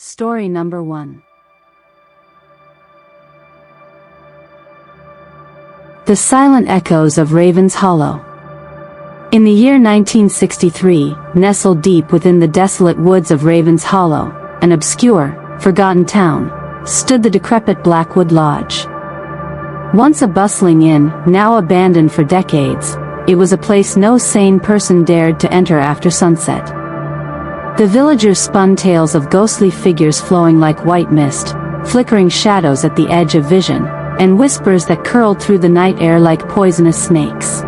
Story number 1. The Silent Echoes of Raven's Hollow. In the year 1963, nestled deep within the desolate woods of Raven's Hollow, an obscure, forgotten town, stood the decrepit Blackwood Lodge. Once a bustling inn, now abandoned for decades, it was a place no sane person dared to enter after sunset. The villagers spun tales of ghostly figures flowing like white mist, flickering shadows at the edge of vision, and whispers that curled through the night air like poisonous snakes.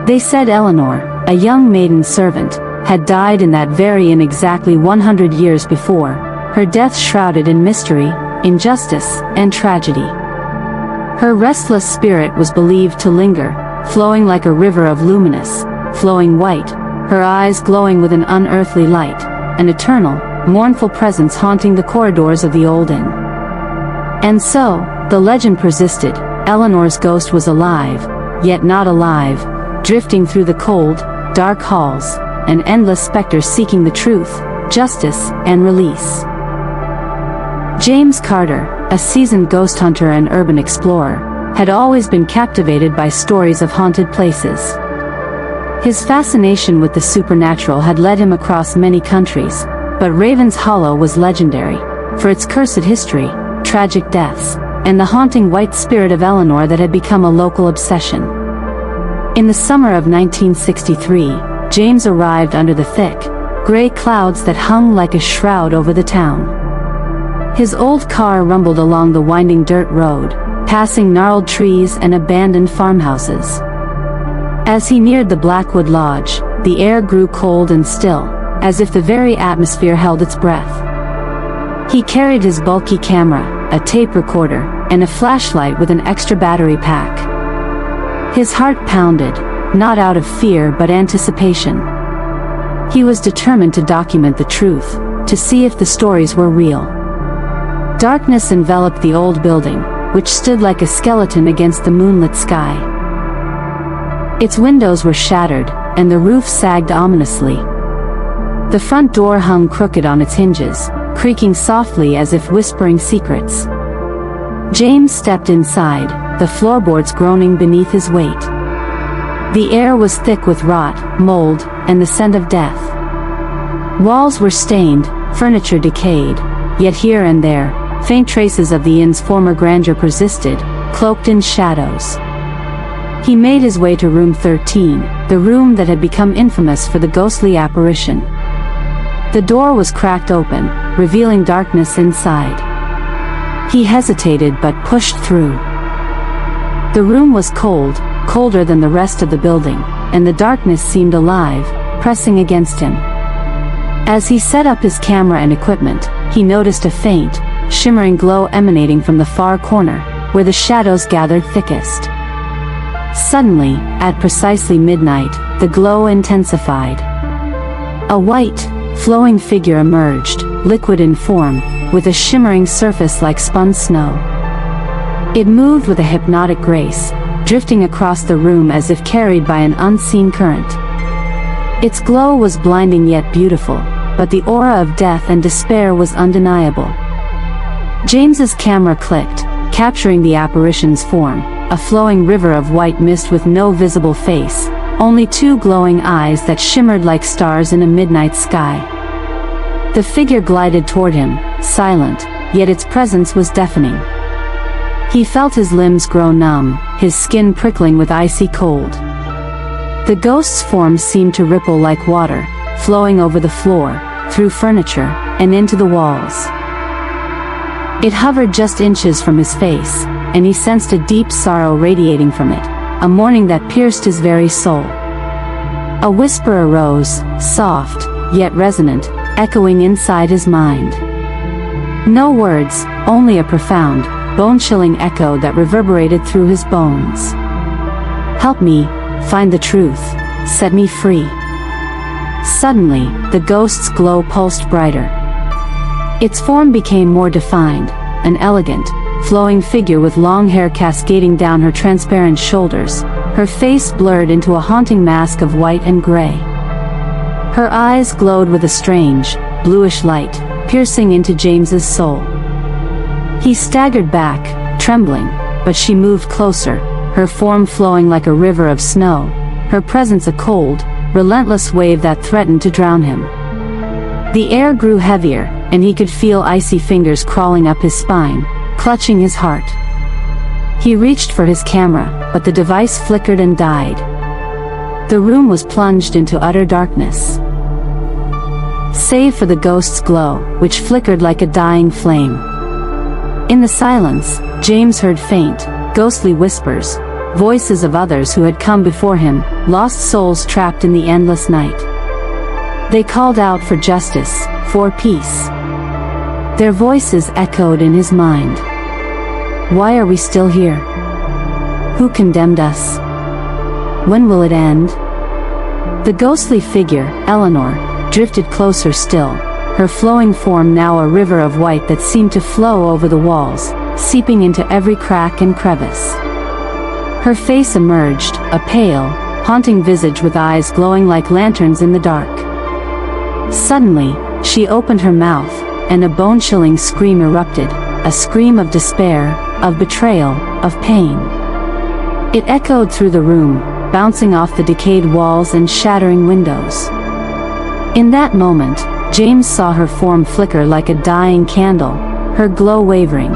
They said Eleanor, a young maiden servant, had died in that very inn exactly 100 years before, her death shrouded in mystery, injustice, and tragedy. Her restless spirit was believed to linger, flowing like a river of luminous, flowing white, her eyes glowing with an unearthly light, an eternal, mournful presence haunting the corridors of the old inn. And so, the legend persisted, Eleanor's ghost was alive, yet not alive, drifting through the cold, dark halls, an endless specter seeking the truth, justice, and release. James Carter, a seasoned ghost hunter and urban explorer, had always been captivated by stories of haunted places. His fascination with the supernatural had led him across many countries, but Raven's Hollow was legendary, for its cursed history, tragic deaths, and the haunting white spirit of Eleanor that had become a local obsession. In the summer of 1963, James arrived under the thick, gray clouds that hung like a shroud over the town. His old car rumbled along the winding dirt road, passing gnarled trees and abandoned farmhouses. As he neared the Blackwood Lodge, the air grew cold and still, as if the very atmosphere held its breath. He carried his bulky camera, a tape recorder, and a flashlight with an extra battery pack. His heart pounded, not out of fear but anticipation. He was determined to document the truth, to see if the stories were real. Darkness enveloped the old building, which stood like a skeleton against the moonlit sky. Its windows were shattered, and the roof sagged ominously. The front door hung crooked on its hinges, creaking softly as if whispering secrets. James stepped inside, the floorboards groaning beneath his weight. The air was thick with rot, mold, and the scent of death. Walls were stained, furniture decayed, yet here and there, faint traces of the inn's former grandeur persisted, cloaked in shadows. He made his way to room 13, the room that had become infamous for the ghostly apparition. The door was cracked open, revealing darkness inside. He hesitated but pushed through. The room was cold, colder than the rest of the building, and the darkness seemed alive, pressing against him. As he set up his camera and equipment, he noticed a faint, shimmering glow emanating from the far corner, where the shadows gathered thickest. Suddenly, at precisely midnight, the glow intensified. A white, flowing figure emerged, liquid in form, with a shimmering surface like spun snow. It moved with a hypnotic grace, drifting across the room as if carried by an unseen current. Its glow was blinding yet beautiful, but the aura of death and despair was undeniable. James's camera clicked, capturing the apparition's form, a flowing river of white mist with no visible face, only two glowing eyes that shimmered like stars in a midnight sky. The figure glided toward him, silent, yet its presence was deafening. He felt his limbs grow numb, his skin prickling with icy cold. The ghost's form seemed to ripple like water, flowing over the floor, through furniture, and into the walls. It hovered just inches from his face, and he sensed a deep sorrow radiating from it, a mourning that pierced his very soul. A whisper arose, soft, yet resonant, echoing inside his mind. No words, only a profound, bone-chilling echo that reverberated through his bones. "Help me, find the truth, set me free." Suddenly, the ghost's glow pulsed brighter. Its form became more defined, an elegant, flowing figure with long hair cascading down her transparent shoulders, her face blurred into a haunting mask of white and gray. Her eyes glowed with a strange, bluish light, piercing into James's soul. He staggered back, trembling, but she moved closer, her form flowing like a river of snow, her presence a cold, relentless wave that threatened to drown him. The air grew heavier, and he could feel icy fingers crawling up his spine, clutching his heart. He reached for his camera, but the device flickered and died. The room was plunged into utter darkness, save for the ghost's glow, which flickered like a dying flame. In the silence, James heard faint, ghostly whispers, voices of others who had come before him, lost souls trapped in the endless night. They called out for justice, for peace. Their voices echoed in his mind. Why are we still here? Who condemned us? When will it end? The ghostly figure, Eleanor, drifted closer still, her flowing form now a river of white that seemed to flow over the walls, seeping into every crack and crevice. Her face emerged, a pale, haunting visage with eyes glowing like lanterns in the dark. Suddenly, she opened her mouth, and a bone-chilling scream erupted, a scream of despair, of betrayal, of pain. It echoed through the room, bouncing off the decayed walls and shattering windows. In that moment, James saw her form flicker like a dying candle, her glow wavering.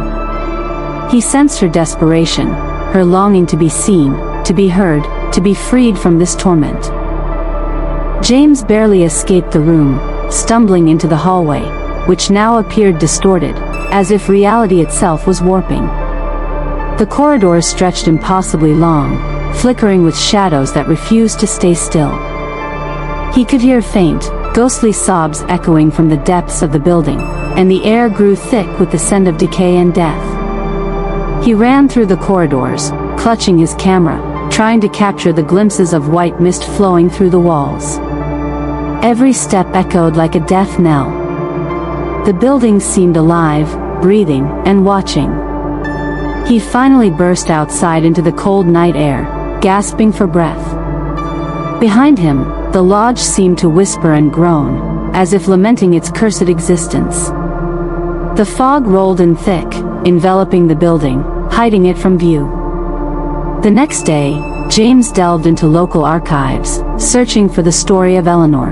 He sensed her desperation, her longing to be seen, to be heard, to be freed from this torment. James barely escaped the room, stumbling into the hallway, which now appeared distorted, as if reality itself was warping. The corridors stretched impossibly long, flickering with shadows that refused to stay still. He could hear faint, ghostly sobs echoing from the depths of the building, and the air grew thick with the scent of decay and death. He ran through the corridors, clutching his camera, trying to capture the glimpses of white mist flowing through the walls. Every step echoed like a death knell. The building seemed alive, breathing, and watching. He finally burst outside into the cold night air, gasping for breath. Behind him, the lodge seemed to whisper and groan, as if lamenting its cursed existence. The fog rolled in thick, enveloping the building, hiding it from view. The next day, James delved into local archives, searching for the story of Eleanor.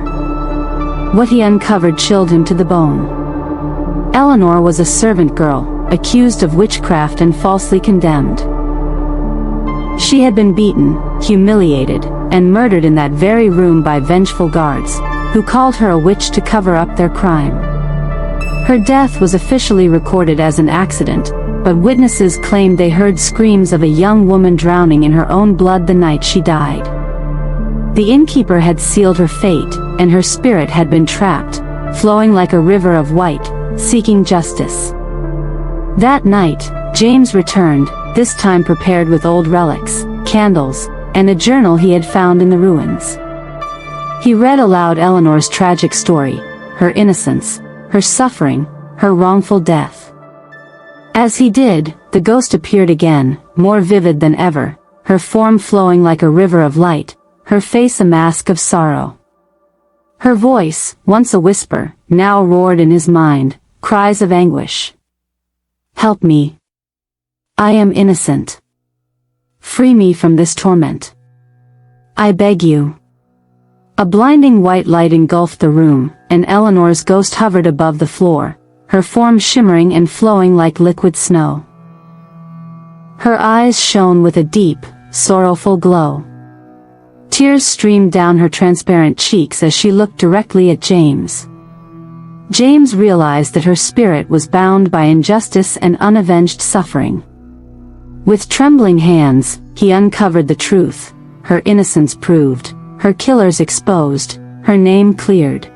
What he uncovered chilled him to the bone. Eleanor was a servant girl, accused of witchcraft and falsely condemned. She had been beaten, humiliated, and murdered in that very room by vengeful guards, who called her a witch to cover up their crime. Her death was officially recorded as an accident, but witnesses claimed they heard screams of a young woman drowning in her own blood the night she died. The innkeeper had sealed her fate, and her spirit had been trapped, flowing like a river of white, seeking justice. That night, James returned, this time prepared with old relics, candles, and a journal he had found in the ruins. He read aloud Eleanor's tragic story, her innocence, her suffering, her wrongful death. As he did, the ghost appeared again, more vivid than ever, her form flowing like a river of light, her face a mask of sorrow. Her voice, once a whisper, now roared in his mind, cries of anguish. Help me. I am innocent. Free me from this torment. I beg you. A blinding white light engulfed the room, and Eleanor's ghost hovered above the floor, her form shimmering and flowing like liquid snow. Her eyes shone with a deep, sorrowful glow. Tears streamed down her transparent cheeks as she looked directly at James. James realized that her spirit was bound by injustice and unavenged suffering. With trembling hands, he uncovered the truth, her innocence proved, her killers exposed, her name cleared.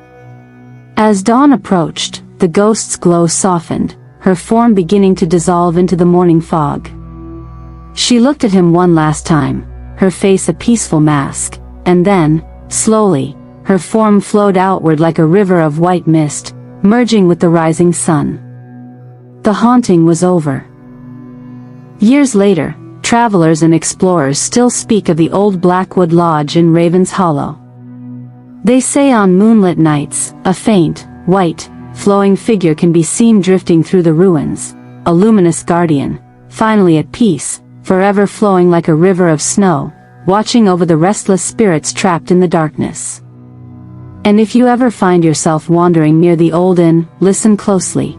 As dawn approached, the ghost's glow softened, her form beginning to dissolve into the morning fog. She looked at him one last time, her face a peaceful mask, and then, slowly, her form flowed outward like a river of white mist, merging with the rising sun. The haunting was over. Years later, travelers and explorers still speak of the old Blackwood Lodge in Raven's Hollow. They say on moonlit nights, a faint, white, flowing figure can be seen drifting through the ruins, a luminous guardian, finally at peace, forever flowing like a river of snow, watching over the restless spirits trapped in the darkness. And if you ever find yourself wandering near the old inn, listen closely.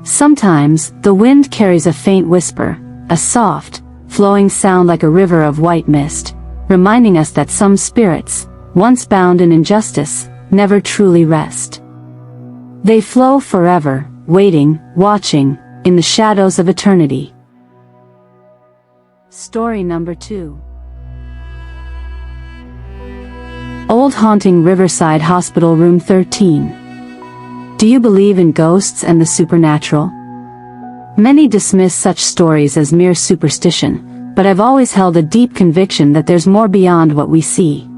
Sometimes, the wind carries a faint whisper, a soft, flowing sound like a river of white mist, reminding us that some spirits, once bound in injustice, never truly rest. They flow forever, waiting, watching, in the shadows of eternity. Story number 2. Old Haunting Riverside Hospital Room 13. Do you believe in ghosts and the supernatural? Many dismiss such stories as mere superstition, but I've always held a deep conviction that there's more beyond what we see.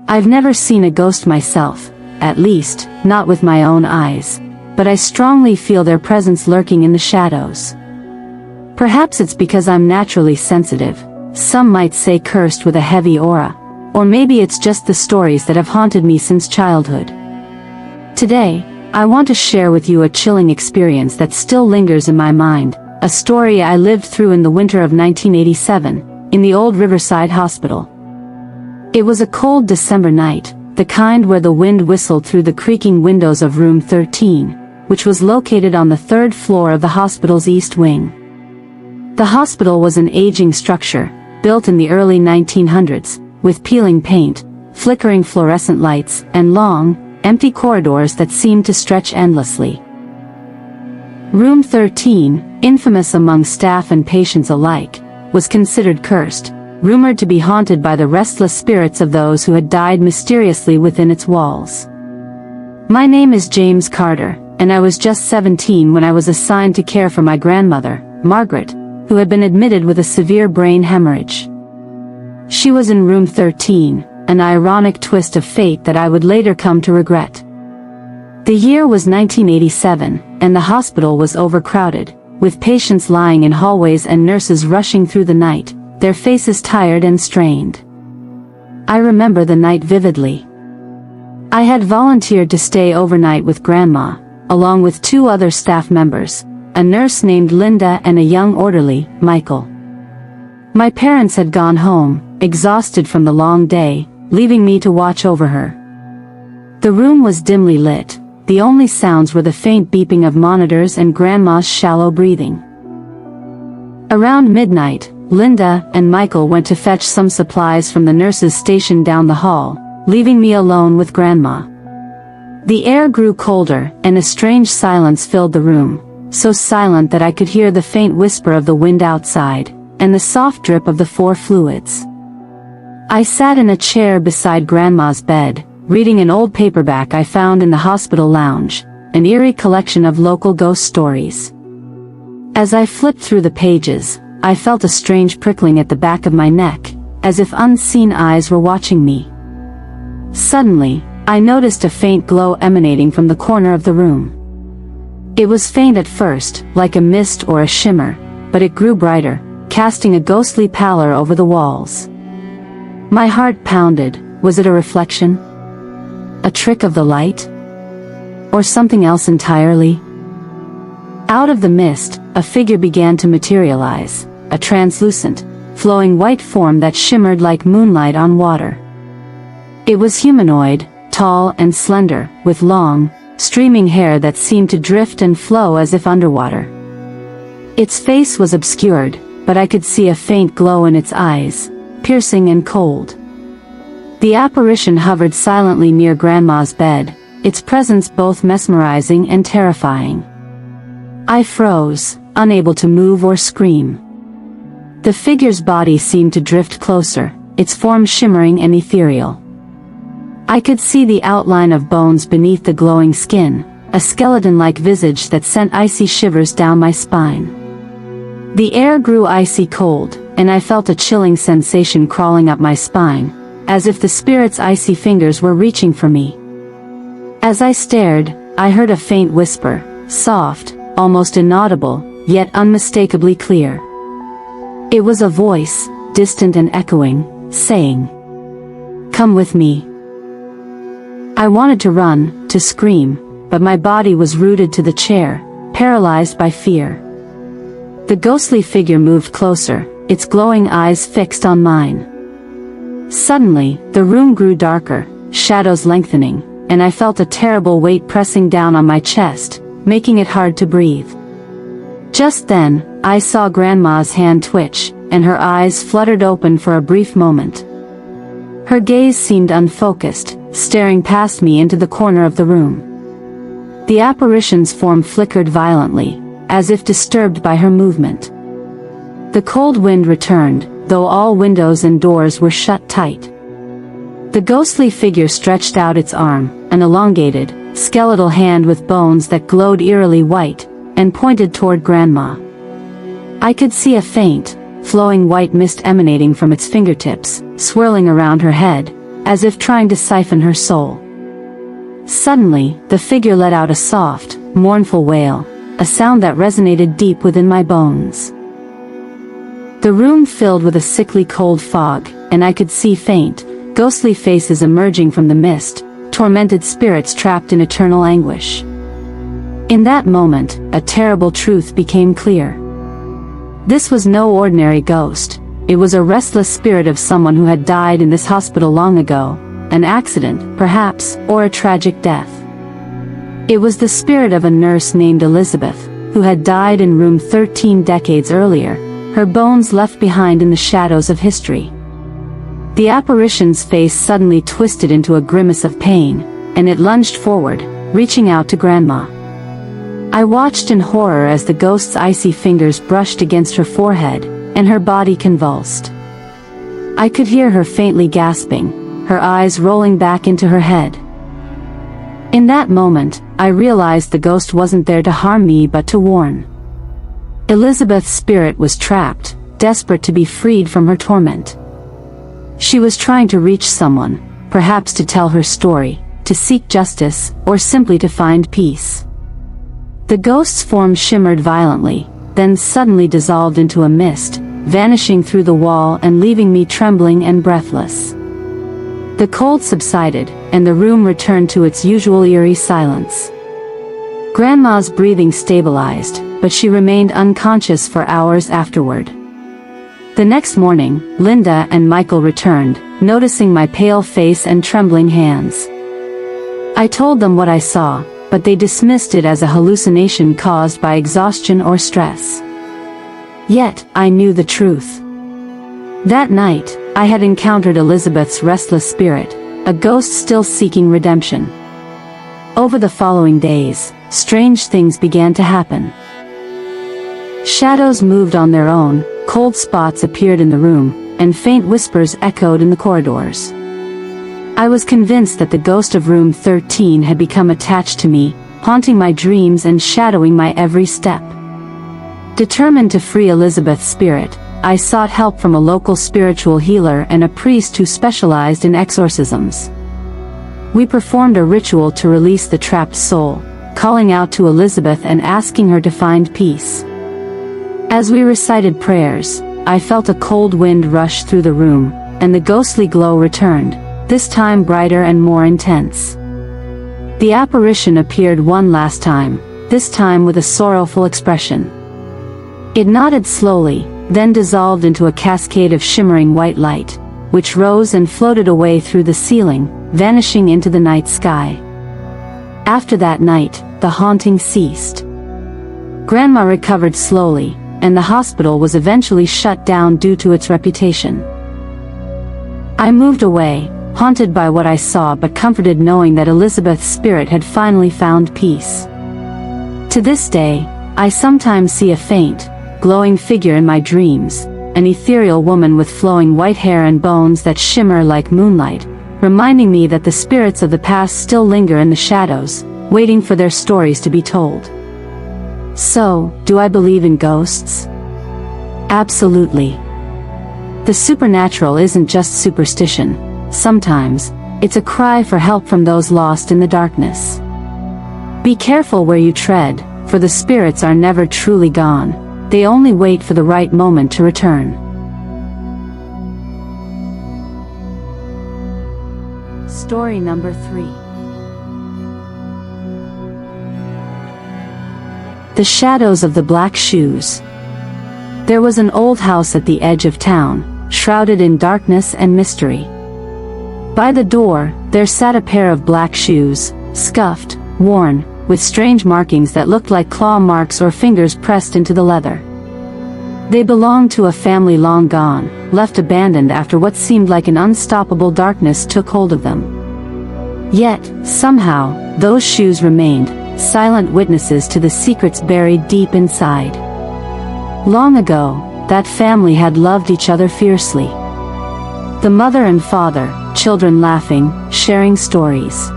I've never seen a ghost myself, at least, not with my own eyes, but I strongly feel their presence lurking in the shadows. Perhaps it's because I'm naturally sensitive, some might say cursed with a heavy aura, or maybe it's just the stories that have haunted me since childhood. Today, I want to share with you a chilling experience that still lingers in my mind, a story I lived through in the winter of 1987, in the old Riverside Hospital. It was a cold December night, the kind where the wind whistled through the creaking windows of room 13, which was located on the 3rd floor of the hospital's east wing. The hospital was an aging structure, built in the early 1900s, with peeling paint, flickering fluorescent lights, and long, empty corridors that seemed to stretch endlessly. Room 13, infamous among staff and patients alike, was considered cursed, rumored to be haunted by the restless spirits of those who had died mysteriously within its walls. My name is James Carter, and I was just 17 when I was assigned to care for my grandmother, Margaret, who had been admitted with a severe brain hemorrhage. She was in room 13, an ironic twist of fate that I would later come to regret. The year was 1987, and the hospital was overcrowded, with patients lying in hallways and nurses rushing through the night, their faces tired and strained. I remember the night vividly. I had volunteered to stay overnight with Grandma, along with 2 other staff members, a nurse named Linda and a young orderly, Michael. My parents had gone home, exhausted from the long day, leaving me to watch over her. The room was dimly lit, the only sounds were the faint beeping of monitors and Grandma's shallow breathing. Around midnight, Linda and Michael went to fetch some supplies from the nurses stationed down the hall, leaving me alone with Grandma. The air grew colder, and a strange silence filled the room, so silent that I could hear the faint whisper of the wind outside, and the soft drip of the 4 fluids. I sat in a chair beside Grandma's bed, reading an old paperback I found in the hospital lounge, an eerie collection of local ghost stories. As I flipped through the pages, I felt a strange prickling at the back of my neck, as if unseen eyes were watching me. Suddenly, I noticed a faint glow emanating from the corner of the room. It was faint at first, like a mist or a shimmer, but it grew brighter, casting a ghostly pallor over the walls. My heart pounded. Was it a reflection? A trick of the light? Or something else entirely? Out of the mist, a figure began to materialize, a translucent, flowing white form that shimmered like moonlight on water. It was humanoid, tall and slender, with long, streaming hair that seemed to drift and flow as if underwater. Its face was obscured, but I could see a faint glow in its eyes, piercing and cold. The apparition hovered silently near Grandma's bed, its presence both mesmerizing and terrifying. I froze, unable to move or scream. The figure's body seemed to drift closer, its form shimmering and ethereal. I could see the outline of bones beneath the glowing skin, a skeleton-like visage that sent icy shivers down my spine. The air grew icy cold, and I felt a chilling sensation crawling up my spine, as if the spirit's icy fingers were reaching for me. As I stared, I heard a faint whisper, soft, almost inaudible, yet unmistakably clear. It was a voice, distant and echoing, saying, "Come with me." I wanted to run, to scream, but my body was rooted to the chair, paralyzed by fear. The ghostly figure moved closer, its glowing eyes fixed on mine. Suddenly, the room grew darker, shadows lengthening, and I felt a terrible weight pressing down on my chest, making it hard to breathe. Just then, I saw Grandma's hand twitch, and her eyes fluttered open for a brief moment. Her gaze seemed unfocused, staring past me into the corner of the room. The apparition's form flickered violently, as if disturbed by her movement. The cold wind returned, though all windows and doors were shut tight. The ghostly figure stretched out its arm, an elongated, skeletal hand with bones that glowed eerily white, and pointed toward Grandma. I could see a faint, flowing white mist emanating from its fingertips, swirling around her head, as if trying to siphon her soul. Suddenly, the figure let out a soft, mournful wail, a sound that resonated deep within my bones. The room filled with a sickly cold fog, and I could see faint, ghostly faces emerging from the mist, tormented spirits trapped in eternal anguish. In that moment, a terrible truth became clear. This was no ordinary ghost. It was a restless spirit of someone who had died in this hospital long ago, an accident, perhaps, or a tragic death. It was the spirit of a nurse named Elizabeth, who had died in room 13 decades earlier, her bones left behind in the shadows of history. The apparition's face suddenly twisted into a grimace of pain, and it lunged forward, reaching out to Grandma. I watched in horror as the ghost's icy fingers brushed against her forehead, and her body convulsed. I could hear her faintly gasping, her eyes rolling back into her head. In that moment, I realized the ghost wasn't there to harm me but to warn. Elizabeth's spirit was trapped, desperate to be freed from her torment. She was trying to reach someone, perhaps to tell her story, to seek justice, or simply to find peace. The ghost's form shimmered violently, then suddenly dissolved into a mist, vanishing through the wall and leaving me trembling and breathless. The cold subsided, and the room returned to its usual eerie silence. Grandma's breathing stabilized, but she remained unconscious for hours afterward. The next morning, Linda and Michael returned, noticing my pale face and trembling hands. I told them what I saw, but they dismissed it as a hallucination caused by exhaustion or stress. Yet, I knew the truth. That night, I had encountered Elizabeth's restless spirit, a ghost still seeking redemption. Over the following days, strange things began to happen. Shadows moved on their own, cold spots appeared in the room, and faint whispers echoed in the corridors. I was convinced that the ghost of room 13 had become attached to me, haunting my dreams and shadowing my every step. Determined to free Elizabeth's spirit, I sought help from a local spiritual healer and a priest who specialized in exorcisms. We performed a ritual to release the trapped soul, calling out to Elizabeth and asking her to find peace. As we recited prayers, I felt a cold wind rush through the room, and the ghostly glow returned, this time brighter and more intense. The apparition appeared one last time, this time with a sorrowful expression. It nodded slowly, then dissolved into a cascade of shimmering white light, which rose and floated away through the ceiling, vanishing into the night sky. After that night, the haunting ceased. Grandma recovered slowly, and the hospital was eventually shut down due to its reputation. I moved away, haunted by what I saw but comforted knowing that Elizabeth's spirit had finally found peace. To this day, I sometimes see a faint, glowing figure in my dreams, an ethereal woman with flowing white hair and bones that shimmer like moonlight, reminding me that the spirits of the past still linger in the shadows, waiting for their stories to be told. So, do I believe in ghosts? Absolutely. The supernatural isn't just superstition. Sometimes, it's a cry for help from those lost in the darkness. Be careful where you tread, for the spirits are never truly gone, they only wait for the right moment to return. Story number 3. The shadows of the black shoes. There was an old house at the edge of town, shrouded in darkness and mystery. By the door, there sat a pair of black shoes, scuffed, worn, with strange markings that looked like claw marks or fingers pressed into the leather. They belonged to a family long gone, left abandoned after what seemed like an unstoppable darkness took hold of them. Yet, somehow, those shoes remained, silent witnesses to the secrets buried deep inside. Long ago, that family had loved each other fiercely. The mother and father, children laughing, sharing stories.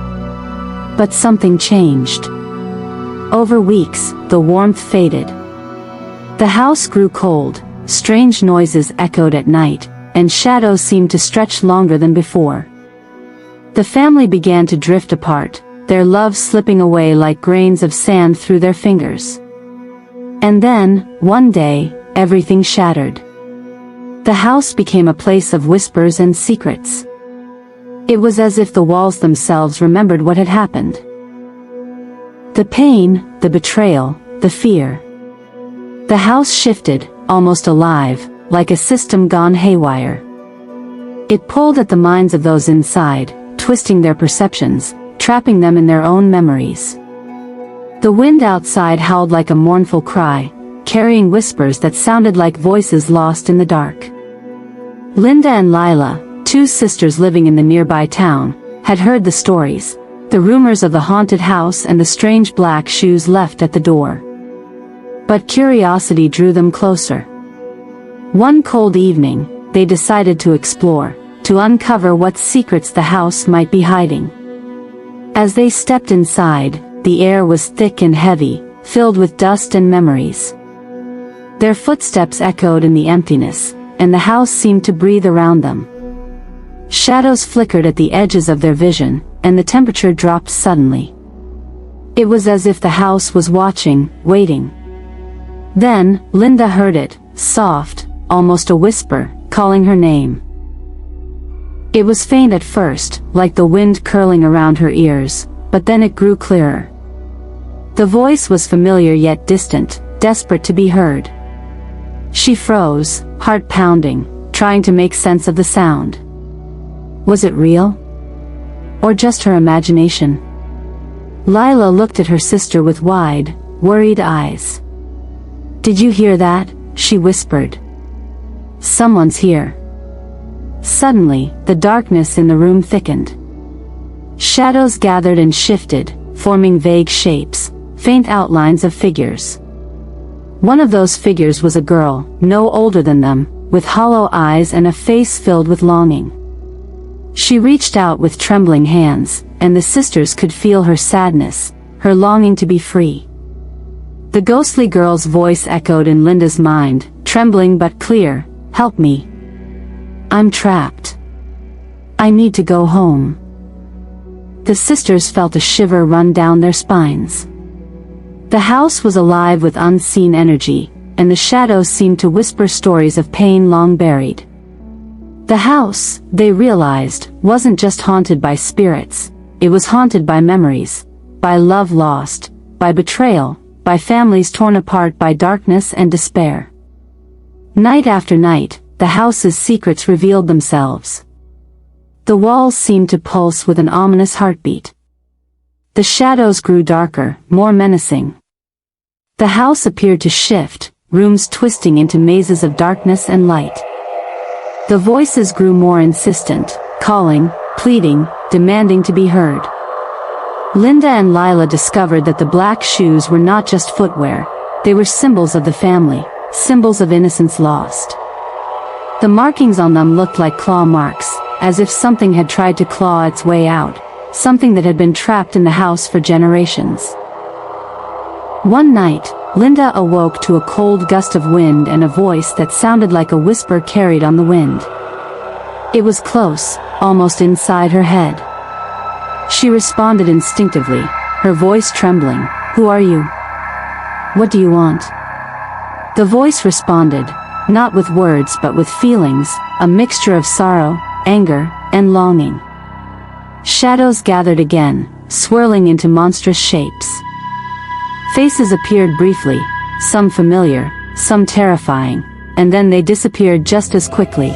But something changed. Over weeks, the warmth faded. The house grew cold, strange noises echoed at night, and shadows seemed to stretch longer than before. The family began to drift apart, their love slipping away like grains of sand through their fingers. And then, one day, everything shattered. The house became a place of whispers and secrets. It was as if the walls themselves remembered what had happened. The pain, the betrayal, the fear. The house shifted, almost alive, like a system gone haywire. It pulled at the minds of those inside, twisting their perceptions, trapping them in their own memories. The wind outside howled like a mournful cry, carrying whispers that sounded like voices lost in the dark. Linda and Lila, two sisters living in the nearby town, had heard the stories, the rumors of the haunted house and the strange black shoes left at the door. But curiosity drew them closer. One cold evening, they decided to explore, to uncover what secrets the house might be hiding. As they stepped inside, the air was thick and heavy, filled with dust and memories. Their footsteps echoed in the emptiness, and the house seemed to breathe around them. Shadows flickered at the edges of their vision, and the temperature dropped suddenly. It was as if the house was watching, waiting. Then, Linda heard it, soft, almost a whisper, calling her name. It was faint at first, like the wind curling around her ears, but then it grew clearer. The voice was familiar yet distant, desperate to be heard. She froze, heart pounding, trying to make sense of the sound. Was it real? Or just her imagination? Lila looked at her sister with wide, worried eyes. "Did you hear that?" she whispered. "Someone's here." Suddenly, the darkness in the room thickened. Shadows gathered and shifted, forming vague shapes, faint outlines of figures. One of those figures was a girl, no older than them, with hollow eyes and a face filled with longing. She reached out with trembling hands, and the sisters could feel her sadness, her longing to be free. The ghostly girl's voice echoed in Linda's mind, trembling but clear, "Help me. I'm trapped. I need to go home." The sisters felt a shiver run down their spines. The house was alive with unseen energy, and the shadows seemed to whisper stories of pain long buried. The house, they realized, wasn't just haunted by spirits, it was haunted by memories, by love lost, by betrayal, by families torn apart by darkness and despair. Night after night, the house's secrets revealed themselves. The walls seemed to pulse with an ominous heartbeat. The shadows grew darker, more menacing. The house appeared to shift, rooms twisting into mazes of darkness and light. The voices grew more insistent, calling, pleading, demanding to be heard. Linda and Lila discovered that the black shoes were not just footwear, they were symbols of the family, symbols of innocence lost. The markings on them looked like claw marks, as if something had tried to claw its way out, something that had been trapped in the house for generations. One night, Linda awoke to a cold gust of wind and a voice that sounded like a whisper carried on the wind. It was close, almost inside her head. She responded instinctively, her voice trembling, "Who are you? What do you want?" The voice responded, not with words but with feelings, a mixture of sorrow, anger, and longing. Shadows gathered again, swirling into monstrous shapes. Faces appeared briefly, some familiar, some terrifying, and then they disappeared just as quickly.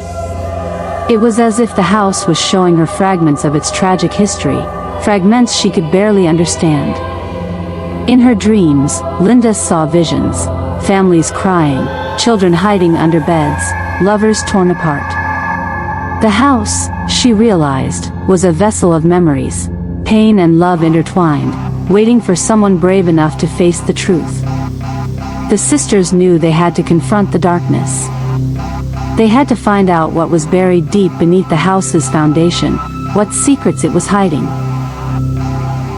It was as if the house was showing her fragments of its tragic history, fragments she could barely understand. In her dreams, Linda saw visions, families crying, children hiding under beds, lovers torn apart. The house, she realized, was a vessel of memories, pain and love intertwined, waiting for someone brave enough to face the truth. The sisters knew they had to confront the darkness. They had to find out what was buried deep beneath the house's foundation, what secrets it was hiding.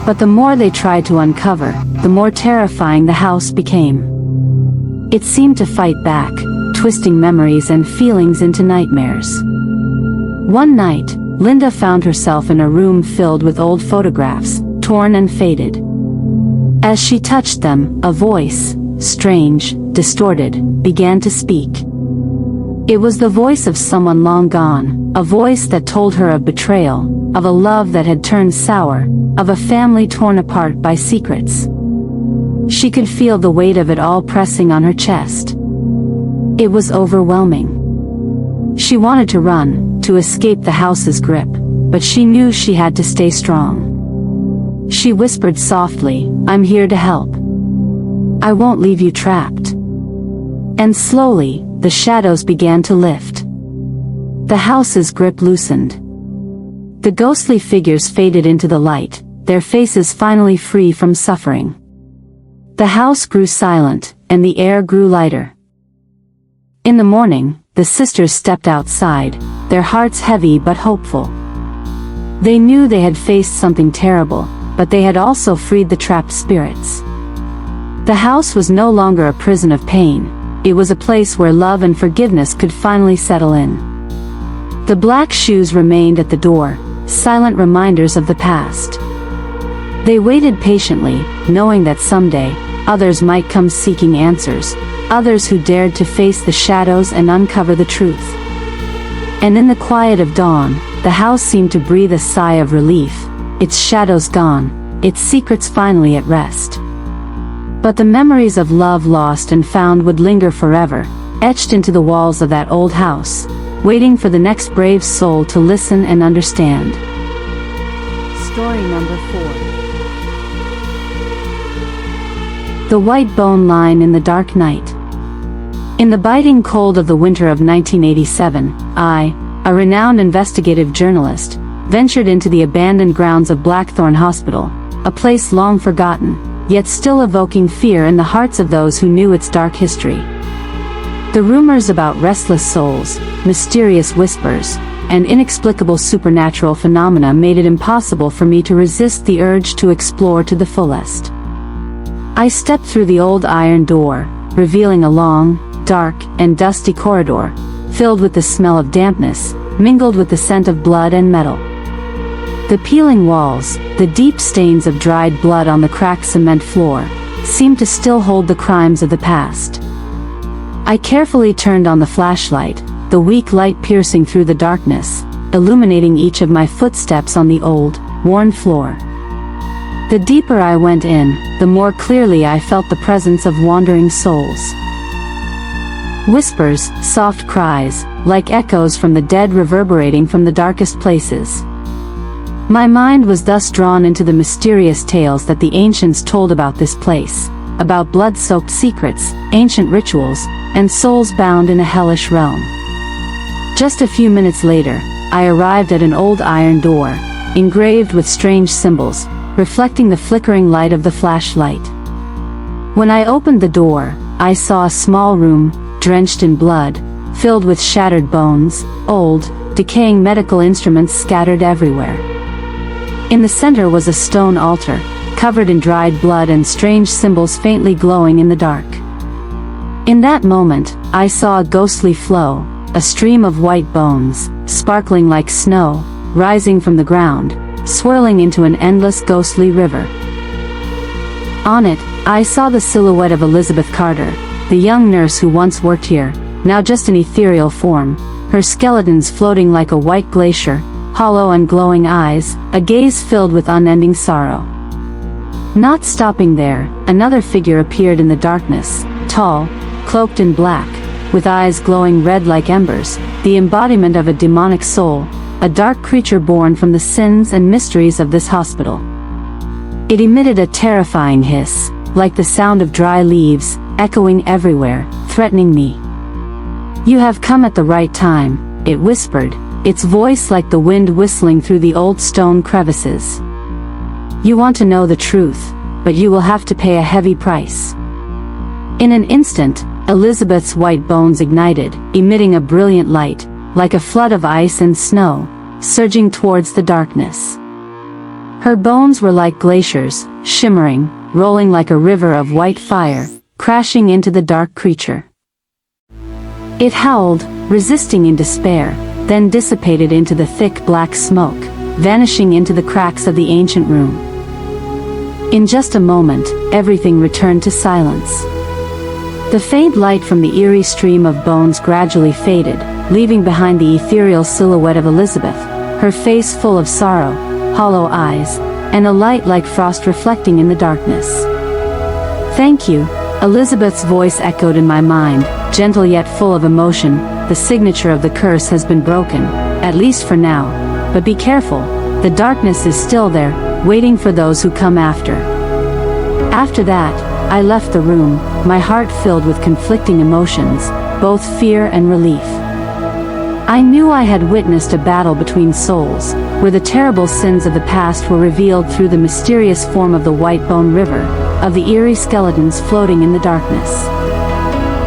But the more they tried to uncover, the more terrifying the house became. It seemed to fight back, twisting memories and feelings into nightmares. One night, Linda found herself in a room filled with old photographs, torn and faded. As she touched them, a voice, strange, distorted, began to speak. It was the voice of someone long gone, a voice that told her of betrayal, of a love that had turned sour, of a family torn apart by secrets. She could feel the weight of it all pressing on her chest. It was overwhelming. She wanted to run, to escape the house's grip, but she knew she had to stay strong. She whispered softly, "I'm here to help. I won't leave you trapped." And slowly, the shadows began to lift. The house's grip loosened. The ghostly figures faded into the light, their faces finally free from suffering. The house grew silent, and the air grew lighter. In the morning, the sisters stepped outside, their hearts heavy but hopeful. They knew they had faced something terrible, but they had also freed the trapped spirits. The house was no longer a prison of pain. It was a place where love and forgiveness could finally settle in. The black shoes remained at the door, silent reminders of the past. They waited patiently, knowing that someday, others might come seeking answers, others who dared to face the shadows and uncover the truth. And in the quiet of dawn, the house seemed to breathe a sigh of relief, its shadows gone, its secrets finally at rest. But the memories of love lost and found would linger forever, etched into the walls of that old house, waiting for the next brave soul to listen and understand. Story number 4. The White Bone Line in the Dark Night. In the biting cold of the winter of 1987, I, a renowned investigative journalist, ventured into the abandoned grounds of Blackthorn Hospital, a place long forgotten, yet still evoking fear in the hearts of those who knew its dark history. The rumors about restless souls, mysterious whispers, and inexplicable supernatural phenomena made it impossible for me to resist the urge to explore to the fullest. I stepped through the old iron door, revealing a long, dark, and dusty corridor, filled with the smell of dampness, mingled with the scent of blood and metal. The peeling walls, the deep stains of dried blood on the cracked cement floor, seemed to still hold the crimes of the past. I carefully turned on the flashlight, the weak light piercing through the darkness, illuminating each of my footsteps on the old, worn floor. The deeper I went in, the more clearly I felt the presence of wandering souls. Whispers, soft cries, like echoes from the dead reverberating from the darkest places. My mind was thus drawn into the mysterious tales that the ancients told about this place, about blood-soaked secrets, ancient rituals, and souls bound in a hellish realm. Just a few minutes later, I arrived at an old iron door, engraved with strange symbols, reflecting the flickering light of the flashlight. When I opened the door, I saw a small room, drenched in blood, filled with shattered bones, old, decaying medical instruments scattered everywhere. In the center was a stone altar, covered in dried blood and strange symbols faintly glowing in the dark. In that moment, I saw a ghostly flow, a stream of white bones, sparkling like snow, rising from the ground, swirling into an endless ghostly river. On it, I saw the silhouette of Elizabeth Carter, the young nurse who once worked here, now just an ethereal form, her skeletons floating like a white glacier, hollow and glowing eyes, a gaze filled with unending sorrow. Not stopping there, another figure appeared in the darkness, tall, cloaked in black, with eyes glowing red like embers, the embodiment of a demonic soul, a dark creature born from the sins and mysteries of this hospital. It emitted a terrifying hiss, like the sound of dry leaves, echoing everywhere, threatening me. "You have come at the right time," it whispered, its voice like the wind whistling through the old stone crevices. "You want to know the truth, but you will have to pay a heavy price." In an instant, Elizabeth's white bones ignited, emitting a brilliant light, like a flood of ice and snow, surging towards the darkness. Her bones were like glaciers, shimmering, rolling like a river of white fire, crashing into the dark creature. It howled, resisting in despair, then dissipated into the thick black smoke, vanishing into the cracks of the ancient room. In just a moment, everything returned to silence. The faint light from the eerie stream of bones gradually faded, leaving behind the ethereal silhouette of Elizabeth, her face full of sorrow, hollow eyes, and a light like frost reflecting in the darkness. "Thank you," Elizabeth's voice echoed in my mind, gentle yet full of emotion. "The signature of the curse has been broken, at least for now. But be careful, the darkness is still there, waiting for those who come after." After that, I left the room, my heart filled with conflicting emotions, both fear and relief. I knew I had witnessed a battle between souls, where the terrible sins of the past were revealed through the mysterious form of the White Bone River, of the eerie skeletons floating in the darkness.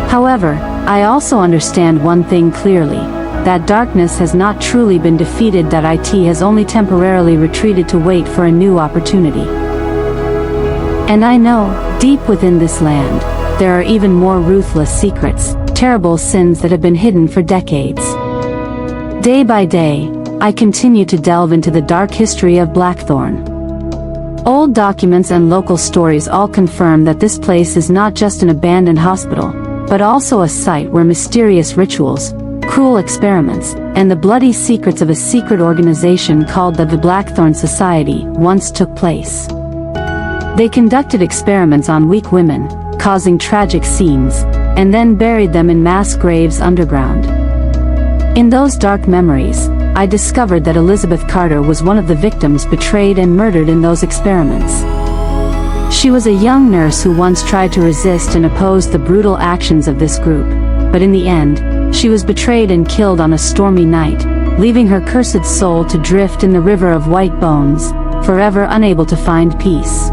However, I also understand one thing clearly, that darkness has not truly been defeated, that it has only temporarily retreated to wait for a new opportunity. And I know, deep within this land, there are even more ruthless secrets, terrible sins that have been hidden for decades. Day by day, I continue to delve into the dark history of Blackthorn. Old documents and local stories all confirm that this place is not just an abandoned hospital, but also a site where mysterious rituals, cruel experiments, and the bloody secrets of a secret organization called the Blackthorn Society once took place. They conducted experiments on weak women, causing tragic scenes, and then buried them in mass graves underground. In those dark memories, I discovered that Elizabeth Carter was one of the victims betrayed and murdered in those experiments. She was a young nurse who once tried to resist and oppose the brutal actions of this group, but in the end, she was betrayed and killed on a stormy night, leaving her cursed soul to drift in the river of white bones, forever unable to find peace.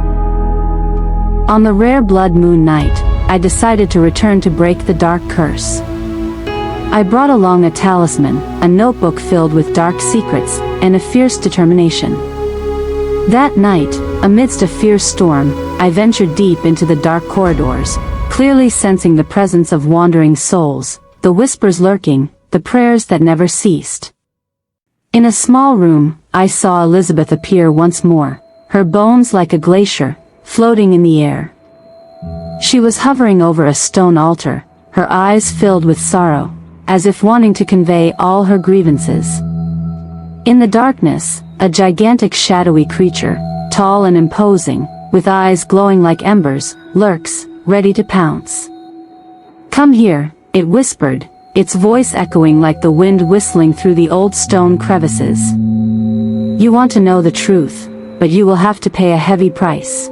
On the rare blood moon night, I decided to return to break the dark curse. I brought along a talisman, a notebook filled with dark secrets, and a fierce determination. That night, amidst a fierce storm, I ventured deep into the dark corridors, clearly sensing the presence of wandering souls, the whispers lurking, the prayers that never ceased. In a small room, I saw Elizabeth appear once more, her bones like a glacier, floating in the air. She was hovering over a stone altar, her eyes filled with sorrow, as if wanting to convey all her grievances. In the darkness, a gigantic shadowy creature, tall and imposing, with eyes glowing like embers, lurks, ready to pounce. "Come here," it whispered, its voice echoing like the wind whistling through the old stone crevices. "You want to know the truth, but you will have to pay a heavy price."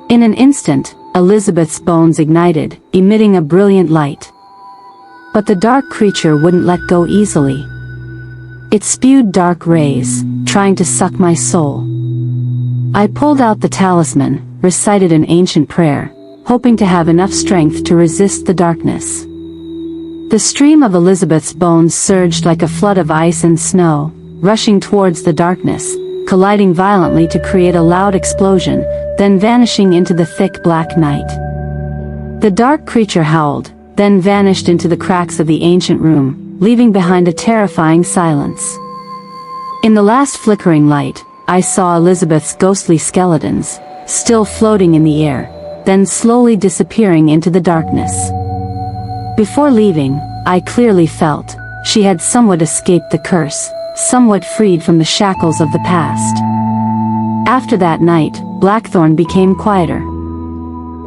In an instant, Elizabeth's bones ignited, emitting a brilliant light. But the dark creature wouldn't let go easily. It spewed dark rays, trying to suck my soul. I pulled out the talisman, recited an ancient prayer, hoping to have enough strength to resist the darkness. The stream of Elizabeth's bones surged like a flood of ice and snow, rushing towards the darkness, colliding violently to create a loud explosion, then vanishing into the thick black night. The dark creature howled, then vanished into the cracks of the ancient room, leaving behind a terrifying silence. In the last flickering light, I saw Elizabeth's ghostly skeletons, still floating in the air, then slowly disappearing into the darkness. Before leaving, I clearly felt she had somewhat escaped the curse, somewhat freed from the shackles of the past. After that night, Blackthorn became quieter.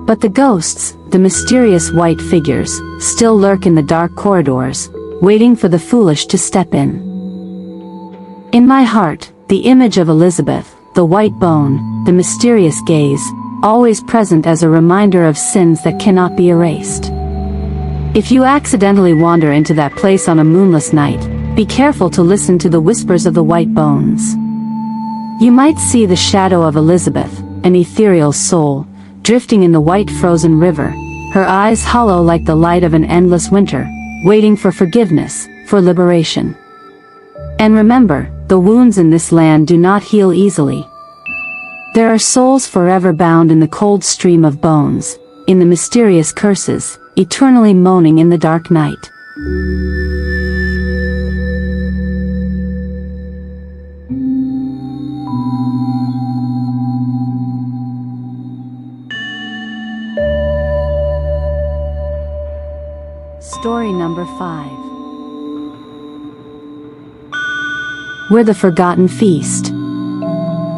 But the ghosts, the mysterious white figures, still lurk in the dark corridors, waiting for the foolish to step in. In my heart, the image of Elizabeth, the white bone, the mysterious gaze, always present as a reminder of sins that cannot be erased. If you accidentally wander into that place on a moonless night, be careful to listen to the whispers of the white bones. You might see the shadow of Elizabeth, an ethereal soul, drifting in the white frozen river, her eyes hollow like the light of an endless winter, waiting for forgiveness, for liberation. And remember, the wounds in this land do not heal easily. There are souls forever bound in the cold stream of bones, in the mysterious curses, eternally moaning in the dark night. Story number 5. We're the Forgotten Feast.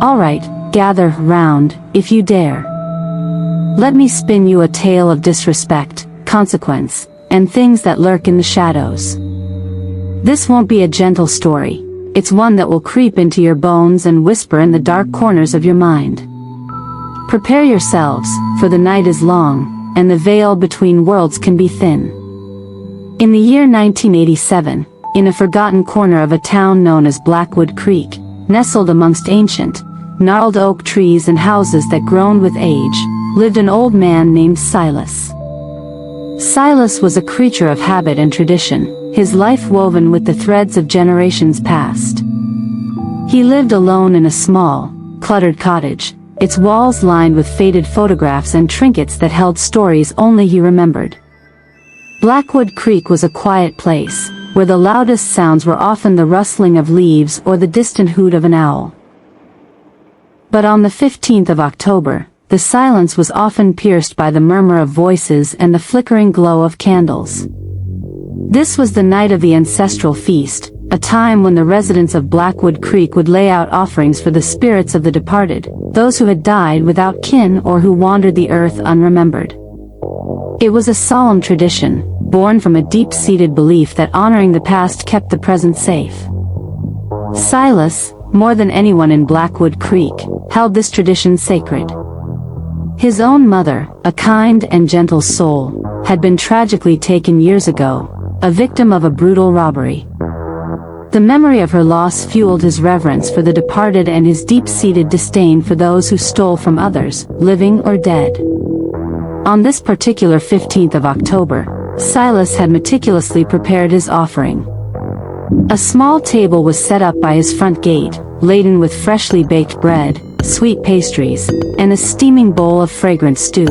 Alright, gather round, if you dare. Let me spin you a tale of disrespect, consequence, and things that lurk in the shadows. This won't be a gentle story, it's one that will creep into your bones and whisper in the dark corners of your mind. Prepare yourselves, for the night is long, and the veil between worlds can be thin. In the year 1987, in a forgotten corner of a town known as Blackwood Creek, nestled amongst ancient, gnarled oak trees and houses that groaned with age, lived an old man named Silas. Silas was a creature of habit and tradition, his life woven with the threads of generations past. He lived alone in a small, cluttered cottage, its walls lined with faded photographs and trinkets that held stories only he remembered. Blackwood Creek was a quiet place, where the loudest sounds were often the rustling of leaves or the distant hoot of an owl. But on the 15th of October, the silence was often pierced by the murmur of voices and the flickering glow of candles. This was the night of the ancestral feast, a time when the residents of Blackwood Creek would lay out offerings for the spirits of the departed, those who had died without kin or who wandered the earth unremembered. It was a solemn tradition, born from a deep-seated belief that honoring the past kept the present safe. Silas, more than anyone in Blackwood Creek, held this tradition sacred. His own mother, a kind and gentle soul, had been tragically taken years ago, a victim of a brutal robbery. The memory of her loss fueled his reverence for the departed and his deep-seated disdain for those who stole from others, living or dead. On this particular 15th of October, Silas had meticulously prepared his offering. A small table was set up by his front gate, laden with freshly baked bread, sweet pastries, and a steaming bowl of fragrant stew.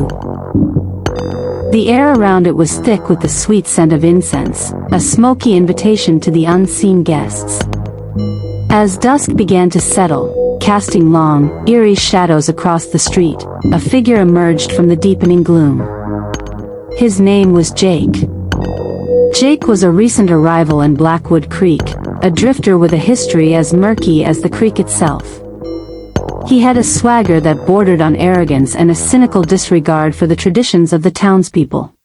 The air around it was thick with the sweet scent of incense, a smoky invitation to the unseen guests. As dusk began to settle, casting long, eerie shadows across the street, a figure emerged from the deepening gloom. His name was Jake. Jake was a recent arrival in Blackwood Creek, a drifter with a history as murky as the creek itself. He had a swagger that bordered on arrogance and a cynical disregard for the traditions of the townspeople.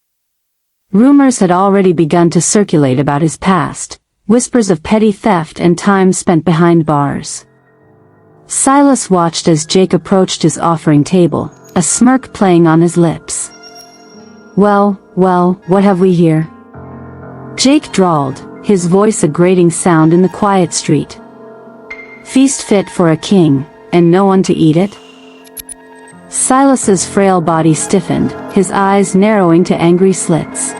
Rumors had already begun to circulate about his past, whispers of petty theft and time spent behind bars. Silas watched as Jake approached his offering table, a smirk playing on his lips. Well, what have we here?" Jake drawled, his voice a grating sound in the quiet street. "Feast fit for a king, and no one to eat it?" Silas's frail body stiffened, his eyes narrowing to angry slits.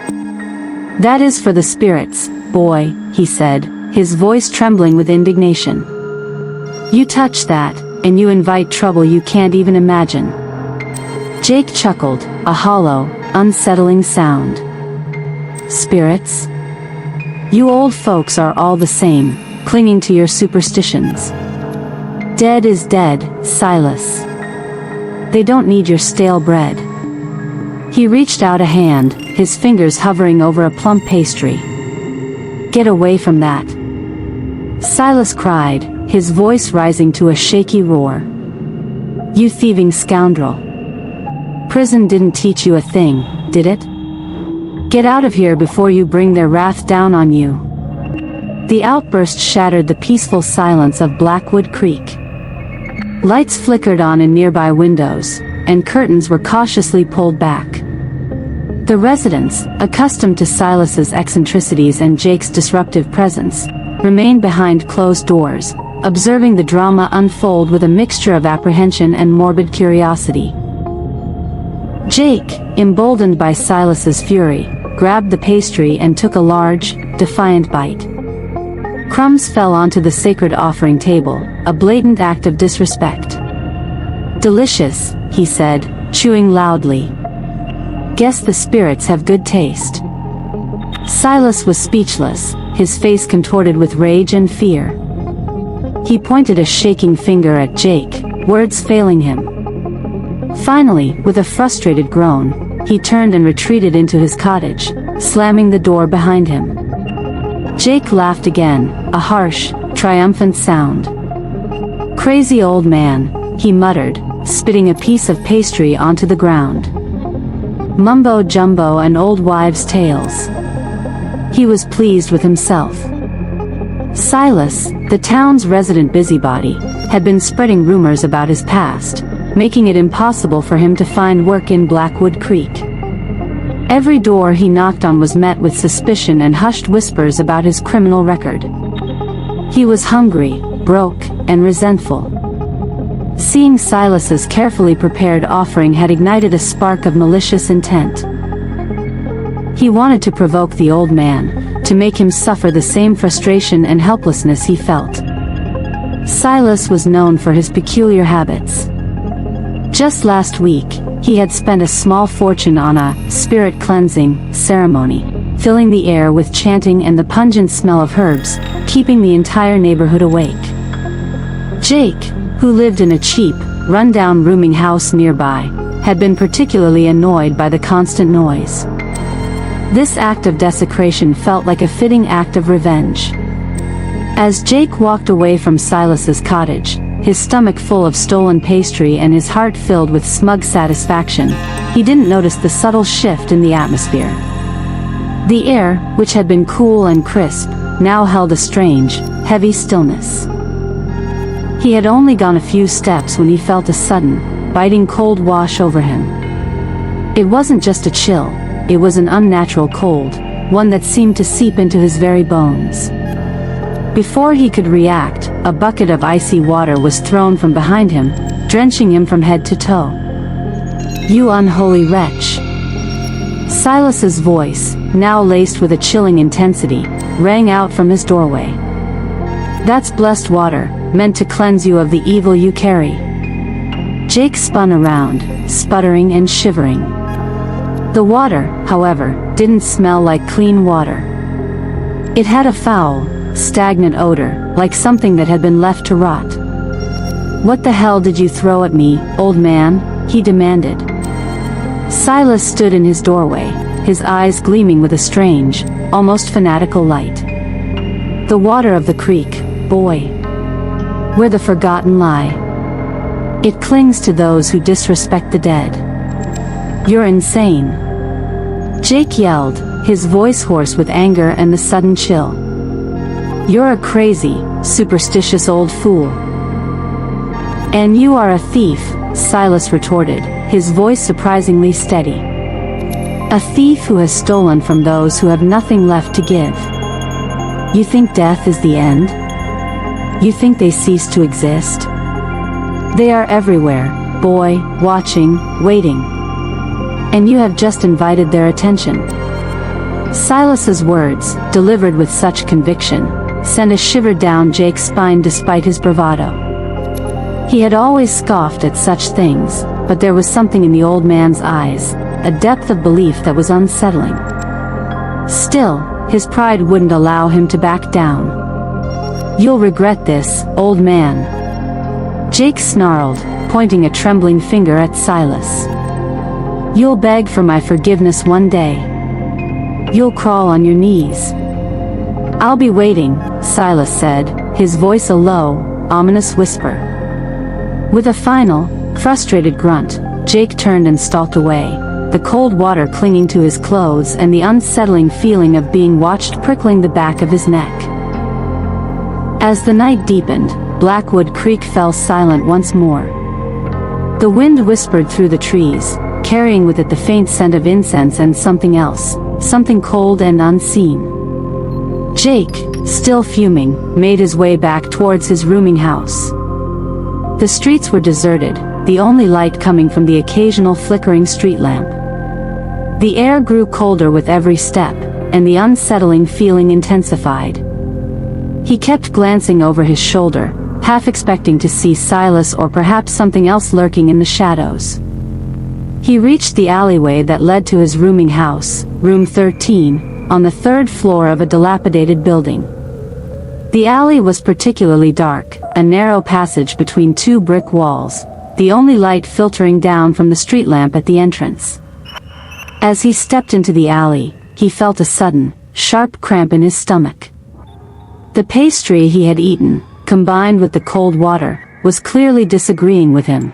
"That is for the spirits, boy," he said, his voice trembling with indignation. "You touch that, and you invite trouble you can't even imagine." Jake chuckled, a hollow, unsettling sound. "Spirits? You old folks are all the same, clinging to your superstitions. Dead is dead, Silas. They don't need your stale bread." He reached out a hand, his fingers hovering over a plump pastry. "Get away from that!" Silas cried, his voice rising to a shaky roar. You thieving scoundrel. Prison didn't teach you a thing, did it? Get out of here before you bring their wrath down on you. The outburst shattered the peaceful silence of Blackwood Creek. Lights flickered on in nearby windows, and curtains were cautiously pulled back. The residents, accustomed to Silas's eccentricities and Jake's disruptive presence, remained behind closed doors, observing the drama unfold with a mixture of apprehension and morbid curiosity. Jake, emboldened by Silas's fury, grabbed the pastry and took a large, defiant bite. Crumbs fell onto the sacred offering table, a blatant act of disrespect. Delicious, he said, chewing loudly. Guess the spirits have good taste. Silas was speechless, his face contorted with rage and fear. He pointed a shaking finger at Jake, words failing him. Finally, with a frustrated groan, he turned and retreated into his cottage, slamming the door behind him. Jake laughed again, a harsh, triumphant sound. Crazy old man, he muttered, spitting a piece of pastry onto the ground. Mumbo-jumbo and old wives' tales. He was pleased with himself. Silas, the town's resident busybody, had been spreading rumors about his past, making it impossible for him to find work in Blackwood Creek. Every door he knocked on was met with suspicion and hushed whispers about his criminal record. He was hungry, broke, and resentful. Seeing Silas's carefully prepared offering had ignited a spark of malicious intent. He wanted to provoke the old man, to make him suffer the same frustration and helplessness he felt. Silas was known for his peculiar habits. Just last week, he had spent a small fortune on a spirit cleansing ceremony, filling the air with chanting and the pungent smell of herbs, keeping the entire neighborhood awake. Jake, who lived in a cheap, run-down rooming house nearby, had been particularly annoyed by the constant noise. This act of desecration felt like a fitting act of revenge. As Jake walked away from Silas's cottage, his stomach full of stolen pastry and his heart filled with smug satisfaction, he didn't notice the subtle shift in the atmosphere. The air, which had been cool and crisp, now held a strange, heavy stillness. He had only gone a few steps when he felt a sudden, biting cold wash over him. It wasn't just a chill, it was an unnatural cold, one that seemed to seep into his very bones. Before he could react, a bucket of icy water was thrown from behind him, drenching him from head to toe. "You unholy wretch!" Silas's voice, now laced with a chilling intensity, rang out from his doorway. "That's blessed water, meant to cleanse you of the evil you carry." Jake spun around, sputtering and shivering. The water, however, didn't smell like clean water. It had a foul, stagnant odor, like something that had been left to rot. "What the hell did you throw at me, old man?" he demanded. Silas stood in his doorway, his eyes gleaming with a strange, almost fanatical light. "The water of the creek, boy. Where the forgotten lie. It clings to those who disrespect the dead. You're insane." Jake yelled, his voice hoarse with anger and the sudden chill. "You're a crazy, superstitious old fool." "And you are a thief," Silas retorted, his voice surprisingly steady. "A thief who has stolen from those who have nothing left to give. You think death is the end? You think they cease to exist? They are everywhere, boy, watching, waiting. And you have just invited their attention." Silas's words, delivered with such conviction, sent a shiver down Jake's spine despite his bravado. He had always scoffed at such things, but there was something in the old man's eyes, a depth of belief that was unsettling. Still, his pride wouldn't allow him to back down. "You'll regret this, old man." Jake snarled, pointing a trembling finger at Silas. "You'll beg for my forgiveness one day. You'll crawl on your knees." "I'll be waiting," Silas said, his voice a low, ominous whisper. With a final, frustrated grunt, Jake turned and stalked away, the cold water clinging to his clothes and the unsettling feeling of being watched prickling the back of his neck. As the night deepened, Blackwood Creek fell silent once more. The wind whispered through the trees, carrying with it the faint scent of incense and something else, something cold and unseen. Jake, still fuming, made his way back towards his rooming house. The streets were deserted, the only light coming from the occasional flickering street lamp. The air grew colder with every step, and the unsettling feeling intensified. He kept glancing over his shoulder, half expecting to see Silas or perhaps something else lurking in the shadows. He reached the alleyway that led to his rooming house, room 13, on the third floor of a dilapidated building. The alley was particularly dark, a narrow passage between two brick walls, the only light filtering down from the street lamp at the entrance. As he stepped into the alley, he felt a sudden, sharp cramp in his stomach. The pastry he had eaten, combined with the cold water, was clearly disagreeing with him.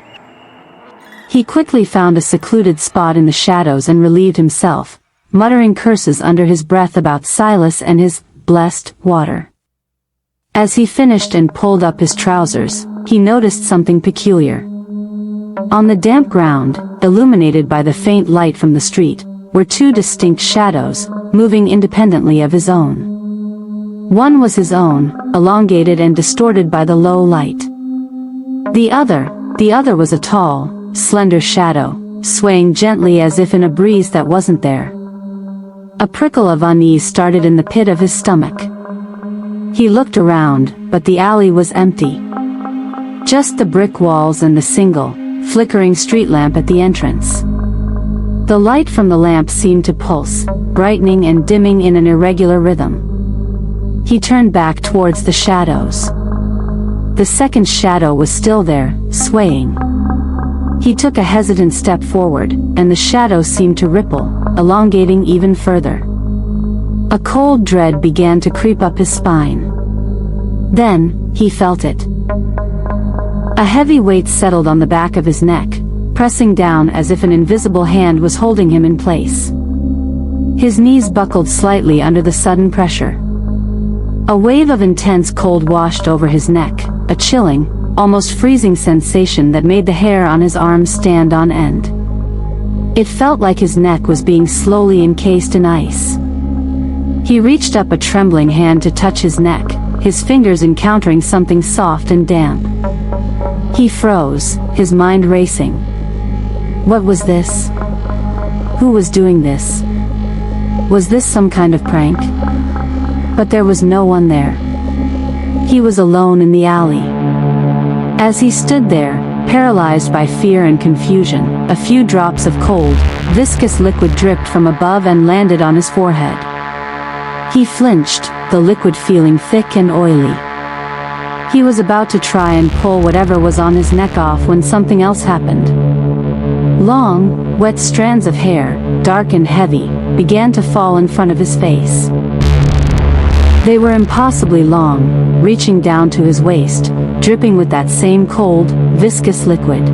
He quickly found a secluded spot in the shadows and relieved himself, muttering curses under his breath about Silas and his blessed water. As he finished and pulled up his trousers, he noticed something peculiar. On the damp ground, illuminated by the faint light from the street, were two distinct shadows, moving independently of his own. One was his own, elongated and distorted by the low light. The other was a tall, slender shadow, swaying gently as if in a breeze that wasn't there. A prickle of unease started in the pit of his stomach. He looked around, but the alley was empty. Just the brick walls and the single, flickering street lamp at the entrance. The light from the lamp seemed to pulse, brightening and dimming in an irregular rhythm. He turned back towards the shadows. The second shadow was still there, swaying. He took a hesitant step forward, and the shadow seemed to ripple, elongating even further. A cold dread began to creep up his spine. Then, he felt it. A heavy weight settled on the back of his neck, pressing down as if an invisible hand was holding him in place. His knees buckled slightly under the sudden pressure. A wave of intense cold washed over his neck, a chilling, almost freezing sensation that made the hair on his arms stand on end. It felt like his neck was being slowly encased in ice. He reached up a trembling hand to touch his neck, his fingers encountering something soft and damp. He froze, his mind racing. What was this? Who was doing this? Was this some kind of prank? But there was no one there. He was alone in the alley. As he stood there, paralyzed by fear and confusion, a few drops of cold, viscous liquid dripped from above and landed on his forehead. He flinched, the liquid feeling thick and oily. He was about to try and pull whatever was on his neck off when something else happened. Long, wet strands of hair, dark and heavy, began to fall in front of his face. They were impossibly long, reaching down to his waist, dripping with that same cold, viscous liquid.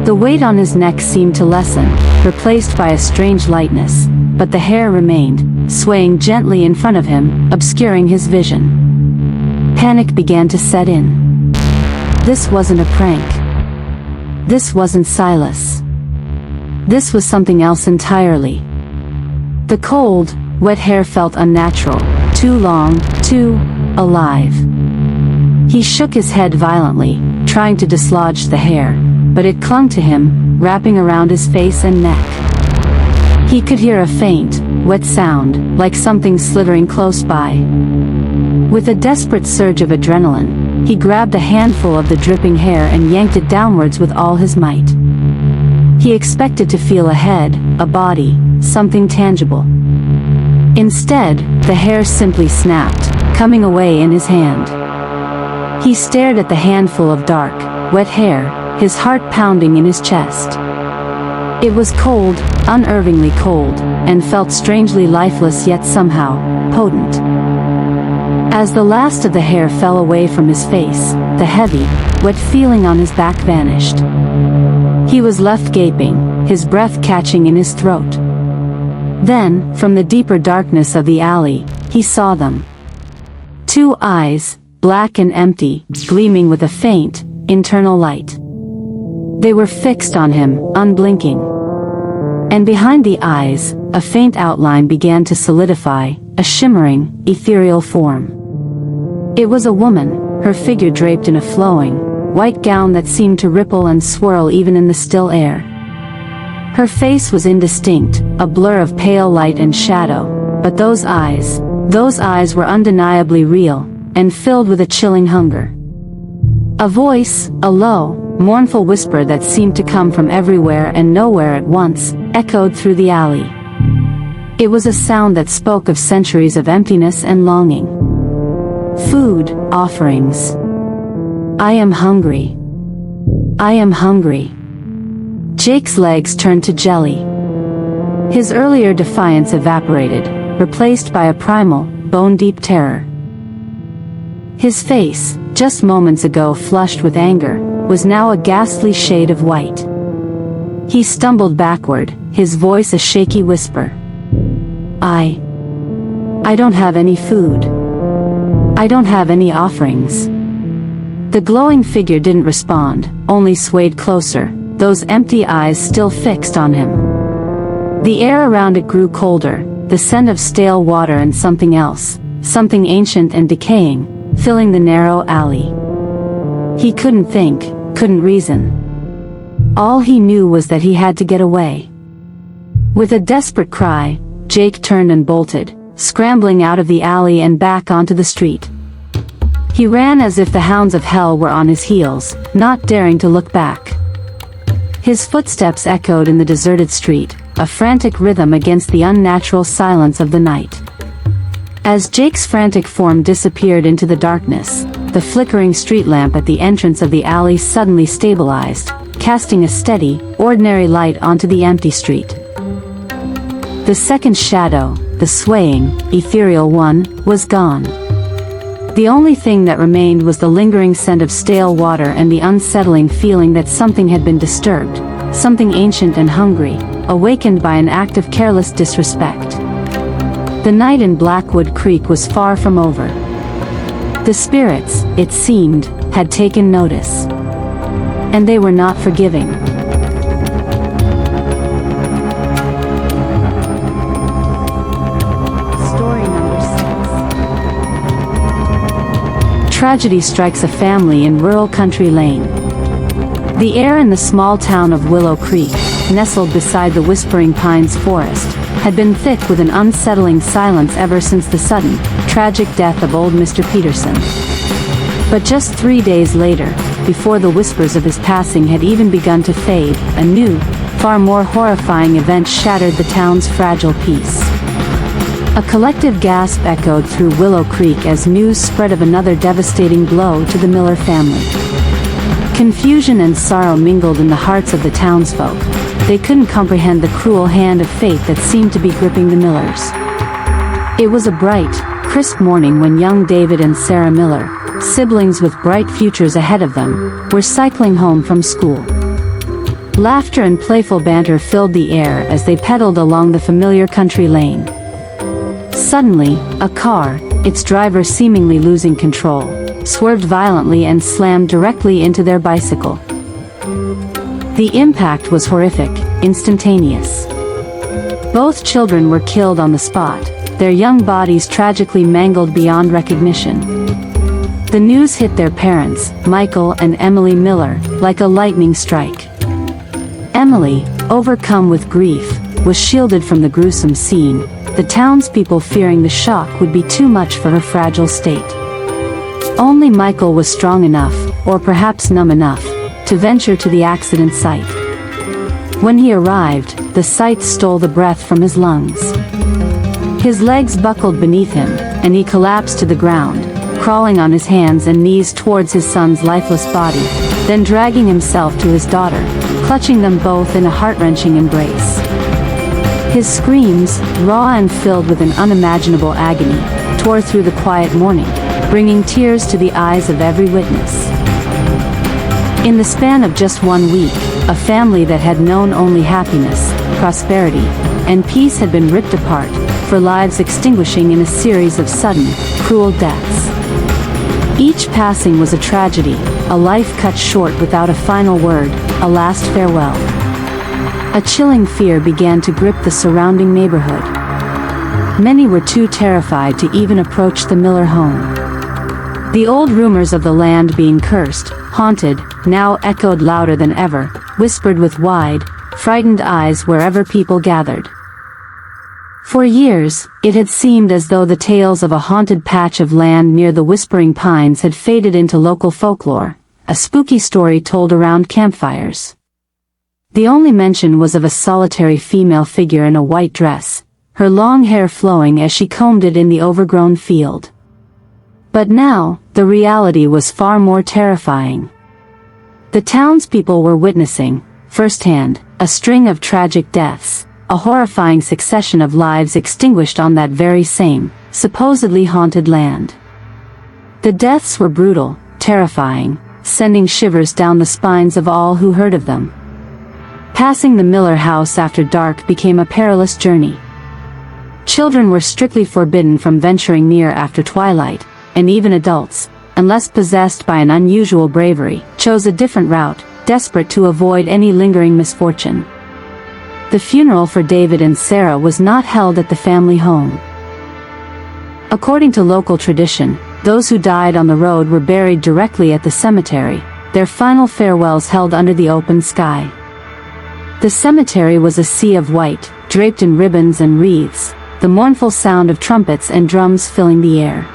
The weight on his neck seemed to lessen, replaced by a strange lightness, but the hair remained, swaying gently in front of him, obscuring his vision. Panic began to set in. This wasn't a prank. This wasn't Silas. This was something else entirely. The cold, wet hair felt unnatural, too long, too alive. He shook his head violently, trying to dislodge the hair, but it clung to him, wrapping around his face and neck. He could hear a faint, wet sound, like something slithering close by. With a desperate surge of adrenaline, he grabbed a handful of the dripping hair and yanked it downwards with all his might. He expected to feel a head, a body, something tangible. Instead, the hair simply snapped, coming away in his hand. He stared at the handful of dark, wet hair, his heart pounding in his chest. It was cold, unnervingly cold, and felt strangely lifeless yet somehow potent. As the last of the hair fell away from his face, the heavy, wet feeling on his back vanished. He was left gaping, his breath catching in his throat. Then, from the deeper darkness of the alley, he saw them. Two eyes, black and empty, gleaming with a faint, internal light. They were fixed on him, unblinking. And behind the eyes, a faint outline began to solidify, a shimmering, ethereal form. It was a woman, her figure draped in a flowing, white gown that seemed to ripple and swirl even in the still air. Her face was indistinct, a blur of pale light and shadow, but those eyes were undeniably real, and filled with a chilling hunger. A voice, a low, mournful whisper that seemed to come from everywhere and nowhere at once, echoed through the alley. It was a sound that spoke of centuries of emptiness and longing. Food, offerings. I am hungry. I am hungry. Jake's legs turned to jelly. His earlier defiance evaporated, replaced by a primal, bone-deep terror. His face, just moments ago flushed with anger, was now a ghastly shade of white. He stumbled backward, his voice a shaky whisper. I don't have any food. I don't have any offerings. The glowing figure didn't respond, only swayed closer, those empty eyes still fixed on him. The air around it grew colder, the scent of stale water and something else, something ancient and decaying, filling the narrow alley. He couldn't think, couldn't reason. All he knew was that he had to get away. With a desperate cry, Jake turned and bolted, scrambling out of the alley and back onto the street. He ran as if the hounds of hell were on his heels, not daring to look back. His footsteps echoed in the deserted street, a frantic rhythm against the unnatural silence of the night. As Jake's frantic form disappeared into the darkness, the flickering street lamp at the entrance of the alley suddenly stabilized, casting a steady, ordinary light onto the empty street. The second shadow, the swaying, ethereal one, was gone. The only thing that remained was the lingering scent of stale water and the unsettling feeling that something had been disturbed, something ancient and hungry, awakened by an act of careless disrespect. The night in Blackwood Creek was far from over. The spirits, it seemed, had taken notice. And they were not forgiving. Tragedy strikes a family in rural Country Lane. The air in the small town of Willow Creek, nestled beside the Whispering Pines forest, had been thick with an unsettling silence ever since the sudden, tragic death of old Mr. Peterson. But just 3 days later, before the whispers of his passing had even begun to fade, a new, far more horrifying event shattered the town's fragile peace. A collective gasp echoed through Willow Creek as news spread of another devastating blow to the Miller family. Confusion and sorrow mingled in the hearts of the townsfolk. They couldn't comprehend the cruel hand of fate that seemed to be gripping the Millers. It was a bright, crisp morning when young David and Sarah Miller, siblings with bright futures ahead of them, were cycling home from school. Laughter and playful banter filled the air as they pedaled along the familiar country lane. Suddenly, a car, its driver seemingly losing control, swerved violently and slammed directly into their bicycle. The impact was horrific, instantaneous. Both children were killed on the spot, their young bodies tragically mangled beyond recognition. The news hit their parents, Michael and Emily Miller, like a lightning strike. Emily, overcome with grief, was shielded from the gruesome scene, the townspeople fearing the shock would be too much for her fragile state. Only Michael was strong enough, or perhaps numb enough, to venture to the accident site. When he arrived, the sight stole the breath from his lungs. His legs buckled beneath him, and he collapsed to the ground, crawling on his hands and knees towards his son's lifeless body, then dragging himself to his daughter, clutching them both in a heart-wrenching embrace. His screams, raw and filled with an unimaginable agony, tore through the quiet morning, bringing tears to the eyes of every witness. In the span of just 1 week, a family that had known only happiness, prosperity, and peace had been ripped apart, for lives extinguishing in a series of sudden, cruel deaths. Each passing was a tragedy, a life cut short without a final word, a last farewell. A chilling fear began to grip the surrounding neighborhood. Many were too terrified to even approach the Miller home. The old rumors of the land being cursed, haunted, now echoed louder than ever, whispered with wide, frightened eyes wherever people gathered. For years, it had seemed as though the tales of a haunted patch of land near the Whispering Pines had faded into local folklore, a spooky story told around campfires. The only mention was of a solitary female figure in a white dress, her long hair flowing as she combed it in the overgrown field. But now, the reality was far more terrifying. The townspeople were witnessing, firsthand, a string of tragic deaths, a horrifying succession of lives extinguished on that very same, supposedly haunted land. The deaths were brutal, terrifying, sending shivers down the spines of all who heard of them. Passing the Miller house after dark became a perilous journey. Children were strictly forbidden from venturing near after twilight, and even adults, unless possessed by an unusual bravery, chose a different route, desperate to avoid any lingering misfortune. The funeral for David and Sarah was not held at the family home. According to local tradition, those who died on the road were buried directly at the cemetery, their final farewells held under the open sky. The cemetery was a sea of white, draped in ribbons and wreaths, the mournful sound of trumpets and drums filling the air.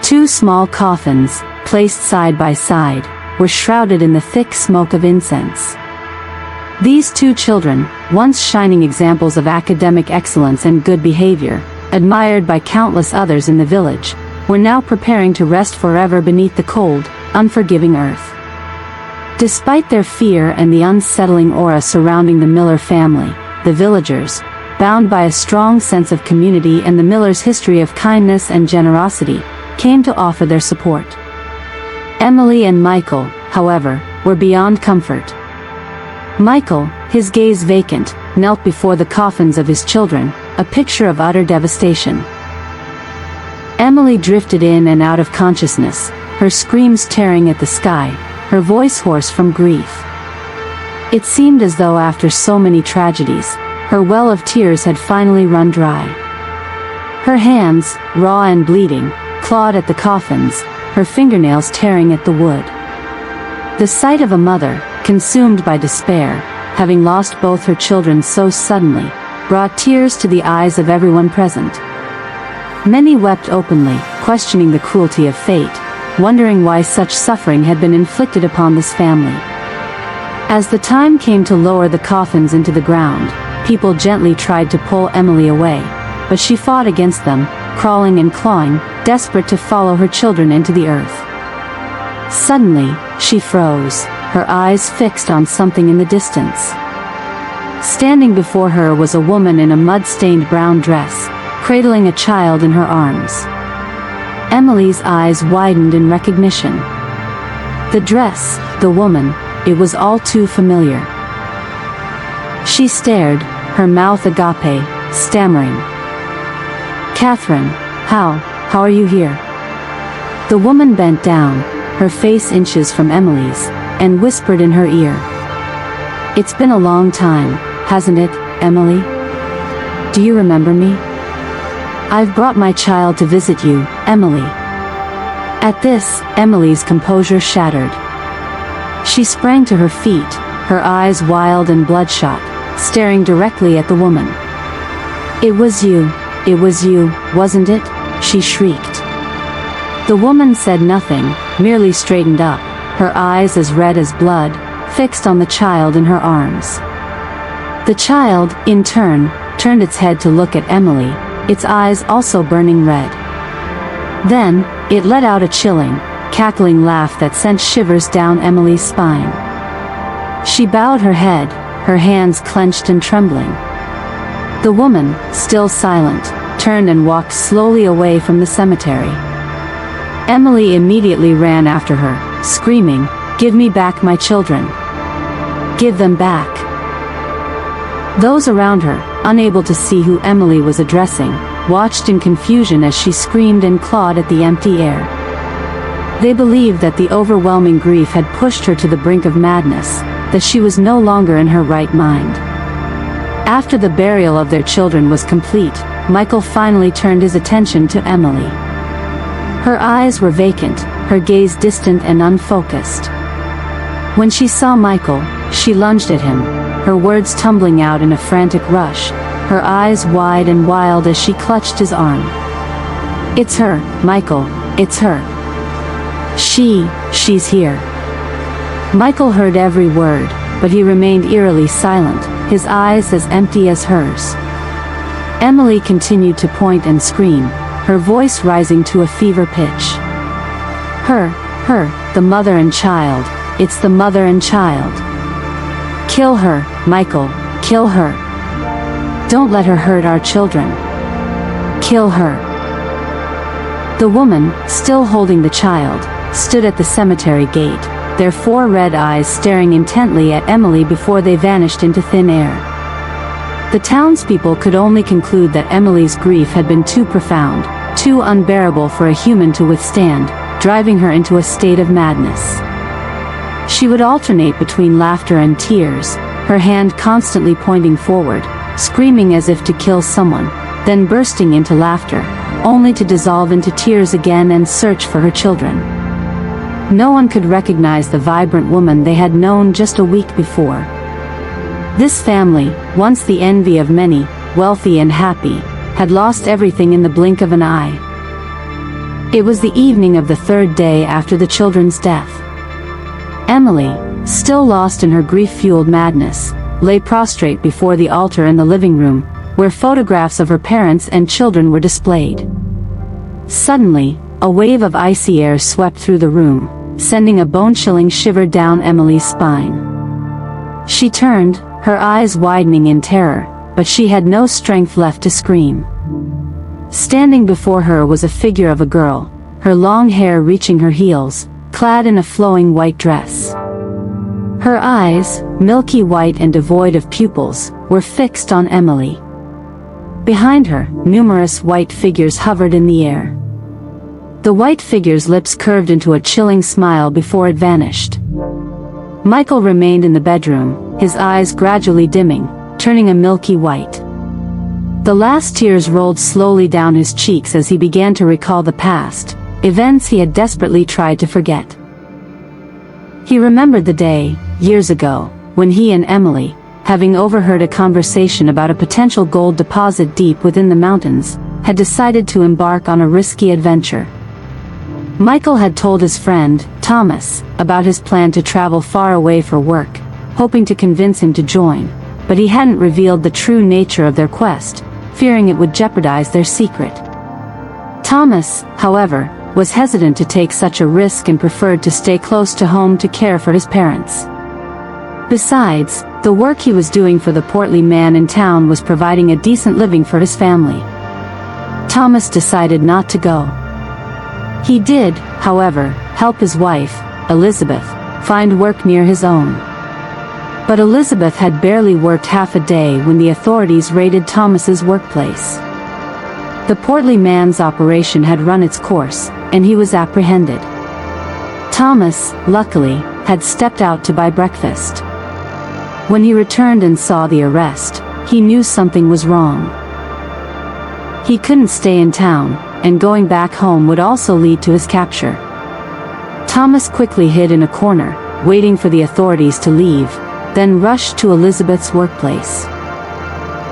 2 small coffins, placed side by side, were shrouded in the thick smoke of incense. These 2 children, once shining examples of academic excellence and good behavior, admired by countless others in the village, were now preparing to rest forever beneath the cold, unforgiving earth. Despite their fear and the unsettling aura surrounding the Miller family, the villagers, bound by a strong sense of community and the Millers' history of kindness and generosity, came to offer their support. Emily and Michael, however, were beyond comfort. Michael, his gaze vacant, knelt before the coffins of his children, a picture of utter devastation. Emily drifted in and out of consciousness, her screams tearing at the sky, her voice hoarse from grief. It seemed as though after so many tragedies, her well of tears had finally run dry. Her hands, raw and bleeding, clawed at the coffins, her fingernails tearing at the wood. The sight of a mother, consumed by despair, having lost both her children so suddenly, brought tears to the eyes of everyone present. Many wept openly, questioning the cruelty of fate, wondering why such suffering had been inflicted upon this family. As the time came to lower the coffins into the ground, people gently tried to pull Emily away, but she fought against them, crawling and clawing, desperate to follow her children into the earth. Suddenly, she froze, her eyes fixed on something in the distance. Standing before her was a woman in a mud-stained brown dress, cradling a child in her arms. Emily's eyes widened in recognition. The dress, the woman, it was all too familiar. She stared, her mouth agape, stammering. "Catherine, how are you here?" The woman bent down, her face inches from Emily's, and whispered in her ear. "It's been a long time, hasn't it, Emily? Do you remember me? I've brought my child to visit you, Emily." At this, Emily's composure shattered. She sprang to her feet, her eyes wild and bloodshot, staring directly at the woman. It was you, wasn't it?" she shrieked. The woman said nothing, merely straightened up, her eyes as red as blood, fixed on the child in her arms. The child, in turn, turned its head to look at Emily, its eyes also burning red. Then, it let out a chilling, cackling laugh that sent shivers down Emily's spine. She bowed her head, her hands clenched and trembling. The woman, still silent, turned and walked slowly away from the cemetery. Emily immediately ran after her, screaming, Give me back my children. Give them back. Those around her, unable to see who Emily was addressing, watched in confusion as she screamed and clawed at the empty air. They believed that the overwhelming grief had pushed her to the brink of madness, that she was no longer in her right mind. After the burial of their children was complete, Michael finally turned his attention to Emily. Her eyes were vacant, her gaze distant and unfocused. When she saw Michael, she lunged at him, her words tumbling out in a frantic rush, her eyes wide and wild as she clutched his arm. It's her, Michael, it's her. She's here. Michael heard every word, but he remained eerily silent, his eyes as empty as hers. Emily continued to point and scream, her voice rising to a fever pitch. Her, the mother and child, it's the mother and child. Kill her, Michael, kill her. Don't let her hurt our children. Kill her. The woman, still holding the child, stood at the cemetery gate, their 4 red eyes staring intently at Emily before they vanished into thin air. The townspeople could only conclude that Emily's grief had been too profound, too unbearable for a human to withstand, driving her into a state of madness. She would alternate between laughter and tears, her hand constantly pointing forward, screaming as if to kill someone, then bursting into laughter, only to dissolve into tears again and search for her children. No one could recognize the vibrant woman they had known just a week before. This family, once the envy of many, wealthy and happy, had lost everything in the blink of an eye. It was the evening of the 3rd day after the children's death. Emily, still lost in her grief-fueled madness, lay prostrate before the altar in the living room, where photographs of her parents and children were displayed. Suddenly, a wave of icy air swept through the room, sending a bone-chilling shiver down Emily's spine. She turned, her eyes widening in terror, but she had no strength left to scream. Standing before her was a figure of a girl, her long hair reaching her heels, clad in a flowing white dress. Her eyes, milky white and devoid of pupils, were fixed on Emily. Behind her, numerous white figures hovered in the air. The white figure's lips curved into a chilling smile before it vanished. Michael remained in the bedroom, his eyes gradually dimming, turning a milky white. The last tears rolled slowly down his cheeks as he began to recall the past, events he had desperately tried to forget. He remembered the day, years ago, when he and Emily, having overheard a conversation about a potential gold deposit deep within the mountains, had decided to embark on a risky adventure. Michael had told his friend, Thomas, about his plan to travel far away for work, hoping to convince him to join, but he hadn't revealed the true nature of their quest, fearing it would jeopardize their secret. Thomas, however, was hesitant to take such a risk and preferred to stay close to home to care for his parents. Besides, the work he was doing for the portly man in town was providing a decent living for his family. Thomas decided not to go. He did, however, help his wife, Elizabeth, find work near his own. But Elizabeth had barely worked half a day when the authorities raided Thomas's workplace. The portly man's operation had run its course, and he was apprehended. Thomas, luckily, had stepped out to buy breakfast. When he returned and saw the arrest, he knew something was wrong. He couldn't stay in town, and going back home would also lead to his capture. Thomas quickly hid in a corner, waiting for the authorities to leave, then rushed to Elizabeth's workplace.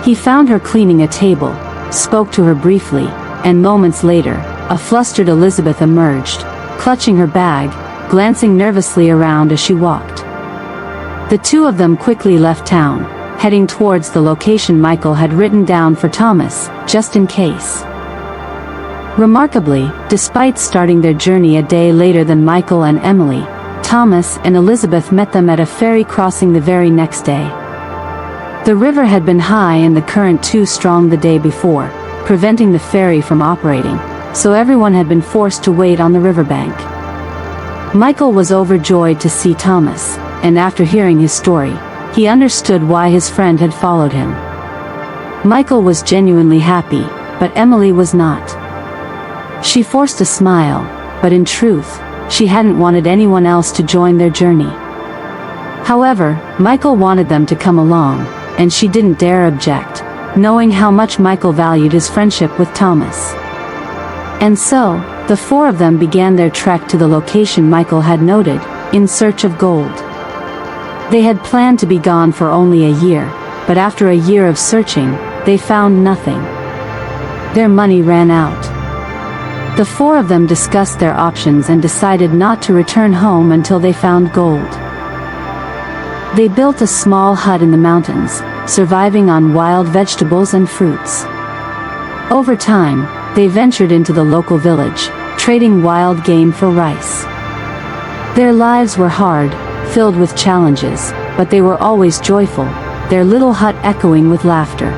He found her cleaning a table, spoke to her briefly, and moments later, a flustered Elizabeth emerged, clutching her bag, glancing nervously around as she walked. The two of them quickly left town, heading towards the location Michael had written down for Thomas, just in case. Remarkably, despite starting their journey a day later than Michael and Emily, Thomas and Elizabeth met them at a ferry crossing the very next day. The river had been high and the current too strong the day before, preventing the ferry from operating, so everyone had been forced to wait on the riverbank. Michael was overjoyed to see Thomas, and after hearing his story, he understood why his friend had followed him. Michael was genuinely happy, but Emily was not. She forced a smile, but in truth, she hadn't wanted anyone else to join their journey. However, Michael wanted them to come along, and she didn't dare object, knowing how much Michael valued his friendship with Thomas. And so, the four of them began their trek to the location Michael had noted, in search of gold. They had planned to be gone for only a year, but after a year of searching, they found nothing. Their money ran out. The four of them discussed their options and decided not to return home until they found gold. They built a small hut in the mountains, surviving on wild vegetables and fruits. Over time, they ventured into the local village, trading wild game for rice. Their lives were hard, filled with challenges, but they were always joyful, their little hut echoing with laughter.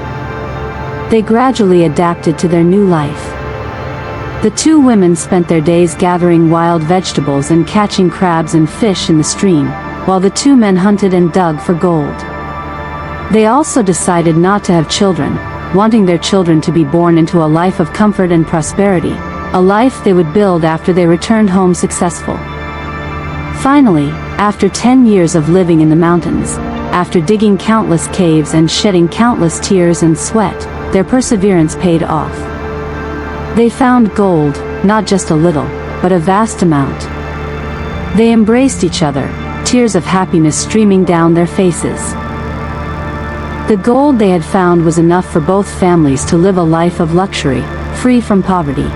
They gradually adapted to their new life. The two women spent their days gathering wild vegetables and catching crabs and fish in the stream, while the two men hunted and dug for gold. They also decided not to have children, wanting their children to be born into a life of comfort and prosperity, a life they would build after they returned home successful. Finally, after 10 years of living in the mountains, after digging countless caves and shedding countless tears and sweat, their perseverance paid off. They found gold, not just a little, but a vast amount. They embraced each other, tears of happiness streaming down their faces. The gold they had found was enough for both families to live a life of luxury, free from poverty.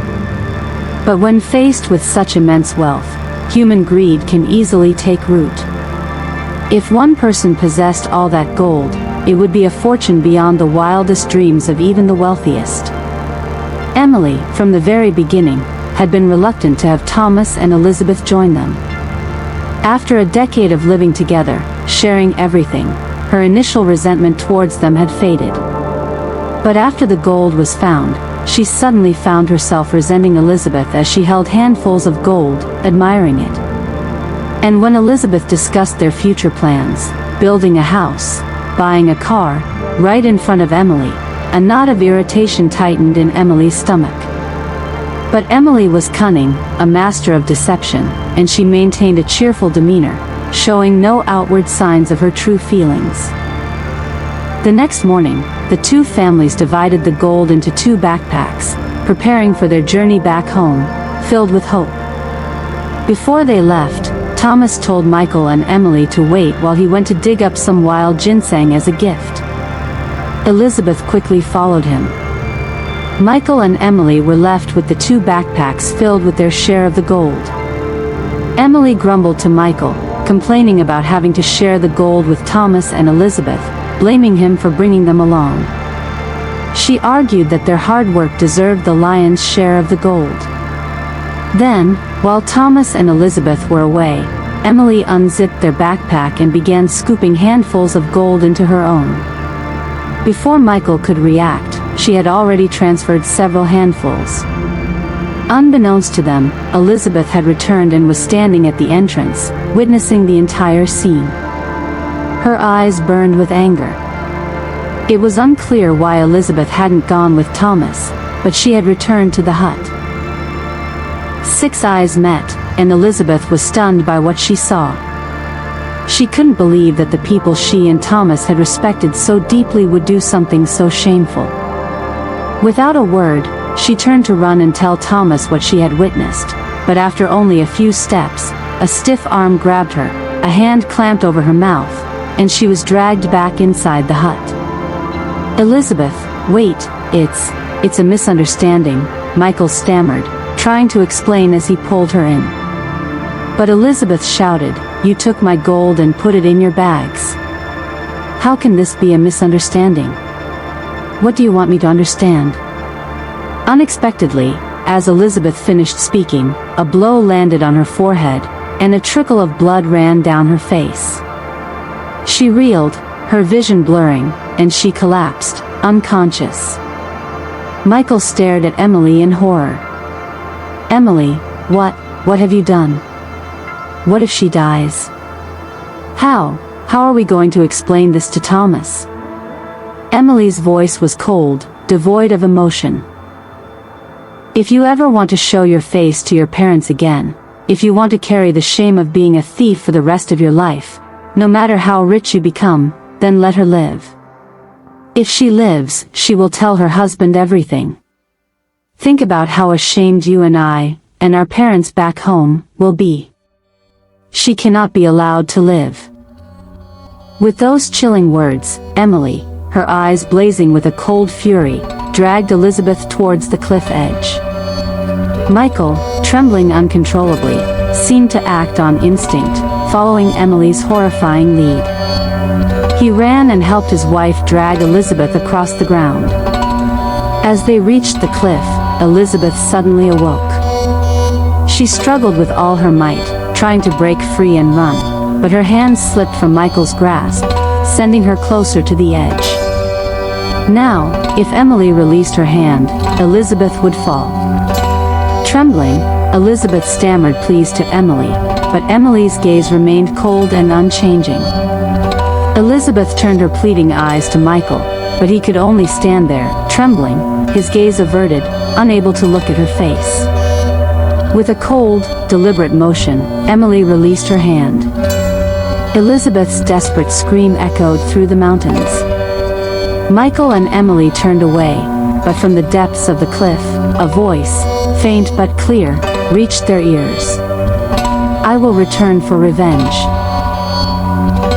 But when faced with such immense wealth, human greed can easily take root. If one person possessed all that gold, it would be a fortune beyond the wildest dreams of even the wealthiest. Emily, from the very beginning, had been reluctant to have Thomas and Elizabeth join them. After a decade of living together, sharing everything, her initial resentment towards them had faded. But after the gold was found, she suddenly found herself resenting Elizabeth as she held handfuls of gold, admiring it. And when Elizabeth discussed their future plans, building a house, buying a car, right in front of Emily, a knot of irritation tightened in Emily's stomach. But Emily was cunning, a master of deception, and she maintained a cheerful demeanor, showing no outward signs of her true feelings. The next morning, the two families divided the gold into two backpacks, preparing for their journey back home, filled with hope. Before they left, Thomas told Michael and Emily to wait while he went to dig up some wild ginseng as a gift. Elizabeth quickly followed him. Michael and Emily were left with the two backpacks filled with their share of the gold. Emily grumbled to Michael, complaining about having to share the gold with Thomas and Elizabeth, blaming him for bringing them along. She argued that their hard work deserved the lion's share of the gold. Then, while Thomas and Elizabeth were away, Emily unzipped their backpack and began scooping handfuls of gold into her own. Before Michael could react, she had already transferred several handfuls. Unbeknownst to them, Elizabeth had returned and was standing at the entrance, witnessing the entire scene. Her eyes burned with anger. It was unclear why Elizabeth hadn't gone with Thomas, but she had returned to the hut. Six eyes met, and Elizabeth was stunned by what she saw. She couldn't believe that the people she and Thomas had respected so deeply would do something so shameful. Without a word, she turned to run and tell Thomas what she had witnessed, but after only a few steps, a stiff arm grabbed her, a hand clamped over her mouth, and she was dragged back inside the hut. "Elizabeth, wait, it's a misunderstanding," Michael stammered, trying to explain as he pulled her in. But Elizabeth shouted, "You took my gold and put it in your bags. How can this be a misunderstanding? What do you want me to understand?" Unexpectedly, as Elizabeth finished speaking, a blow landed on her forehead, and a trickle of blood ran down her face. She reeled, her vision blurring, and she collapsed, unconscious. Michael stared at Emily in horror. "Emily, what have you done?" What if she dies? How are we going to explain this to Thomas? Emily's voice was cold, devoid of emotion. If you ever want to show your face to your parents again, if you want to carry the shame of being a thief for the rest of your life, no matter how rich you become, then let her live. If she lives, she will tell her husband everything. Think about how ashamed you and I, and our parents back home, will be. She cannot be allowed to live. With those chilling words, Emily, her eyes blazing with a cold fury, dragged Elizabeth towards the cliff edge. Michael, trembling uncontrollably, seemed to act on instinct, following Emily's horrifying lead. He ran and helped his wife drag Elizabeth across the ground. As they reached the cliff, Elizabeth suddenly awoke. She struggled with all her might, trying to break free and run, but her hands slipped from Michael's grasp, sending her closer to the edge. Now, if Emily released her hand, Elizabeth would fall. Trembling, Elizabeth stammered pleas to Emily, but Emily's gaze remained cold and unchanging. Elizabeth turned her pleading eyes to Michael, but he could only stand there, trembling, his gaze averted, unable to look at her face. With a cold, deliberate motion, Emily released her hand. Elizabeth's desperate scream echoed through the mountains. Michael and Emily turned away, but from the depths of the cliff, a voice, faint but clear, reached their ears. I will return for revenge.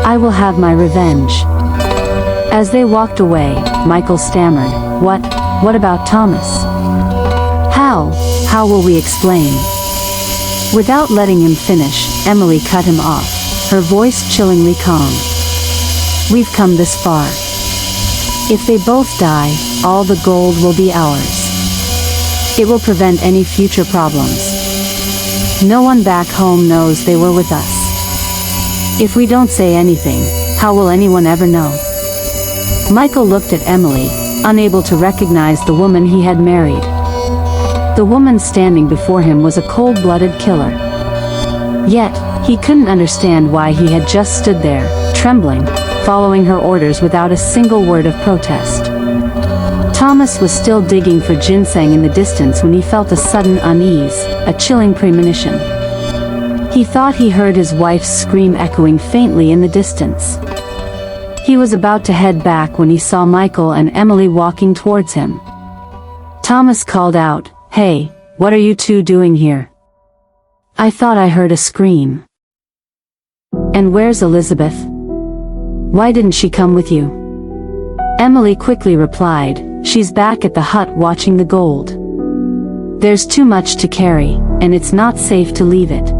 I will have my revenge. As they walked away, Michael stammered, What about Thomas? How will we explain? Without letting him finish, Emily cut him off, her voice chillingly calm. We've come this far. If they both die, all the gold will be ours. It will prevent any future problems. No one back home knows they were with us. If we don't say anything, how will anyone ever know? Michael looked at Emily, unable to recognize the woman he had married. The woman standing before him was a cold-blooded killer. Yet, he couldn't understand why he had just stood there, trembling, following her orders without a single word of protest. Thomas was still digging for ginseng in the distance when he felt a sudden unease, a chilling premonition. He thought he heard his wife's scream echoing faintly in the distance. He was about to head back when he saw Michael and Emily walking towards him. Thomas called out, Hey, what are you two doing here? I thought I heard a scream. And where's Elizabeth? Why didn't she come with you? Emily quickly replied, She's back at the hut watching the gold. There's too much to carry, and it's not safe to leave it.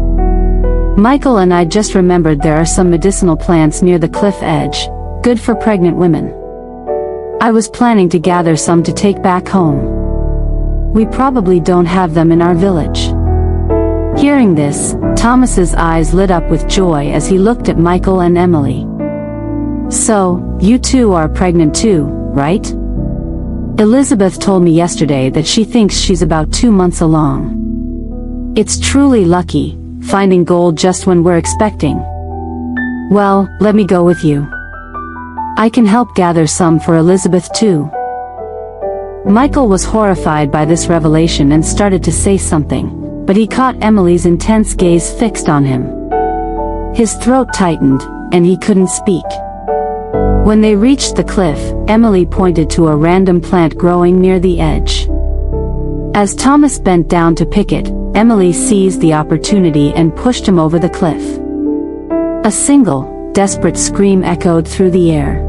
Michael and I just remembered there are some medicinal plants near the cliff edge, good for pregnant women. I was planning to gather some to take back home. We probably don't have them in our village. Hearing this, Thomas's eyes lit up with joy as he looked at Michael and Emily. So, you two are pregnant too, right? Elizabeth told me yesterday that she thinks she's about 2 months along. It's truly lucky, finding gold just when we're expecting. Well, let me go with you. I can help gather some for Elizabeth too. Michael was horrified by this revelation and started to say something, but he caught Emily's intense gaze fixed on him. His throat tightened, and he couldn't speak. When they reached the cliff, Emily pointed to a random plant growing near the edge. As Thomas bent down to pick it, Emily seized the opportunity and pushed him over the cliff. A single, desperate scream echoed through the air.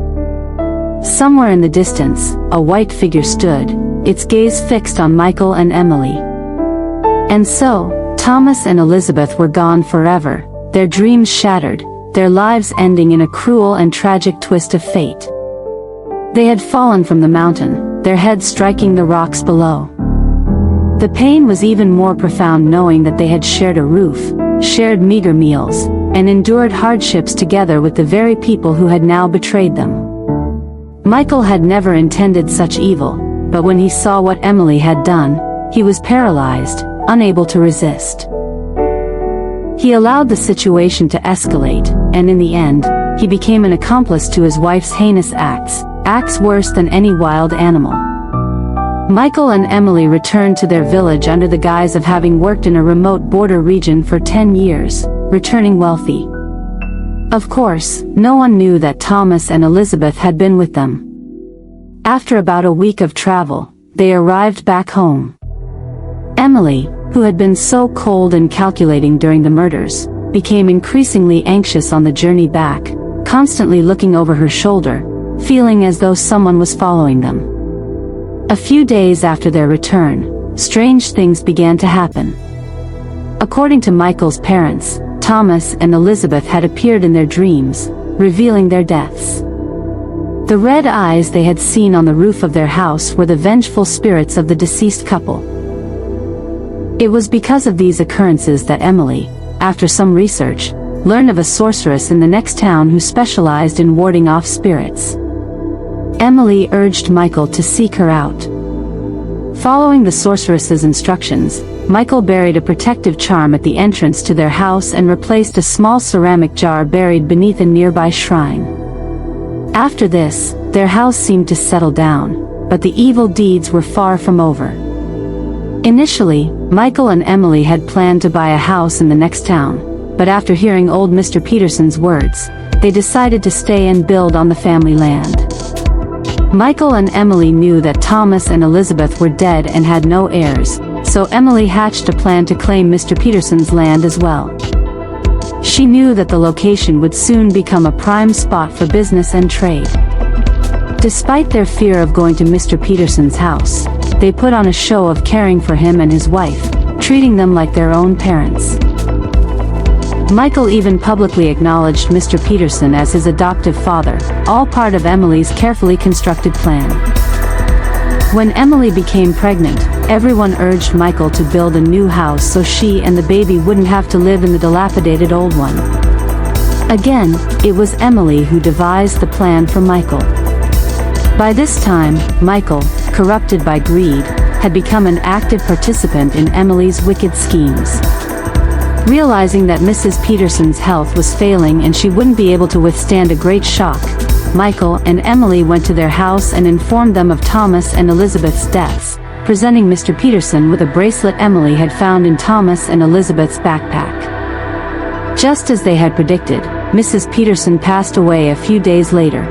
Somewhere in the distance, a white figure stood, its gaze fixed on Michael and Emily. And so, Thomas and Elizabeth were gone forever, their dreams shattered, their lives ending in a cruel and tragic twist of fate. They had fallen from the mountain, their heads striking the rocks below. The pain was even more profound knowing that they had shared a roof, shared meager meals, and endured hardships together with the very people who had now betrayed them. Michael had never intended such evil, but when he saw what Emily had done, he was paralyzed, unable to resist. He allowed the situation to escalate, and in the end, he became an accomplice to his wife's heinous acts worse than any wild animal. Michael and Emily returned to their village under the guise of having worked in a remote border region for 10 years, returning wealthy. Of course, no one knew that Thomas and Elizabeth had been with them. After about a week of travel, they arrived back home. Emily, who had been so cold and calculating during the murders, became increasingly anxious on the journey back, constantly looking over her shoulder, feeling as though someone was following them. A few days after their return, strange things began to happen. According to Michael's parents, Thomas and Elizabeth had appeared in their dreams, revealing their deaths. The red eyes they had seen on the roof of their house were the vengeful spirits of the deceased couple. It was because of these occurrences that Emily, after some research, learned of a sorceress in the next town who specialized in warding off spirits. Emily urged Michael to seek her out. Following the sorceress's instructions, Michael buried a protective charm at the entrance to their house and replaced a small ceramic jar buried beneath a nearby shrine. After this, their house seemed to settle down, but the evil deeds were far from over. Initially, Michael and Emily had planned to buy a house in the next town, but after hearing old Mr. Peterson's words, they decided to stay and build on the family land. Michael and Emily knew that Thomas and Elizabeth were dead and had no heirs, so Emily hatched a plan to claim Mr. Peterson's land as well. She knew that the location would soon become a prime spot for business and trade. Despite their fear of going to Mr. Peterson's house, they put on a show of caring for him and his wife, treating them like their own parents. Michael even publicly acknowledged Mr. Peterson as his adoptive father, all part of Emily's carefully constructed plan. When Emily became pregnant, everyone urged Michael to build a new house so she and the baby wouldn't have to live in the dilapidated old one. Again, it was Emily who devised the plan for Michael. By this time, Michael, corrupted by greed, had become an active participant in Emily's wicked schemes. Realizing that Mrs. Peterson's health was failing and she wouldn't be able to withstand a great shock, Michael and Emily went to their house and informed them of Thomas and Elizabeth's deaths, presenting Mr. Peterson with a bracelet Emily had found in Thomas and Elizabeth's backpack. Just as they had predicted, Mrs. Peterson passed away a few days later.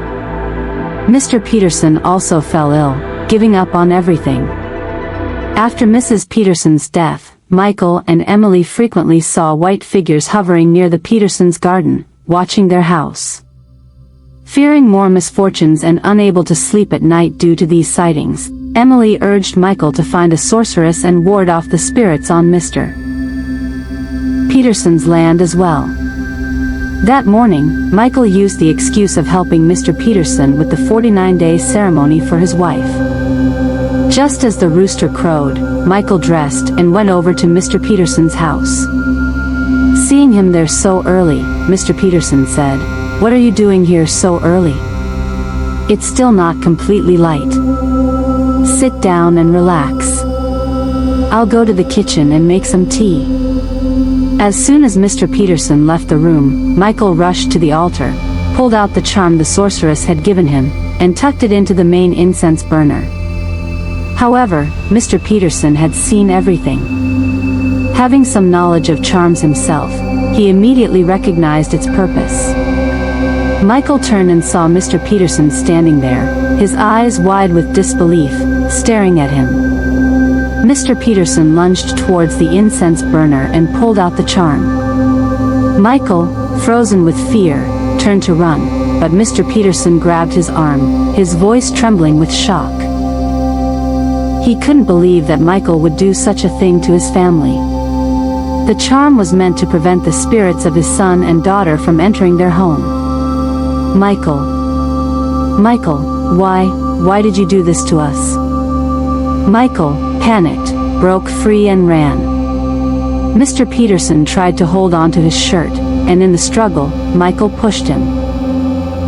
Mr. Peterson also fell ill, giving up on everything. After Mrs. Peterson's death, Michael and Emily frequently saw white figures hovering near the Petersons' garden, watching their house. Fearing more misfortunes and unable to sleep at night due to these sightings, Emily urged Michael to find a sorceress and ward off the spirits on Mr. Peterson's land as well. That morning, Michael used the excuse of helping Mr. Peterson with the 49-day ceremony for his wife. Just as the rooster crowed, Michael dressed and went over to Mr. Peterson's house. Seeing him there so early, Mr. Peterson said, "What are you doing here so early? It's still not completely light. Sit down and relax. I'll go to the kitchen and make some tea." As soon as Mr. Peterson left the room, Michael rushed to the altar, pulled out the charm the sorceress had given him, and tucked it into the main incense burner. However, Mr. Peterson had seen everything. Having some knowledge of charms himself, he immediately recognized its purpose. Michael turned and saw Mr. Peterson standing there, his eyes wide with disbelief, staring at him. Mr. Peterson lunged towards the incense burner and pulled out the charm. Michael, frozen with fear, turned to run, but Mr. Peterson grabbed his arm, his voice trembling with shock. He couldn't believe that Michael would do such a thing to his family. The charm was meant to prevent the spirits of his son and daughter from entering their home. Michael, why did you do this to us? Michael, panicked, broke free and ran. Mr. Peterson tried to hold on to his shirt, and in the struggle, Michael pushed him.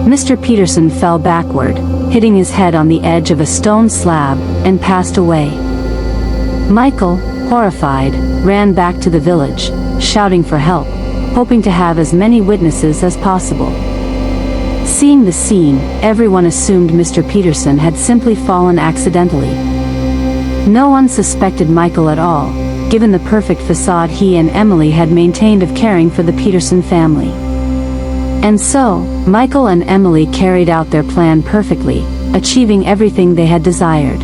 Mr. Peterson fell backward, hitting his head on the edge of a stone slab, and passed away. Michael, horrified, ran back to the village, shouting for help, hoping to have as many witnesses as possible. Seeing the scene, everyone assumed Mr. Peterson had simply fallen accidentally. No one suspected Michael at all, given the perfect facade he and Emily had maintained of caring for the Peterson family. And so, Michael and Emily carried out their plan perfectly, achieving everything they had desired.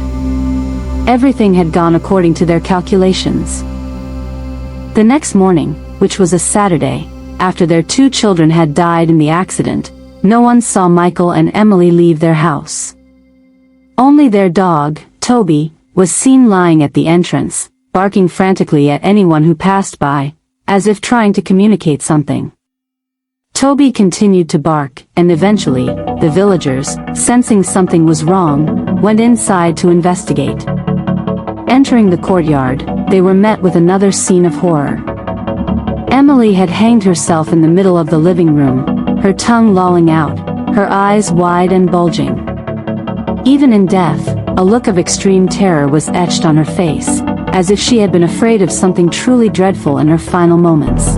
Everything had gone according to their calculations. The next morning, which was a Saturday, after their 2 children had died in the accident, no one saw Michael and Emily leave their house. Only their dog, Toby, was seen lying at the entrance, barking frantically at anyone who passed by, as if trying to communicate something. Toby continued to bark, and eventually, the villagers, sensing something was wrong, went inside to investigate. Entering the courtyard, they were met with another scene of horror. Emily had hanged herself in the middle of the living room, her tongue lolling out, her eyes wide and bulging. Even in death, a look of extreme terror was etched on her face, as if she had been afraid of something truly dreadful in her final moments.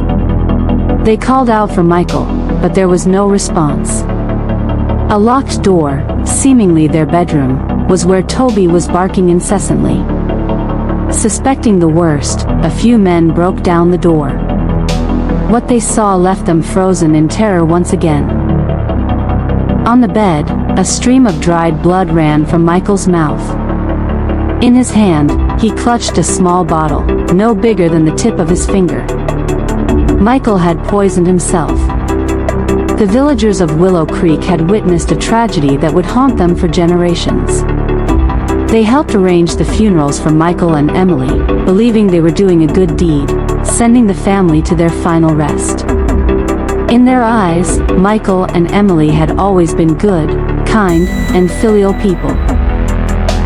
They called out for Michael, but there was no response. A locked door, seemingly their bedroom, was where Toby was barking incessantly. Suspecting the worst, a few men broke down the door. What they saw left them frozen in terror once again. On the bed, a stream of dried blood ran from Michael's mouth. In his hand, he clutched a small bottle, no bigger than the tip of his finger. Michael had poisoned himself. The villagers of Willow Creek had witnessed a tragedy that would haunt them for generations. They helped arrange the funerals for Michael and Emily, believing they were doing a good deed, sending the family to their final rest. In their eyes, Michael and Emily had always been good, kind, and filial people.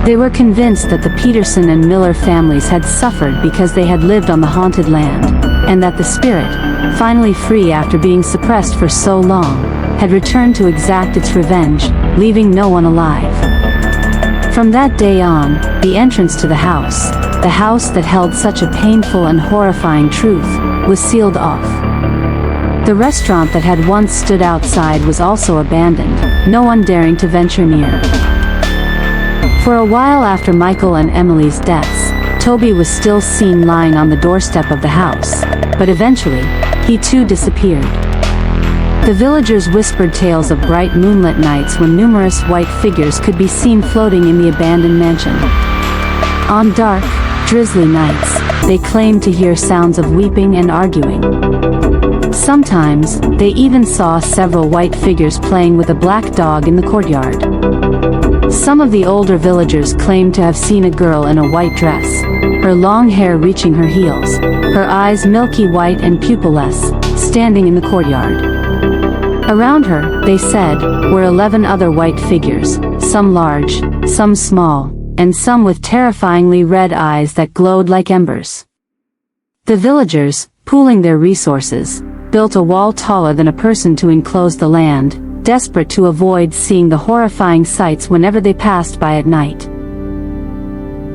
They were convinced that the Peterson and Miller families had suffered because they had lived on the haunted land, and that the spirit, finally free after being suppressed for so long, had returned to exact its revenge, leaving no one alive. From that day on, the entrance to the house that held such a painful and horrifying truth, was sealed off. The restaurant that had once stood outside was also abandoned, no one daring to venture near. For a while after Michael and Emily's deaths, Toby was still seen lying on the doorstep of the house, but eventually, he too disappeared. The villagers whispered tales of bright moonlit nights when numerous white figures could be seen floating in the abandoned mansion. On dark, drizzly nights, they claimed to hear sounds of weeping and arguing. Sometimes, they even saw several white figures playing with a black dog in the courtyard. Some of the older villagers claimed to have seen a girl in a white dress, her long hair reaching her heels, her eyes milky white and pupilless, standing in the courtyard. Around her, they said, were 11 other white figures, some large, some small, and some with terrifyingly red eyes that glowed like embers. The villagers, pooling their resources, built a wall taller than a person to enclose the land, desperate to avoid seeing the horrifying sights whenever they passed by at night.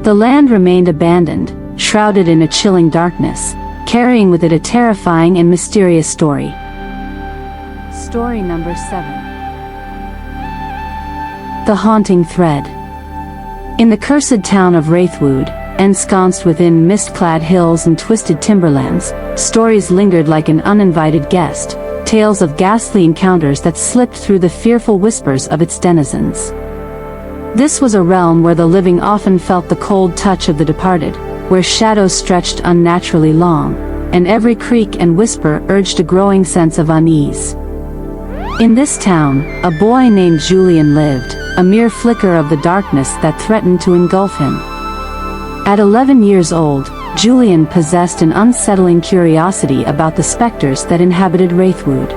The land remained abandoned, shrouded in a chilling darkness, carrying with it a terrifying and mysterious story. Story number 7. The Haunting Thread. In the cursed town of Wraithwood, ensconced within mist-clad hills and twisted timberlands, stories lingered like an uninvited guest, tales of ghastly encounters that slipped through the fearful whispers of its denizens. This was a realm where the living often felt the cold touch of the departed, where shadows stretched unnaturally long, and every creak and whisper urged a growing sense of unease. In this town, a boy named Julian lived, a mere flicker of the darkness that threatened to engulf him. At 11 years old, Julian possessed an unsettling curiosity about the specters that inhabited Wraithwood.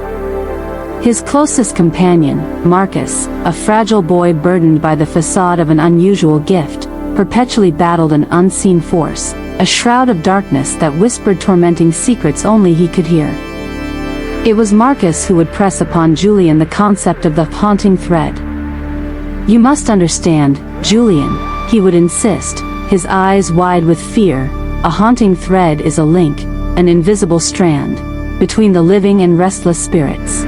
His closest companion, Marcus, a fragile boy burdened by the facade of an unusual gift, perpetually battled an unseen force, a shroud of darkness that whispered tormenting secrets only he could hear. It was Marcus who would press upon Julian the concept of the haunting thread. "You must understand, Julian," he would insist, his eyes wide with fear, "a haunting thread is a link, an invisible strand. between the living and restless spirits.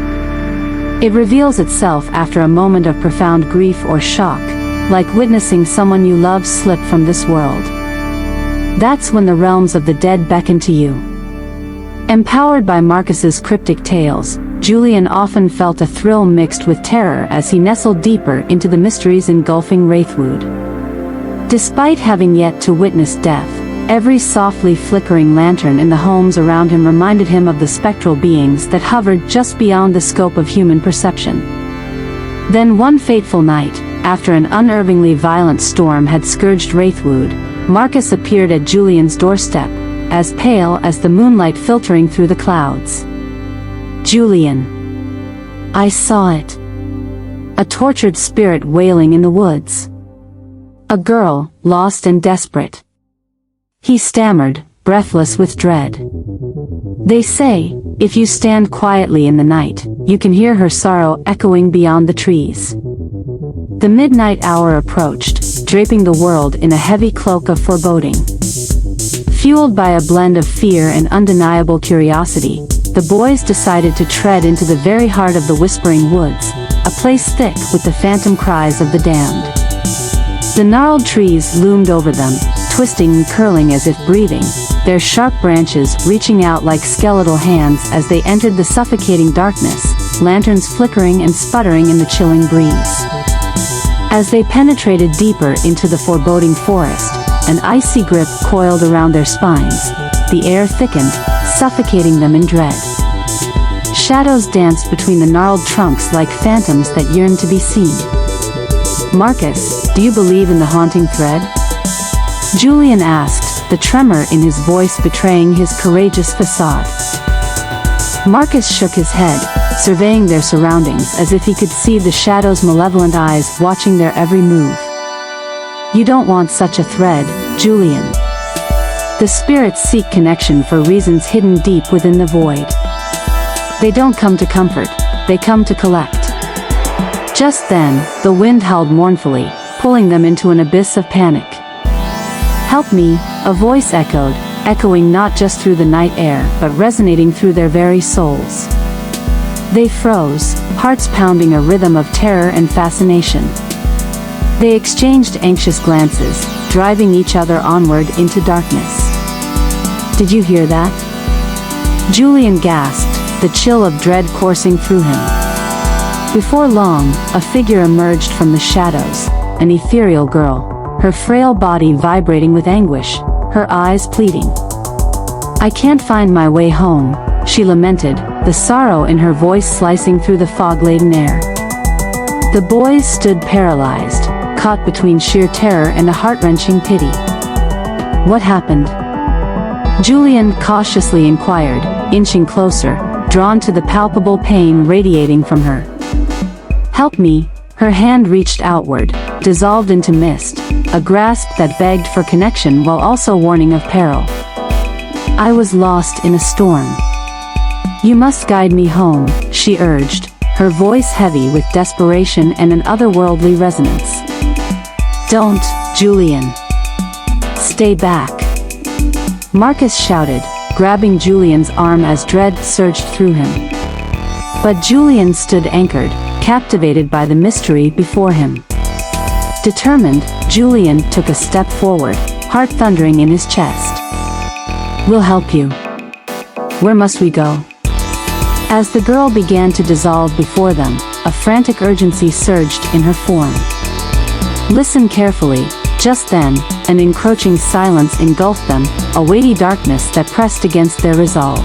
It reveals itself after a moment of profound grief or shock, like witnessing someone you love slip from this world. That's when the realms of the dead beckon to you. Empowered by Marcus's cryptic tales, Julian often felt a thrill mixed with terror as he nestled deeper into the mysteries engulfing Wraithwood. Despite having yet to witness death, every softly flickering lantern in the homes around him reminded him of the spectral beings that hovered just beyond the scope of human perception. Then one fateful night, after an unnervingly violent storm had scourged Wraithwood, Marcus appeared at Julian's doorstep, as pale as the moonlight filtering through the clouds. "Julian. I saw it. A tortured spirit wailing in the woods. A girl, lost and desperate." He stammered, breathless with dread. "They say, if you stand quietly in the night, you can hear her sorrow echoing beyond the trees." The midnight hour approached, draping the world in a heavy cloak of foreboding. Fueled by a blend of fear and undeniable curiosity, the boys decided to tread into the very heart of the Whispering Woods, a place thick with the phantom cries of the damned. The gnarled trees loomed over them, twisting and curling as if breathing, their sharp branches reaching out like skeletal hands as they entered the suffocating darkness, lanterns flickering and sputtering in the chilling breeze. As they penetrated deeper into the foreboding forest, an icy grip coiled around their spines. The air thickened, suffocating them in dread. Shadows danced between the gnarled trunks like phantoms that yearned to be seen. "Marcus, do you believe in the haunting thread?" Julian asked, the tremor in his voice betraying his courageous facade. Marcus shook his head, surveying their surroundings as if he could see the shadow's malevolent eyes watching their every move. "You don't want such a thread, Julian. The spirits seek connection for reasons hidden deep within the void. They don't come to comfort, they come to collect." Just then, the wind howled mournfully, pulling them into an abyss of panic. "Help me," a voice echoed, echoing not just through the night air but resonating through their very souls. They froze, hearts pounding a rhythm of terror and fascination. They exchanged anxious glances, driving each other onward into darkness. "Did you hear that?" Julian gasped, the chill of dread coursing through him. Before long, a figure emerged from the shadows, an ethereal girl, her frail body vibrating with anguish, her eyes pleading. "I can't find my way home," she lamented, the sorrow in her voice slicing through the fog-laden air. The boys stood paralyzed, caught between sheer terror and a heart-wrenching pity. "What happened?" Julian cautiously inquired, inching closer, drawn to the palpable pain radiating from her. "Help me." Her hand reached outward, dissolved into mist, a grasp that begged for connection while also warning of peril. "I was lost in a storm. You must guide me home," she urged, her voice heavy with desperation and an otherworldly resonance. "Don't, Julian. Stay back," Marcus shouted, grabbing Julian's arm as dread surged through him. But Julian stood anchored, captivated by the mystery before him. Determined, Julian took a step forward, heart thundering in his chest. "We'll help you. Where must we go?" As the girl began to dissolve before them, a frantic urgency surged in her form. "Listen carefully." Just then, an encroaching silence engulfed them, a weighty darkness that pressed against their resolve.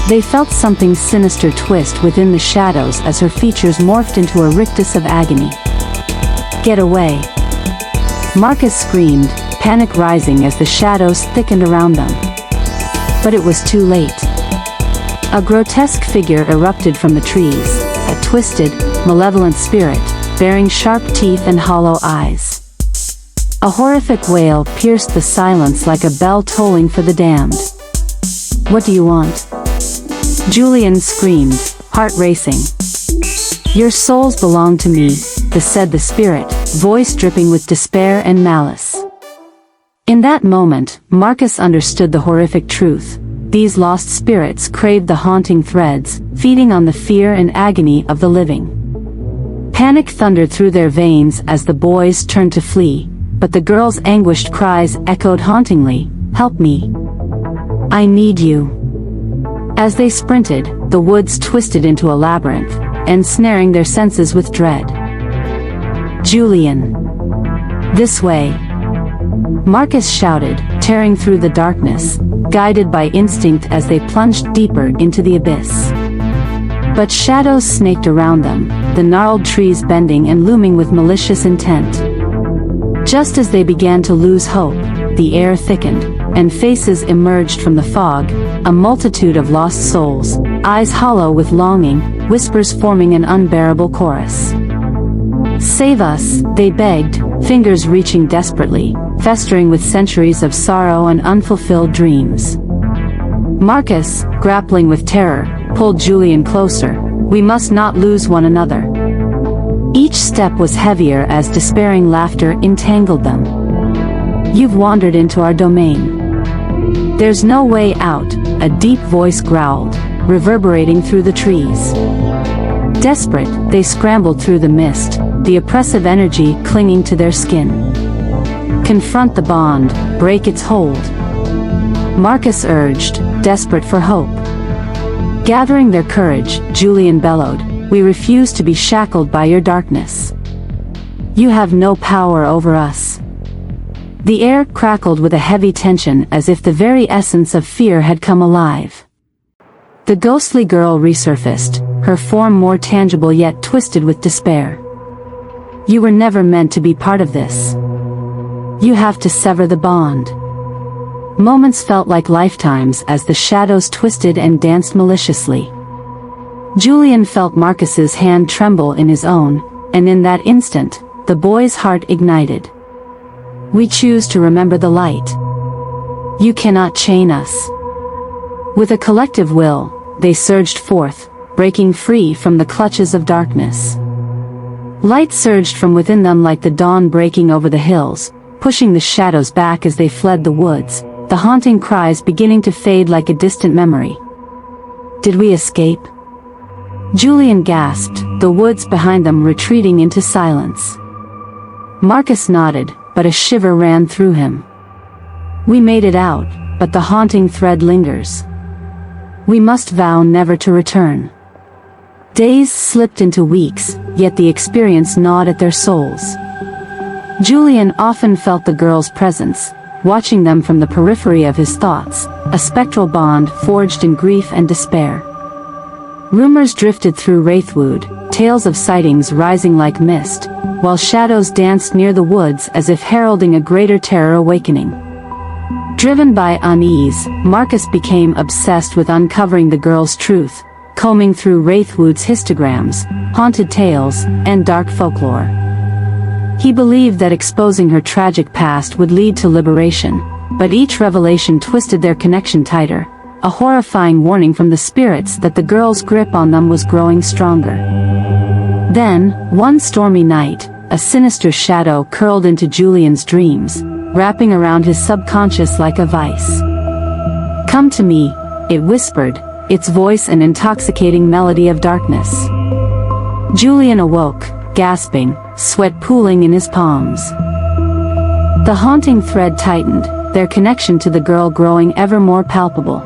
They felt something sinister twist within the shadows as her features morphed into a rictus of agony. "Get away!" Marcus screamed, panic rising as the shadows thickened around them. But it was too late. A grotesque figure erupted from the trees, a twisted, malevolent spirit, bearing sharp teeth and hollow eyes. A horrific wail pierced the silence like a bell tolling for the damned. "What do you want?" Julian screamed, heart racing. "Your souls belong to me," said the spirit, voice dripping with despair and malice. In that moment, Marcus understood the horrific truth. these lost spirits craved the haunting threads, feeding on the fear and agony of the living. Panic thundered through their veins as the boys turned to flee, but the girls' anguished cries echoed hauntingly, "Help me! I need you!" As they sprinted, the woods twisted into a labyrinth, ensnaring their senses with dread. "Julian! This way!" Marcus shouted, tearing through the darkness, guided by instinct as they plunged deeper into the abyss. But shadows snaked around them, the gnarled trees bending and looming with malicious intent. Just as they began to lose hope, the air thickened, and faces emerged from the fog, a multitude of lost souls, eyes hollow with longing, whispers forming an unbearable chorus. "Save us," they begged, fingers reaching desperately, festering with centuries of sorrow and unfulfilled dreams. Marcus, grappling with terror, pulled Julian closer. "We must not lose one another." Each step was heavier as despairing laughter entangled them. "You've wandered into our domain. There's no way out," a deep voice growled, reverberating through the trees. Desperate, they scrambled through the mist, the oppressive energy clinging to their skin. "Confront the bond, break its hold," Marcus urged, desperate for hope. Gathering their courage, Julian bellowed, "We refuse to be shackled by your darkness. You have no power over us." The air crackled with a heavy tension as if the very essence of fear had come alive. The ghostly girl resurfaced, her form more tangible yet twisted with despair. "You were never meant to be part of this. You have to sever the bond." Moments felt like lifetimes as the shadows twisted and danced maliciously. Julian felt Marcus's hand tremble in his own, and in that instant, the boy's heart ignited. "We choose to remember the light. You cannot chain us." With a collective will, they surged forth, breaking free from the clutches of darkness. Light surged from within them like the dawn breaking over the hills, pushing the shadows back as they fled the woods, the haunting cries beginning to fade like a distant memory. "Did we escape?" Julian gasped, the woods behind them retreating into silence. Marcus nodded, but a shiver ran through him. "We made it out, but the haunting thread lingers. We must vow never to return." Days slipped into weeks, yet the experience gnawed at their souls. Julian often felt the girls' presence, watching them from the periphery of his thoughts, a spectral bond forged in grief and despair. Rumors drifted through Wraithwood, tales of sightings rising like mist, while shadows danced near the woods as if heralding a greater terror awakening. Driven by unease, Marcus became obsessed with uncovering the girl's truth, combing through Wraithwood's histograms, haunted tales, and dark folklore. He believed that exposing her tragic past would lead to liberation, but each revelation twisted their connection tighter, a horrifying warning from the spirits that the girl's grip on them was growing stronger. Then, one stormy night, a sinister shadow curled into Julian's dreams, wrapping around his subconscious like a vice. "Come to me," it whispered, its voice an intoxicating melody of darkness. Julian awoke, gasping, sweat pooling in his palms. The haunting thread tightened, their connection to the girl growing ever more palpable.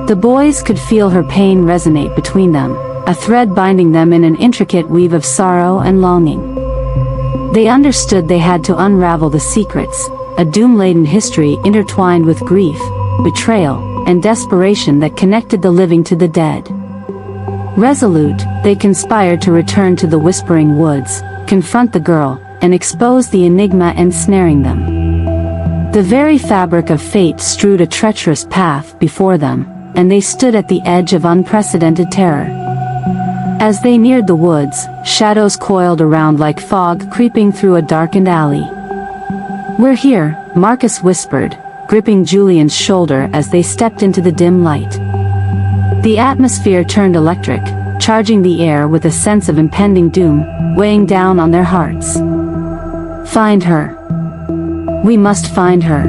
The boys could feel her pain resonate between them, a thread binding them in an intricate weave of sorrow and longing. They understood they had to unravel the secrets, a doom-laden history intertwined with grief, betrayal, and desperation that connected the living to the dead. Resolute, they conspired to return to the Whispering Woods, confront the girl, and expose the enigma ensnaring them. The very fabric of fate strewed a treacherous path before them, and they stood at the edge of unprecedented terror. As they neared the woods, shadows coiled around like fog creeping through a darkened alley. "We're here," Marcus whispered, gripping Julian's shoulder as they stepped into the dim light. The atmosphere turned electric, charging the air with a sense of impending doom, weighing down on their hearts. "Find her. We must find her,"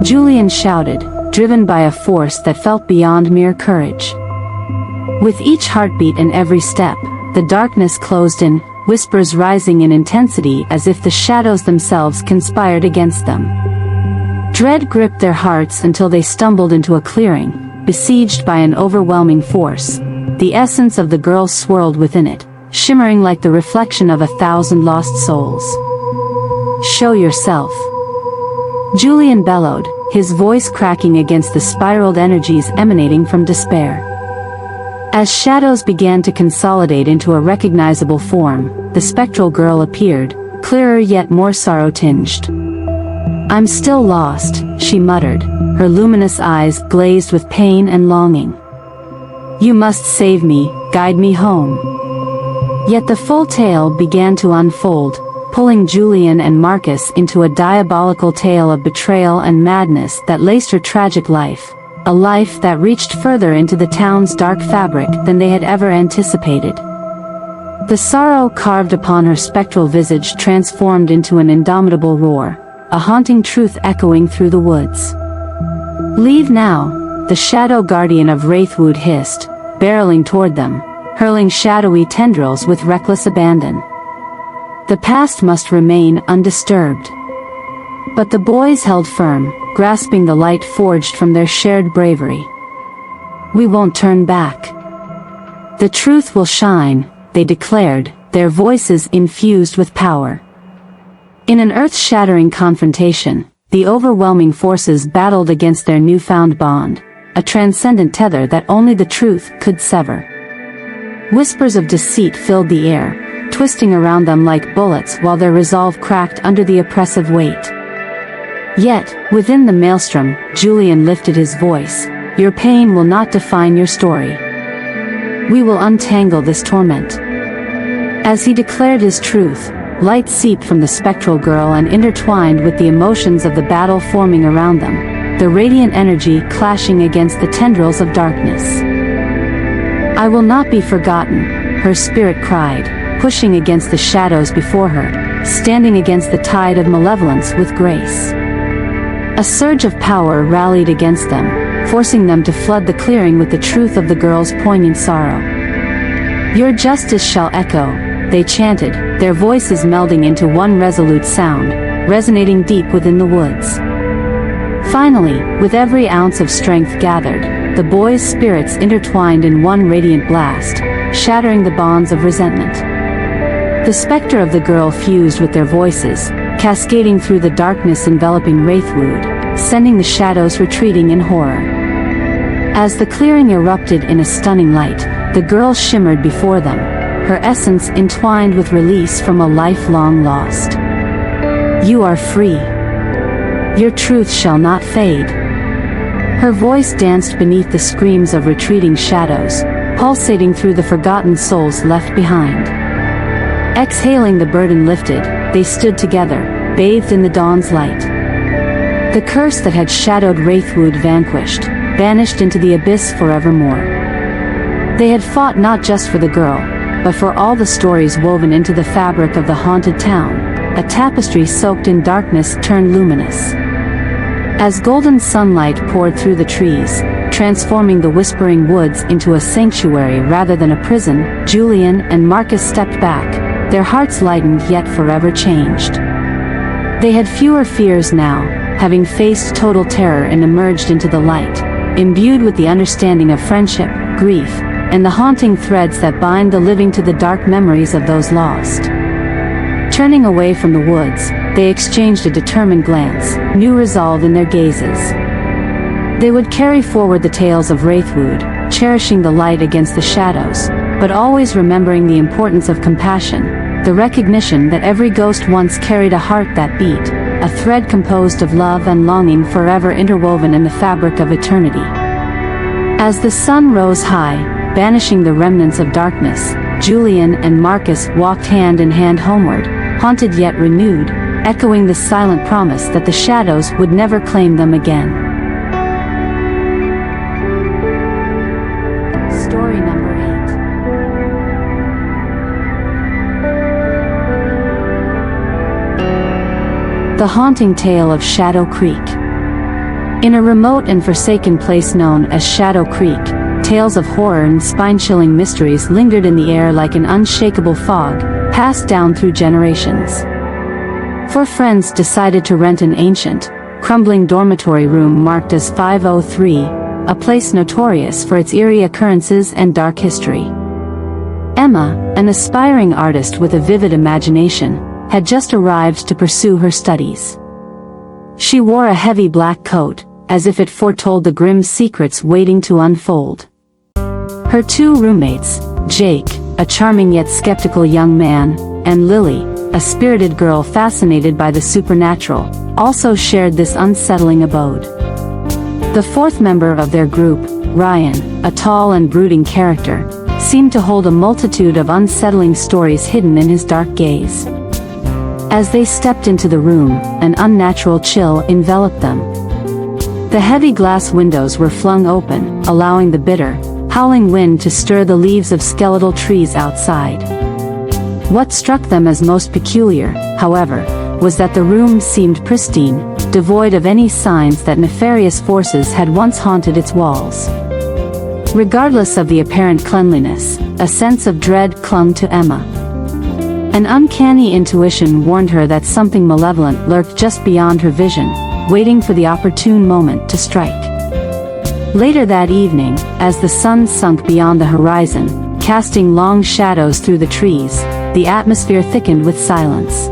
Julian shouted, driven by a force that felt beyond mere courage. With each heartbeat and every step, the darkness closed in, whispers rising in intensity as if the shadows themselves conspired against them. Dread gripped their hearts until they stumbled into a clearing, besieged by an overwhelming force. The essence of the girl swirled within it, shimmering like the reflection of 1,000 lost souls. "Show yourself," Julian bellowed, his voice cracking against the spiraled energies emanating from despair. As shadows began to consolidate into a recognizable form, the spectral girl appeared, clearer yet more sorrow-tinged. "I'm still lost," she muttered, her luminous eyes glazed with pain and longing. "You must save me, guide me home." Yet the full tale began to unfold, pulling Julian and Marcus into a diabolical tale of betrayal and madness that laced her tragic life, a life that reached further into the town's dark fabric than they had ever anticipated. The sorrow carved upon her spectral visage transformed into an indomitable roar, a haunting truth echoing through the woods. "Leave now," the shadow guardian of Wraithwood hissed, barreling toward them, hurling shadowy tendrils with reckless abandon. The past must remain undisturbed. But the boys held firm, grasping the light forged from their shared bravery. "We won't turn back. The truth will shine," they declared, their voices infused with power. In an earth-shattering confrontation, the overwhelming forces battled against their newfound bond, a transcendent tether that only the truth could sever. Whispers of deceit filled the air, twisting around them like bullets while their resolve cracked under the oppressive weight. Yet, within the maelstrom, Julian lifted his voice. "Your pain will not define your story. We will untangle this torment." As he declared his truth, light seeped from the spectral girl and intertwined with the emotions of the battle forming around them, the radiant energy clashing against the tendrils of darkness. "I will not be forgotten," her spirit cried, pushing against the shadows before her, standing against the tide of malevolence with grace. A surge of power rallied against them, forcing them to flood the clearing with the truth of the girl's poignant sorrow. "Your justice shall echo," they chanted, their voices melding into one resolute sound, resonating deep within the woods. Finally, with every ounce of strength gathered, the boys' spirits intertwined in one radiant blast, shattering the bonds of resentment. The specter of the girl fused with their voices, cascading through the darkness enveloping Wraithwood, sending the shadows retreating in horror. As the clearing erupted in a stunning light, the girl shimmered before them, her essence entwined with release from a lifelong lost. "You are free. Your truth shall not fade." Her voice danced beneath the screams of retreating shadows, pulsating through the forgotten souls left behind. Exhaling the burden lifted, they stood together, bathed in the dawn's light. The curse that had shadowed Wraithwood vanquished, vanished into the abyss forevermore. They had fought not just for the girl, but for all the stories woven into the fabric of the haunted town, a tapestry soaked in darkness turned luminous. As golden sunlight poured through the trees, transforming the whispering woods into a sanctuary rather than a prison, Julian and Marcus stepped back, their hearts lightened yet forever changed. They had fewer fears now, having faced total terror and emerged into the light, imbued with the understanding of friendship, grief, and the haunting threads that bind the living to the dark memories of those lost. Turning away from the woods, they exchanged a determined glance, new resolve in their gazes. They would carry forward the tales of Wraithwood, cherishing the light against the shadows, but always remembering the importance of compassion, the recognition that every ghost once carried a heart that beat, a thread composed of love and longing forever interwoven in the fabric of eternity. As the sun rose high, banishing the remnants of darkness, Julian and Marcus walked hand in hand homeward, haunted yet renewed, echoing the silent promise that the shadows would never claim them again. Story number 8. The Haunting Tale of Shadow Creek. In a remote and forsaken place known as Shadow Creek, tales of horror and spine-chilling mysteries lingered in the air like an unshakable fog, passed down through generations. Four friends decided to rent an ancient, crumbling dormitory room marked as 503, a place notorious for its eerie occurrences and dark history. Emma, an aspiring artist with a vivid imagination, had just arrived to pursue her studies. She wore a heavy black coat, as if it foretold the grim secrets waiting to unfold. Her two roommates, Jake, a charming yet skeptical young man, and Lily, a spirited girl fascinated by the supernatural, also shared this unsettling abode. The fourth member of their group, Ryan, a tall and brooding character, seemed to hold a multitude of unsettling stories hidden in his dark gaze. As they stepped into the room, an unnatural chill enveloped them. The heavy glass windows were flung open, allowing the bitter, howling wind to stir the leaves of skeletal trees outside. What struck them as most peculiar, however, was that the room seemed pristine, devoid of any signs that nefarious forces had once haunted its walls. Regardless of the apparent cleanliness, a sense of dread clung to Emma. An uncanny intuition warned her that something malevolent lurked just beyond her vision, waiting for the opportune moment to strike. Later that evening, as the sun sunk beyond the horizon, casting long shadows through the trees, the atmosphere thickened with silence.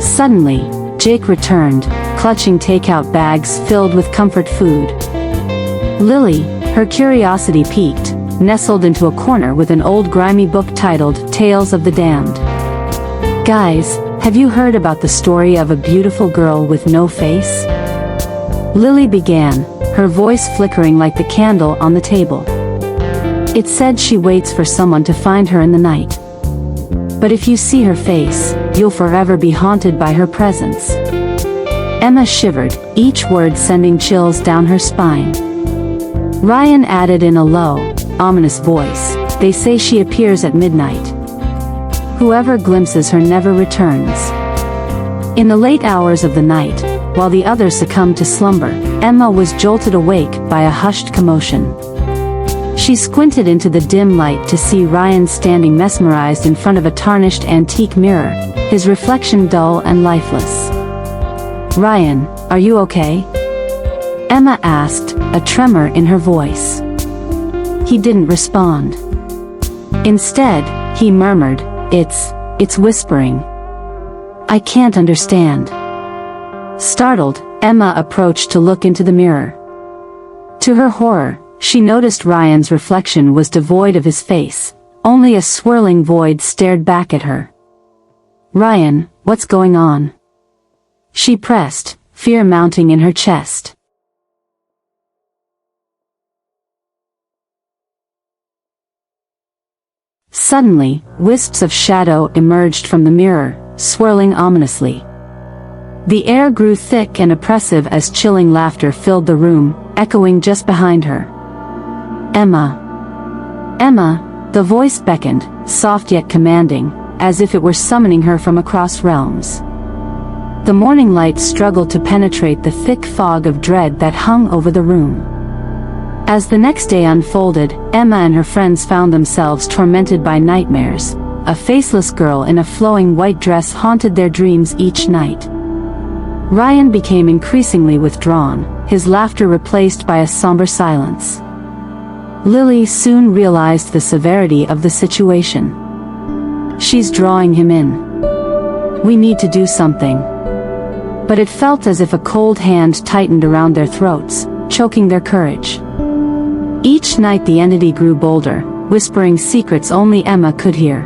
Suddenly, Jake returned, clutching takeout bags filled with comfort food. Lily, her curiosity piqued, nestled into a corner with an old grimy book titled Tales of the Damned. "Guys, have you heard about the story of a beautiful girl with no face?" Lily began, her voice flickering like the candle on the table. "It said she waits for someone to find her in the night. But if you see her face, you'll forever be haunted by her presence." Emma shivered, each word sending chills down her spine. Ryan added in a low, ominous voice, "They say she appears at midnight. Whoever glimpses her never returns." In the late hours of the night, while the others succumbed to slumber, Emma was jolted awake by a hushed commotion. She squinted into the dim light to see Ryan standing mesmerized in front of a tarnished antique mirror, his reflection dull and lifeless. "Ryan, are you okay?" Emma asked, a tremor in her voice. He didn't respond. Instead, he murmured, It's whispering. I can't understand." Startled, Emma approached to look into the mirror. To her horror, she noticed Ryan's reflection was devoid of his face, only a swirling void stared back at her. "Ryan, what's going on?" she pressed, fear mounting in her chest. Suddenly, wisps of shadow emerged from the mirror, swirling ominously. The air grew thick and oppressive as chilling laughter filled the room, echoing just behind her. "Emma! Emma!" The voice beckoned, soft yet commanding, as if it were summoning her from across realms. The morning light struggled to penetrate the thick fog of dread that hung over the room. As the next day unfolded, Emma and her friends found themselves tormented by nightmares. A faceless girl in a flowing white dress haunted their dreams each night. Ryan became increasingly withdrawn, his laughter replaced by a somber silence. Lily soon realized the severity of the situation. "She's drawing him in. We need to do something." But it felt as if a cold hand tightened around their throats, choking their courage. Each night the entity grew bolder, whispering secrets only Emma could hear.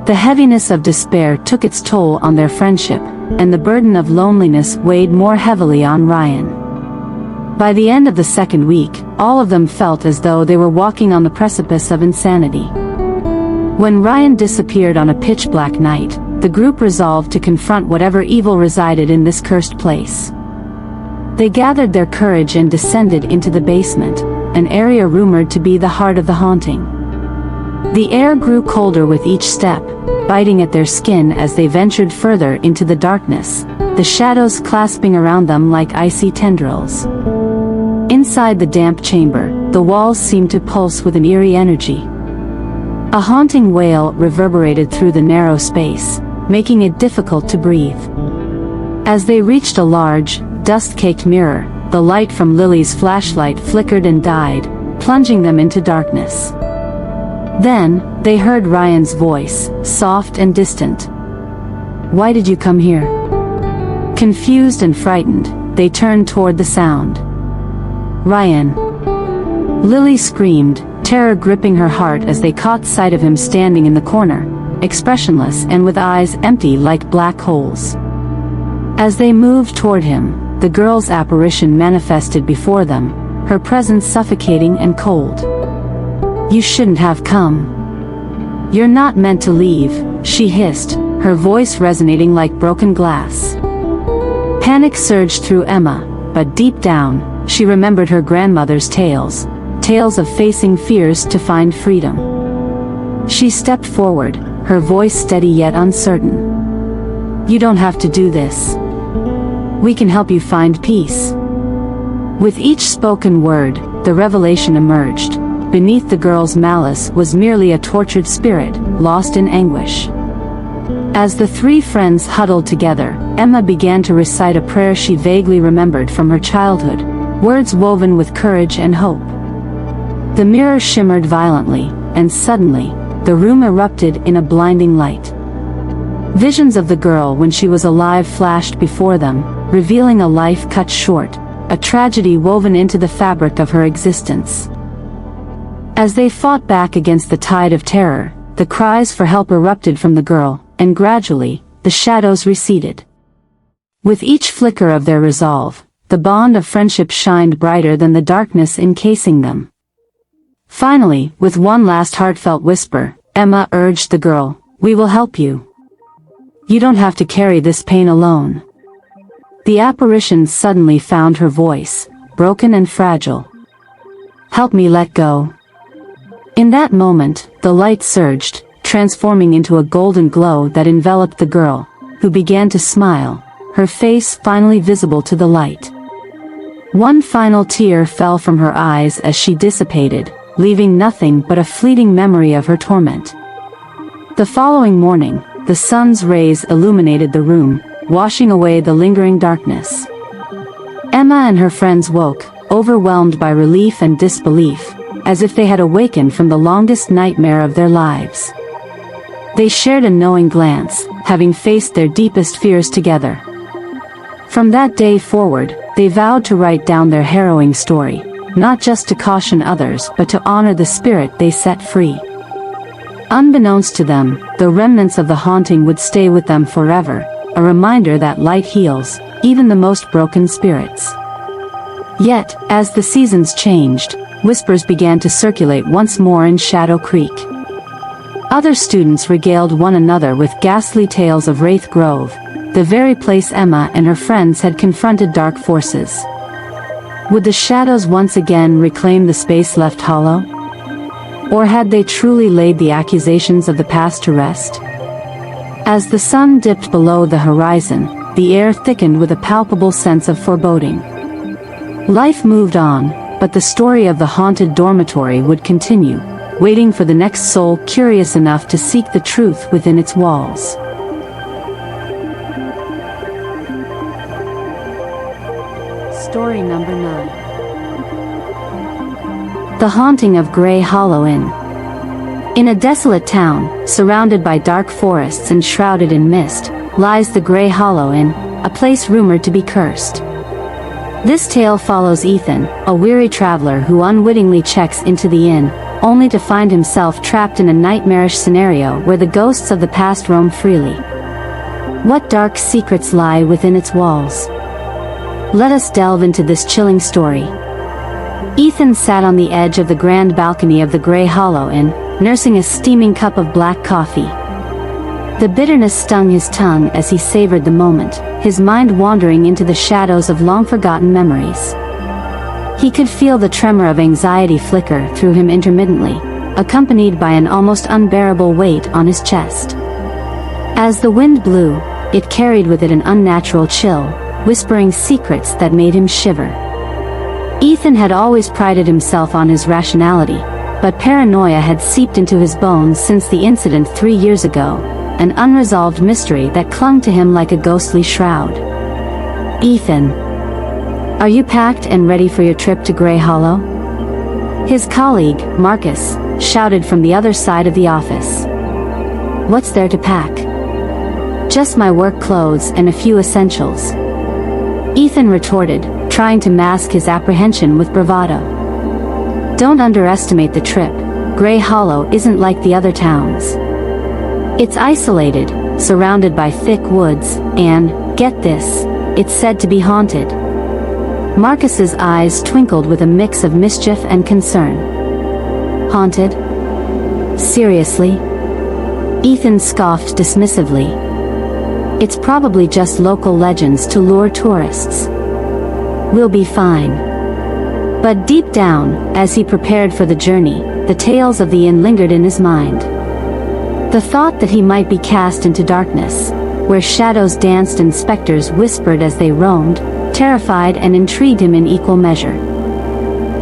The heaviness of despair took its toll on their friendship, and the burden of loneliness weighed more heavily on Ryan. By the end of the second week, all of them felt as though they were walking on the precipice of insanity. When Ryan disappeared on a pitch-black night, the group resolved to confront whatever evil resided in this cursed place. They gathered their courage and descended into the basement, an area rumored to be the heart of the haunting. The air grew colder with each step, biting at their skin as they ventured further into the darkness, the shadows clasping around them like icy tendrils. Inside the damp chamber, the walls seemed to pulse with an eerie energy. A haunting wail reverberated through the narrow space, making it difficult to breathe. As they reached a large, dust-caked mirror, the light from Lily's flashlight flickered and died, plunging them into darkness. Then, they heard Ryan's voice, soft and distant. "Why did you come here?" Confused and frightened, they turned toward the sound. "Ryan!" Lily screamed, terror gripping her heart as they caught sight of him standing in the corner, expressionless and with eyes empty like black holes. As they moved toward him, the girl's apparition manifested before them, her presence suffocating and cold. "You shouldn't have come. You're not meant to leave," she hissed, her voice resonating like broken glass. Panic surged through Emma, but deep down, she remembered her grandmother's tales of facing fears to find freedom. She stepped forward, her voice steady yet uncertain. "You don't have to do this. We can help you find peace." With each spoken word, the revelation emerged. Beneath the girl's malice was merely a tortured spirit, lost in anguish. As the three friends huddled together, Emma began to recite a prayer she vaguely remembered from her childhood, words woven with courage and hope. The mirror shimmered violently, and suddenly, the room erupted in a blinding light. Visions of the girl when she was alive flashed before them, revealing a life cut short, a tragedy woven into the fabric of her existence. As they fought back against the tide of terror, the cries for help erupted from the girl, and gradually, the shadows receded. With each flicker of their resolve, the bond of friendship shined brighter than the darkness encasing them. Finally, with one last heartfelt whisper, Emma urged the girl, "We will help you. You don't have to carry this pain alone." The apparition suddenly found her voice, broken and fragile. "Help me let go." In that moment, the light surged, transforming into a golden glow that enveloped the girl, who began to smile, her face finally visible to the light. One final tear fell from her eyes as she dissipated, leaving nothing but a fleeting memory of her torment. The following morning, the sun's rays illuminated the room, washing away the lingering darkness. Emma and her friends woke, overwhelmed by relief and disbelief, as if they had awakened from the longest nightmare of their lives. They shared a knowing glance, having faced their deepest fears together. From that day forward, they vowed to write down their harrowing story, not just to caution others but to honor the spirit they set free. Unbeknownst to them, the remnants of the haunting would stay with them forever, a reminder that light heals, even the most broken spirits. Yet, as the seasons changed, whispers began to circulate once more in Shadow Creek. Other students regaled one another with ghastly tales of Wraith Grove, the very place Emma and her friends had confronted dark forces. Would the shadows once again reclaim the space left hollow? Or had they truly laid the accusations of the past to rest? As the sun dipped below the horizon, the air thickened with a palpable sense of foreboding. Life moved on, but the story of the haunted dormitory would continue, waiting for the next soul curious enough to seek the truth within its walls. Story number 9. The Haunting of Grey Hollow Inn. In a desolate town, surrounded by dark forests and shrouded in mist, lies the Grey Hollow Inn, a place rumored to be cursed. This tale follows Ethan, a weary traveler who unwittingly checks into the inn, only to find himself trapped in a nightmarish scenario where the ghosts of the past roam freely. What dark secrets lie within its walls? Let us delve into this chilling story. Ethan sat on the edge of the grand balcony of the Grey Hollow Inn, nursing a steaming cup of black coffee. The bitterness stung his tongue as he savored the moment, his mind wandering into the shadows of long-forgotten memories. He could feel the tremor of anxiety flicker through him intermittently, accompanied by an almost unbearable weight on his chest. As the wind blew, it carried with it an unnatural chill, whispering secrets that made him shiver. Ethan had always prided himself on his rationality, but paranoia had seeped into his bones since the incident 3 years ago, an unresolved mystery that clung to him like a ghostly shroud. "Ethan, are you packed and ready for your trip to Grey Hollow?" His colleague, Marcus, shouted from the other side of the office. "What's there to pack?" "Just my work clothes and a few essentials," Ethan retorted, trying to mask his apprehension with bravado. "Don't underestimate the trip. Grey Hollow isn't like the other towns. It's isolated, surrounded by thick woods, and, get this, it's said to be haunted." Marcus's eyes twinkled with a mix of mischief and concern. "Haunted? Seriously?" Ethan scoffed dismissively. "It's probably just local legends to lure tourists. We'll be fine." But deep down, as he prepared for the journey, the tales of the inn lingered in his mind. The thought that he might be cast into darkness, where shadows danced and specters whispered as they roamed, terrified and intrigued him in equal measure.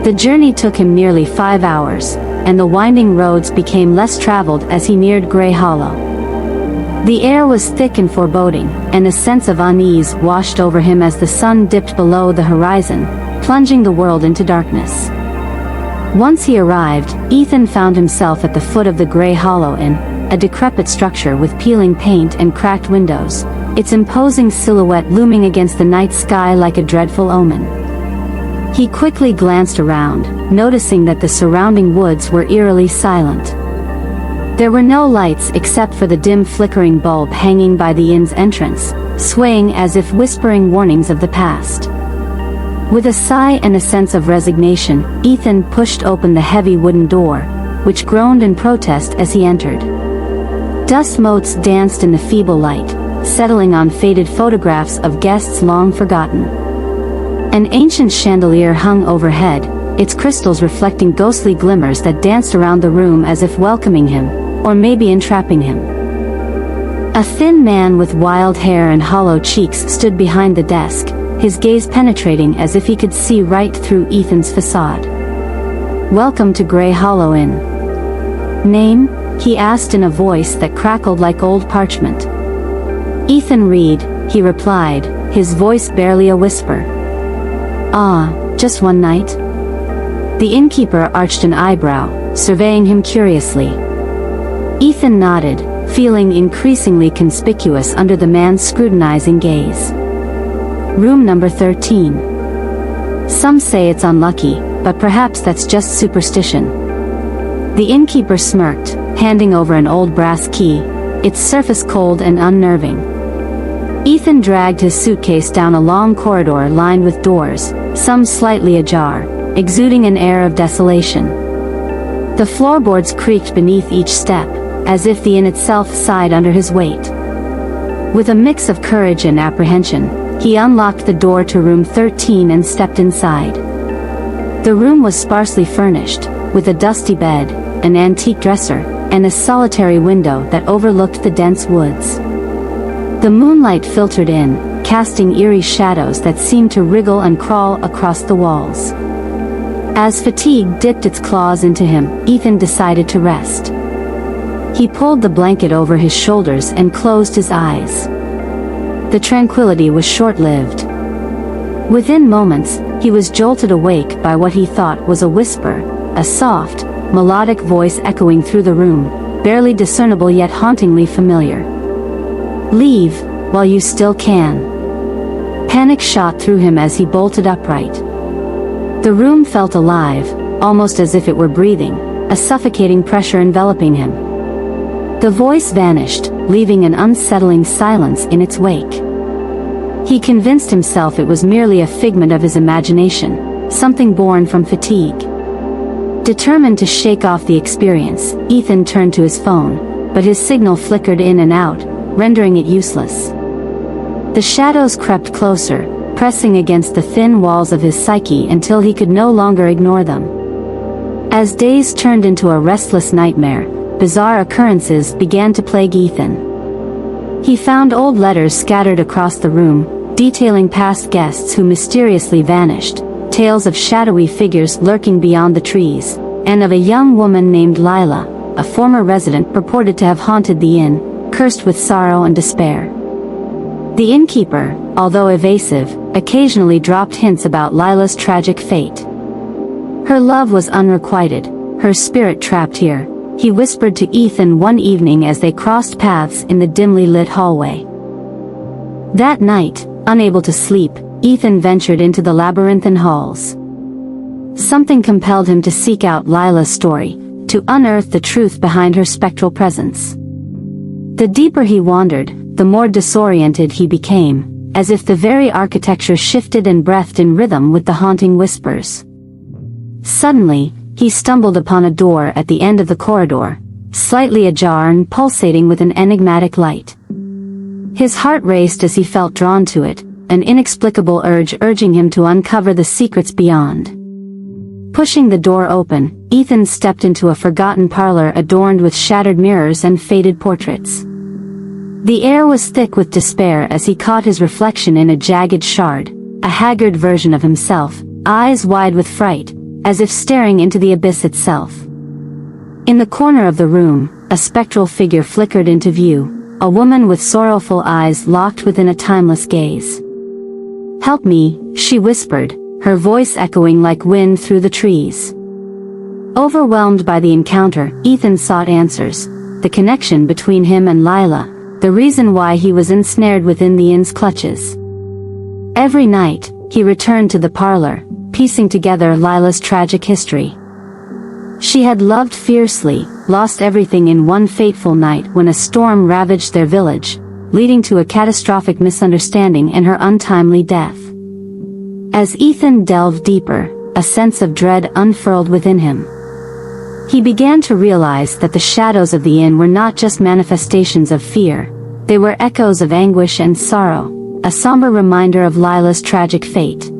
The journey took him nearly 5 hours, and the winding roads became less traveled as he neared Grey Hollow. The air was thick and foreboding, and a sense of unease washed over him as the sun dipped below the horizon, plunging the world into darkness. Once he arrived, Ethan found himself at the foot of the Grey Hollow Inn, a decrepit structure with peeling paint and cracked windows, its imposing silhouette looming against the night sky like a dreadful omen. He quickly glanced around, noticing that the surrounding woods were eerily silent. There were no lights except for the dim flickering bulb hanging by the inn's entrance, swaying as if whispering warnings of the past. With a sigh and a sense of resignation, Ethan pushed open the heavy wooden door, which groaned in protest as he entered. Dust motes danced in the feeble light, settling on faded photographs of guests long forgotten. An ancient chandelier hung overhead, its crystals reflecting ghostly glimmers that danced around the room as if welcoming him, or maybe entrapping him. A thin man with wild hair and hollow cheeks stood behind the desk, his gaze penetrating as if he could see right through Ethan's facade. "Welcome to Grey Hollow Inn." "Name?" he asked in a voice that crackled like old parchment. "Ethan Reed," he replied, his voice barely a whisper. "Ah, just one night?" The innkeeper arched an eyebrow, surveying him curiously. Ethan nodded, feeling increasingly conspicuous under the man's scrutinizing gaze. "Room number 13. Some say it's unlucky, but perhaps that's just superstition." The innkeeper smirked, handing over an old brass key, its surface cold and unnerving. Ethan dragged his suitcase down a long corridor lined with doors, some slightly ajar, exuding an air of desolation. The floorboards creaked beneath each step, as if the inn itself sighed under his weight. With a mix of courage and apprehension, he unlocked the door to room 13 and stepped inside. The room was sparsely furnished, with a dusty bed, an antique dresser, and a solitary window that overlooked the dense woods. The moonlight filtered in, casting eerie shadows that seemed to wriggle and crawl across the walls. As fatigue dipped its claws into him, Ethan decided to rest. He pulled the blanket over his shoulders and closed his eyes. The tranquility was short-lived. Within moments, he was jolted awake by what he thought was a whisper, a soft, melodic voice echoing through the room, barely discernible yet hauntingly familiar. "Leave, while you still can." Panic shot through him as he bolted upright. The room felt alive, almost as if it were breathing, a suffocating pressure enveloping him. The voice vanished, leaving an unsettling silence in its wake. He convinced himself it was merely a figment of his imagination, something born from fatigue. Determined to shake off the experience, Ethan turned to his phone, but his signal flickered in and out, rendering it useless. The shadows crept closer, pressing against the thin walls of his psyche until he could no longer ignore them. As days turned into a restless nightmare, bizarre occurrences began to plague Ethan. He found old letters scattered across the room, detailing past guests who mysteriously vanished, tales of shadowy figures lurking beyond the trees, and of a young woman named Lila, a former resident purported to have haunted the inn, cursed with sorrow and despair. The innkeeper, although evasive, occasionally dropped hints about Lila's tragic fate. Her love was unrequited, her spirit trapped here, he whispered to Ethan one evening as they crossed paths in the dimly lit hallway. That night, unable to sleep, Ethan ventured into the labyrinthine halls. Something compelled him to seek out Lila's story, to unearth the truth behind her spectral presence. The deeper he wandered, the more disoriented he became, as if the very architecture shifted and breathed in rhythm with the haunting whispers. Suddenly, he stumbled upon a door at the end of the corridor, slightly ajar and pulsating with an enigmatic light. His heart raced as he felt drawn to it, an inexplicable urge urging him to uncover the secrets beyond. Pushing the door open, Ethan stepped into a forgotten parlor adorned with shattered mirrors and faded portraits. The air was thick with despair as he caught his reflection in a jagged shard, a haggard version of himself, eyes wide with fright, as if staring into the abyss itself. In the corner of the room, a spectral figure flickered into view, a woman with sorrowful eyes locked within a timeless gaze. "Help me," she whispered, her voice echoing like wind through the trees. Overwhelmed by the encounter, Ethan sought answers, the connection between him and Lila, the reason why he was ensnared within the inn's clutches. Every night, he returned to the parlor, piecing together Lila's tragic history. She had loved fiercely, lost everything in one fateful night when a storm ravaged their village, leading to a catastrophic misunderstanding and her untimely death. As Ethan delved deeper, a sense of dread unfurled within him. He began to realize that the shadows of the inn were not just manifestations of fear, they were echoes of anguish and sorrow, a somber reminder of Lila's tragic fate.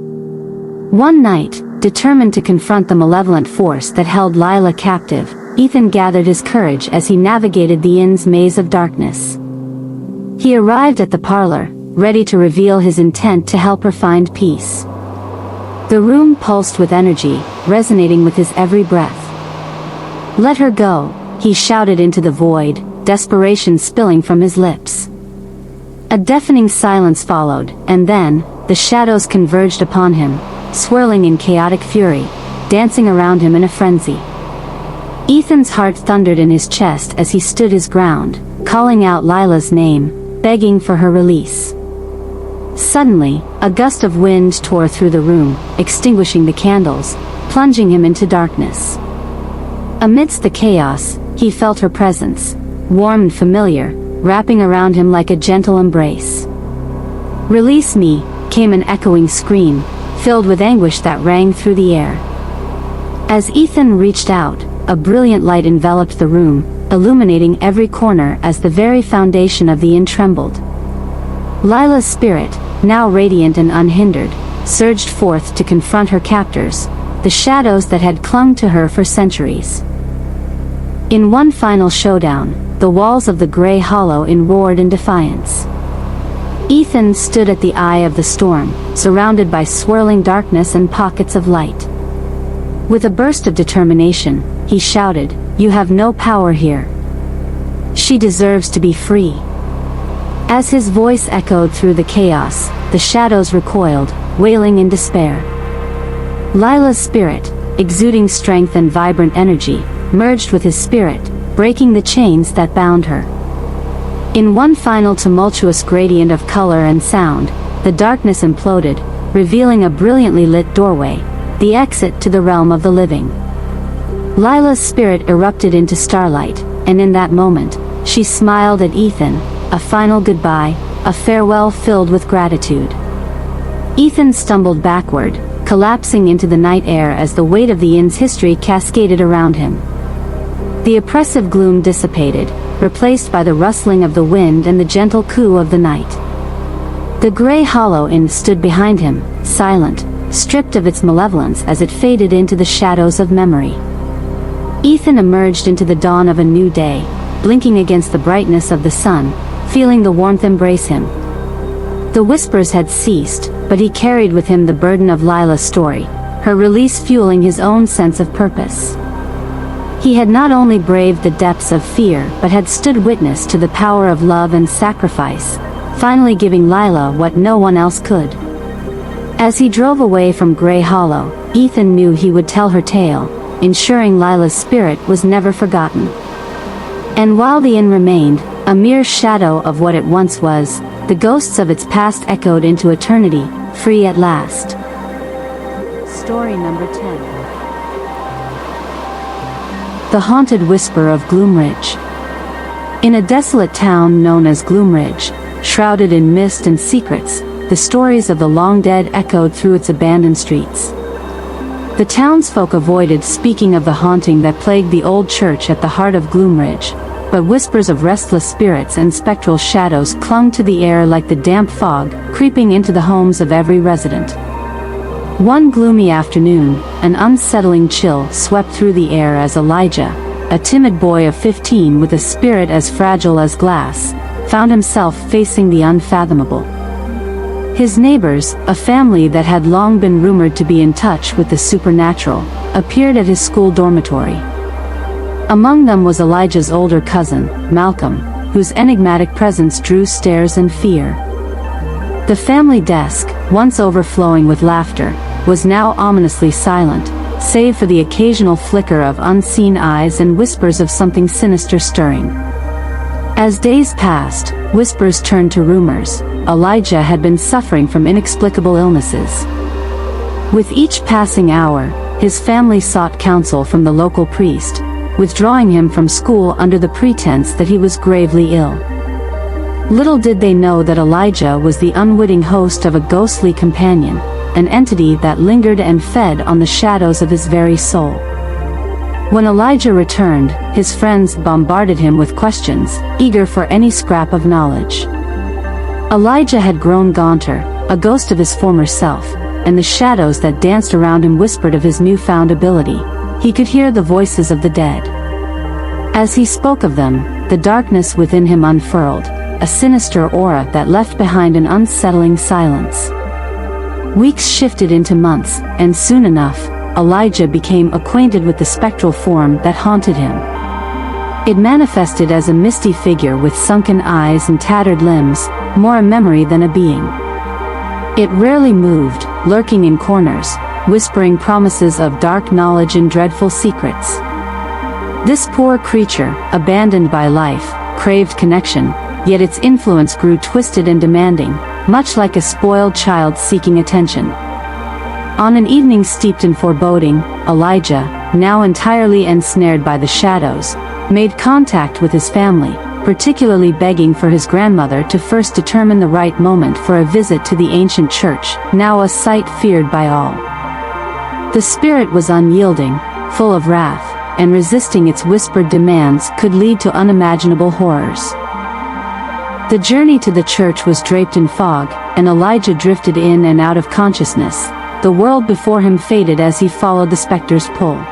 One night, determined to confront the malevolent force that held Lila captive, Ethan gathered his courage as he navigated the inn's maze of darkness. He arrived at the parlor, ready to reveal his intent to help her find peace. The room pulsed with energy, resonating with his every breath. "Let her go," he shouted into the void, desperation spilling from his lips. A deafening silence followed, and then, the shadows converged upon him, swirling in chaotic fury, dancing around him in a frenzy. Ethan's heart thundered in his chest as he stood his ground, calling out Lila's name, begging for her release. Suddenly, a gust of wind tore through the room, extinguishing the candles, plunging him into darkness. Amidst the chaos, he felt her presence, warm and familiar, wrapping around him like a gentle embrace. "Release me," came an echoing scream, filled with anguish that rang through the air. As Ethan reached out, a brilliant light enveloped the room, illuminating every corner as the very foundation of the inn trembled. Lila's spirit, now radiant and unhindered, surged forth to confront her captors, the shadows that had clung to her for centuries. In one final showdown, the walls of the Grey Hollow roared in defiance. Ethan stood at the eye of the storm, surrounded by swirling darkness and pockets of light. With a burst of determination, he shouted, "You have no power here. She deserves to be free." As his voice echoed through the chaos, the shadows recoiled, wailing in despair. Lila's spirit, exuding strength and vibrant energy, merged with his spirit, breaking the chains that bound her. In one final tumultuous gradient of color and sound, the darkness imploded, revealing a brilliantly lit doorway, the exit to the realm of the living. Lila's spirit erupted into starlight, and in that moment, she smiled at Ethan, a final goodbye, a farewell filled with gratitude. Ethan stumbled backward, collapsing into the night air as the weight of the inn's history cascaded around him. The oppressive gloom dissipated, replaced by the rustling of the wind and the gentle coo of the night. The Grey Hollow Inn stood behind him, silent, stripped of its malevolence as it faded into the shadows of memory. Ethan emerged into the dawn of a new day, blinking against the brightness of the sun, feeling the warmth embrace him. The whispers had ceased, but he carried with him the burden of Lila's story, her release fueling his own sense of purpose. He had not only braved the depths of fear but had stood witness to the power of love and sacrifice, finally giving Lila what no one else could. As he drove away from Grey Hollow, Ethan knew he would tell her tale, ensuring Lila's spirit was never forgotten. And while the inn remained, a mere shadow of what it once was, the ghosts of its past echoed into eternity, free at last. Story number 10. The Haunted Whisper of Gloomridge. In a desolate town known as Gloomridge, shrouded in mist and secrets, the stories of the long-dead echoed through its abandoned streets. The townsfolk avoided speaking of the haunting that plagued the old church at the heart of Gloomridge, but whispers of restless spirits and spectral shadows clung to the air like the damp fog, creeping into the homes of every resident. One gloomy afternoon, an unsettling chill swept through the air as Elijah, a timid boy of 15 with a spirit as fragile as glass, found himself facing the unfathomable. His neighbors, a family that had long been rumored to be in touch with the supernatural, appeared at his school dormitory. Among them was Elijah's older cousin, Malcolm, whose enigmatic presence drew stares and fear. The family desk, once overflowing with laughter, was now ominously silent, save for the occasional flicker of unseen eyes and whispers of something sinister stirring. As days passed, whispers turned to rumors. Elijah had been suffering from inexplicable illnesses. With each passing hour, his family sought counsel from the local priest, withdrawing him from school under the pretense that he was gravely ill. Little did they know that Elijah was the unwitting host of a ghostly companion, an entity that lingered and fed on the shadows of his very soul. When Elijah returned, his friends bombarded him with questions, eager for any scrap of knowledge. Elijah had grown gaunter, a ghost of his former self, and the shadows that danced around him whispered of his newfound ability. He could hear the voices of the dead. As he spoke of them, the darkness within him unfurled, a sinister aura that left behind an unsettling silence. Weeks shifted into months, and soon enough, Elijah became acquainted with the spectral form that haunted him. It manifested as a misty figure with sunken eyes and tattered limbs, more a memory than a being. It rarely moved, lurking in corners, whispering promises of dark knowledge and dreadful secrets. This poor creature, abandoned by life, craved connection, yet its influence grew twisted and demanding, much like a spoiled child seeking attention. On an evening steeped in foreboding, Elijah, now entirely ensnared by the shadows, made contact with his family, particularly begging for his grandmother to first determine the right moment for a visit to the ancient church, now a sight feared by all. The spirit was unyielding, full of wrath, and resisting its whispered demands could lead to unimaginable horrors. The journey to the church was draped in fog, and Elijah drifted in and out of consciousness. The world before him faded as he followed the specter's pull.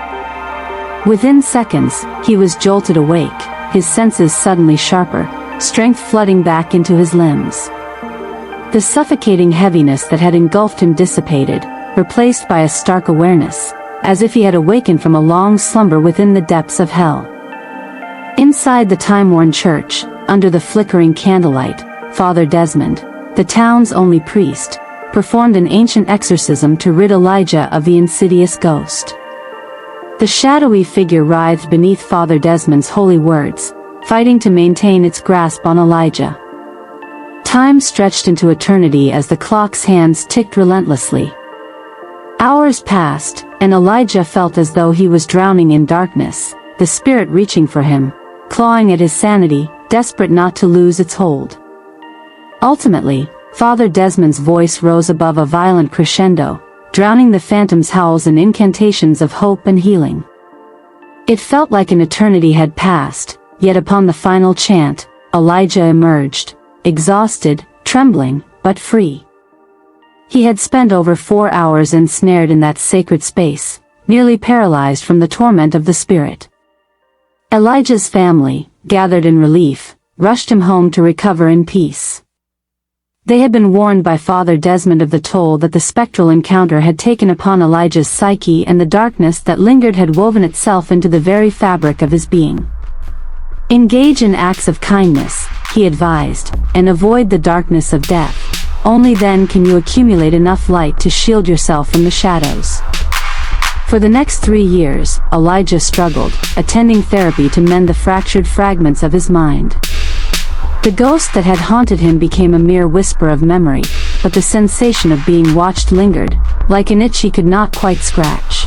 Within seconds, he was jolted awake, his senses suddenly sharper, strength flooding back into his limbs. The suffocating heaviness that had engulfed him dissipated, replaced by a stark awareness, as if he had awakened from a long slumber within the depths of hell. Inside the time-worn church, under the flickering candlelight, Father Desmond, the town's only priest, performed an ancient exorcism to rid Elijah of the insidious ghost. The shadowy figure writhed beneath Father Desmond's holy words, fighting to maintain its grasp on Elijah. Time stretched into eternity as the clock's hands ticked relentlessly. Hours passed, and Elijah felt as though he was drowning in darkness, the spirit reaching for him, clawing at his sanity, desperate not to lose its hold. Ultimately, Father Desmond's voice rose above a violent crescendo, drowning the phantom's howls and incantations of hope and healing. It felt like an eternity had passed, yet upon the final chant, Elijah emerged, exhausted, trembling, but free. He had spent over 4 hours ensnared in that sacred space, nearly paralyzed from the torment of the spirit. Elijah's family, gathered in relief, rushed him home to recover in peace. They had been warned by Father Desmond of the toll that the spectral encounter had taken upon Elijah's psyche, and the darkness that lingered had woven itself into the very fabric of his being. Engage in acts of kindness, he advised, and avoid the darkness of death. Only then can you accumulate enough light to shield yourself from the shadows. For the next 3 years, Elijah struggled, attending therapy to mend the fractured fragments of his mind. The ghost that had haunted him became a mere whisper of memory, but the sensation of being watched lingered, like an itch he could not quite scratch.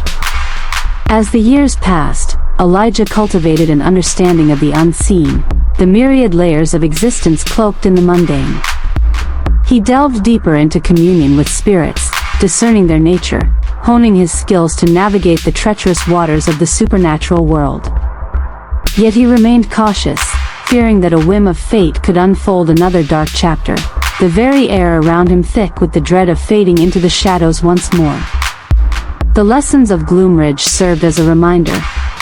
As the years passed, Elijah cultivated an understanding of the unseen, the myriad layers of existence cloaked in the mundane. He delved deeper into communion with spirits, discerning their nature, honing his skills to navigate the treacherous waters of the supernatural world. Yet he remained cautious, fearing that a whim of fate could unfold another dark chapter, the very air around him thick with the dread of fading into the shadows once more. The lessons of Gloomridge served as a reminder: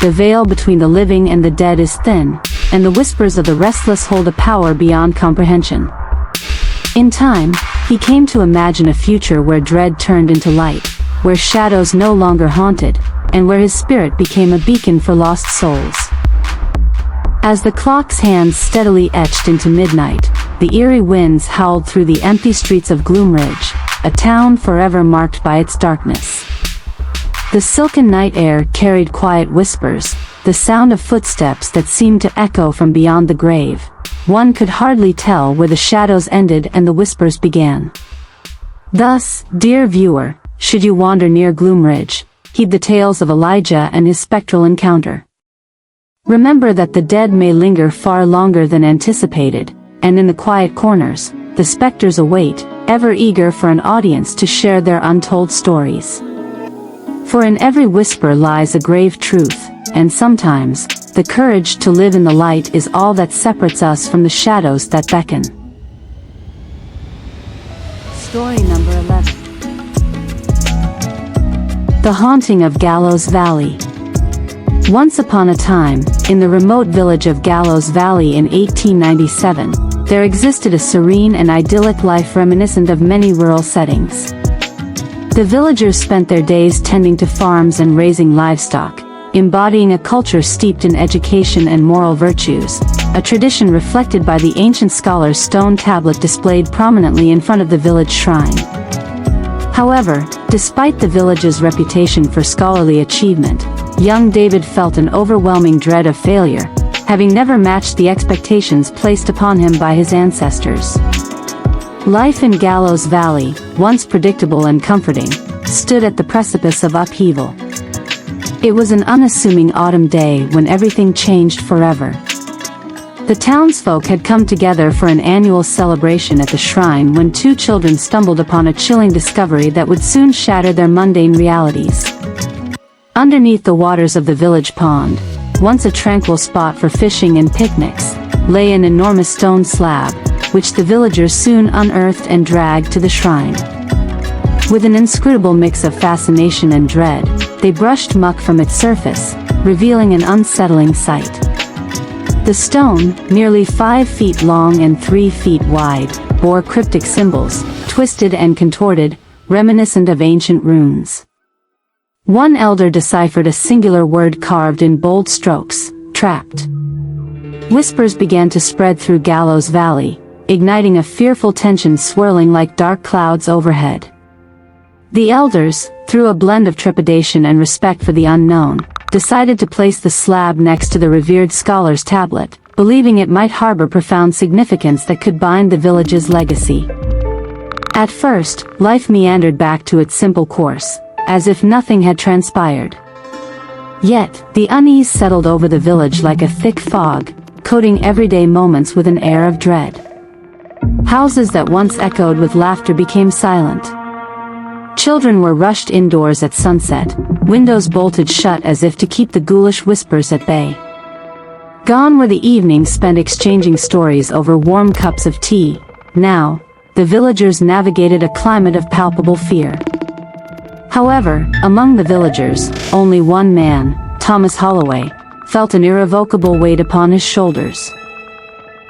the veil between the living and the dead is thin, and the whispers of the restless hold a power beyond comprehension. In time, he came to imagine a future where dread turned into light, where shadows no longer haunted, and where his spirit became a beacon for lost souls. As the clock's hands steadily etched into midnight, the eerie winds howled through the empty streets of Gloomridge, a town forever marked by its darkness. The silken night air carried quiet whispers, the sound of footsteps that seemed to echo from beyond the grave. One could hardly tell where the shadows ended and the whispers began. Thus, dear viewer, should you wander near Gloomridge, heed the tales of Elijah and his spectral encounter. Remember that the dead may linger far longer than anticipated, and in the quiet corners, the specters await, ever eager for an audience to share their untold stories. For in every whisper lies a grave truth, and sometimes, the courage to live in the light is all that separates us from the shadows that beckon. Story number 11. The Haunting of Gallows Valley. Once upon a time, in the remote village of Gallows Valley in 1897, there existed a serene and idyllic life reminiscent of many rural settings. The villagers spent their days tending to farms and raising livestock, embodying a culture steeped in education and moral virtues, a tradition reflected by the ancient scholar's stone tablet displayed prominently in front of the village shrine. However, despite the village's reputation for scholarly achievement, young David felt an overwhelming dread of failure, having never matched the expectations placed upon him by his ancestors. Life in Gallows Valley, once predictable and comforting, stood at the precipice of upheaval. It was an unassuming autumn day when everything changed forever. The townsfolk had come together for an annual celebration at the shrine when two children stumbled upon a chilling discovery that would soon shatter their mundane realities. Underneath the waters of the village pond, once a tranquil spot for fishing and picnics, lay an enormous stone slab, which the villagers soon unearthed and dragged to the shrine. With an inscrutable mix of fascination and dread, they brushed muck from its surface, revealing an unsettling sight. The stone, nearly 5 feet long and 3 feet wide, bore cryptic symbols, twisted and contorted, reminiscent of ancient runes. One elder deciphered a singular word carved in bold strokes: trapped. Whispers began to spread through Gallows Valley, igniting a fearful tension swirling like dark clouds overhead. The elders, through a blend of trepidation and respect for the unknown, decided to place the slab next to the revered scholar's tablet, believing it might harbor profound significance that could bind the village's legacy. At first, life meandered back to its simple course, as if nothing had transpired. Yet, the unease settled over the village like a thick fog, coating everyday moments with an air of dread. Houses that once echoed with laughter became silent. Children were rushed indoors at sunset, windows bolted shut as if to keep the ghoulish whispers at bay. Gone were the evenings spent exchanging stories over warm cups of tea. Now, the villagers navigated a climate of palpable fear. However, among the villagers, only one man, Thomas Holloway, felt an irrevocable weight upon his shoulders.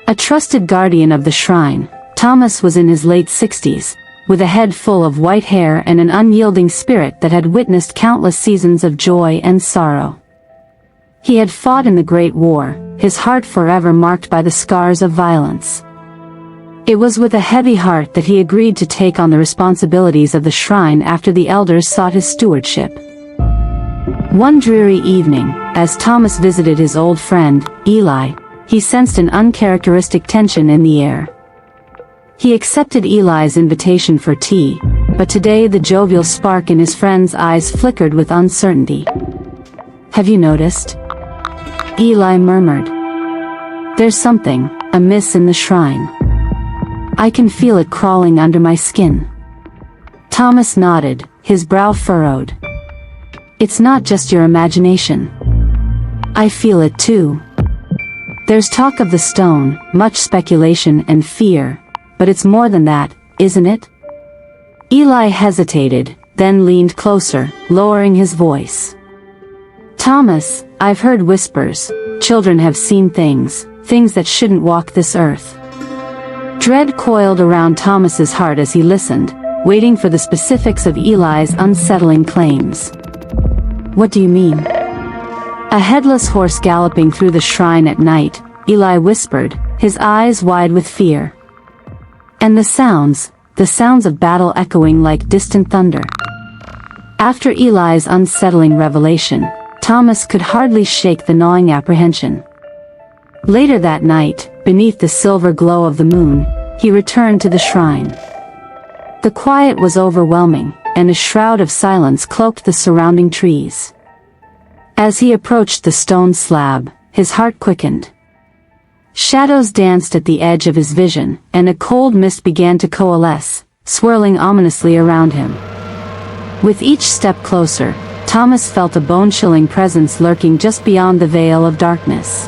A trusted guardian of the shrine, Thomas was in his late 60s, with a head full of white hair and an unyielding spirit that had witnessed countless seasons of joy and sorrow. He had fought in the Great War, his heart forever marked by the scars of violence. It was with a heavy heart that he agreed to take on the responsibilities of the shrine after the elders sought his stewardship. One dreary evening, as Thomas visited his old friend, Eli, he sensed an uncharacteristic tension in the air. He accepted Eli's invitation for tea, but today the jovial spark in his friend's eyes flickered with uncertainty. "Have you noticed?" Eli murmured. "There's something amiss in the shrine. I can feel it crawling under my skin." Thomas nodded, his brow furrowed. "It's not just your imagination. I feel it too. There's talk of the stone, much speculation and fear, but it's more than that, isn't it?" Eli hesitated, then leaned closer, lowering his voice. "Thomas, I've heard whispers. Children have seen things that shouldn't walk this earth." Dread coiled around Thomas's heart as he listened, waiting for the specifics of Eli's unsettling claims. "What do you mean?" "A headless horse galloping through the shrine at night," Eli whispered, his eyes wide with fear. "And the sounds of battle echoing like distant thunder." After Eli's unsettling revelation, Thomas could hardly shake the gnawing apprehension. Later that night, beneath the silver glow of the moon, he returned to the shrine. The quiet was overwhelming, and a shroud of silence cloaked the surrounding trees. As he approached the stone slab, his heart quickened. Shadows danced at the edge of his vision, and a cold mist began to coalesce, swirling ominously around him. With each step closer, Thomas felt a bone-chilling presence lurking just beyond the veil of darkness.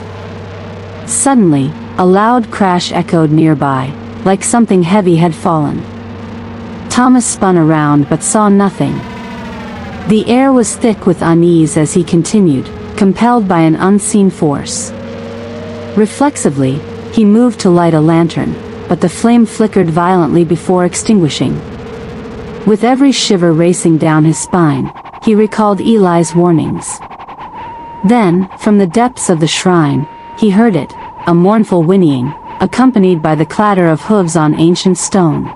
Suddenly, a loud crash echoed nearby, like something heavy had fallen. Thomas spun around but saw nothing. The air was thick with unease as he continued, compelled by an unseen force. Reflexively, he moved to light a lantern, but the flame flickered violently before extinguishing. With every shiver racing down his spine, he recalled Eli's warnings. Then, from the depths of the shrine, he heard it, a mournful whinnying, accompanied by the clatter of hooves on ancient stone.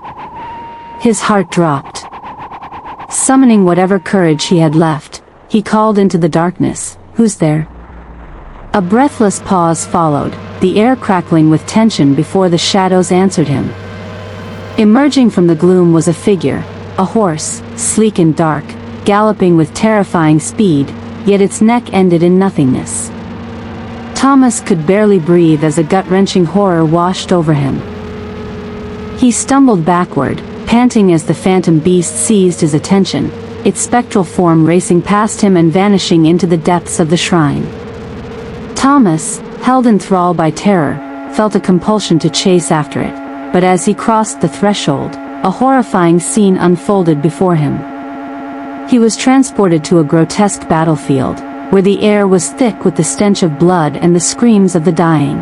His heart dropped. Summoning whatever courage he had left, he called into the darkness, "Who's there?" A breathless pause followed, the air crackling with tension before the shadows answered him. Emerging from the gloom was a figure, a horse, sleek and dark, galloping with terrifying speed, yet its neck ended in nothingness. Thomas could barely breathe as a gut-wrenching horror washed over him. He stumbled backward, panting as the phantom beast seized his attention, its spectral form racing past him and vanishing into the depths of the shrine. Thomas, held in thrall by terror, felt a compulsion to chase after it, but as he crossed the threshold, a horrifying scene unfolded before him. He was transported to a grotesque battlefield, where the air was thick with the stench of blood and the screams of the dying.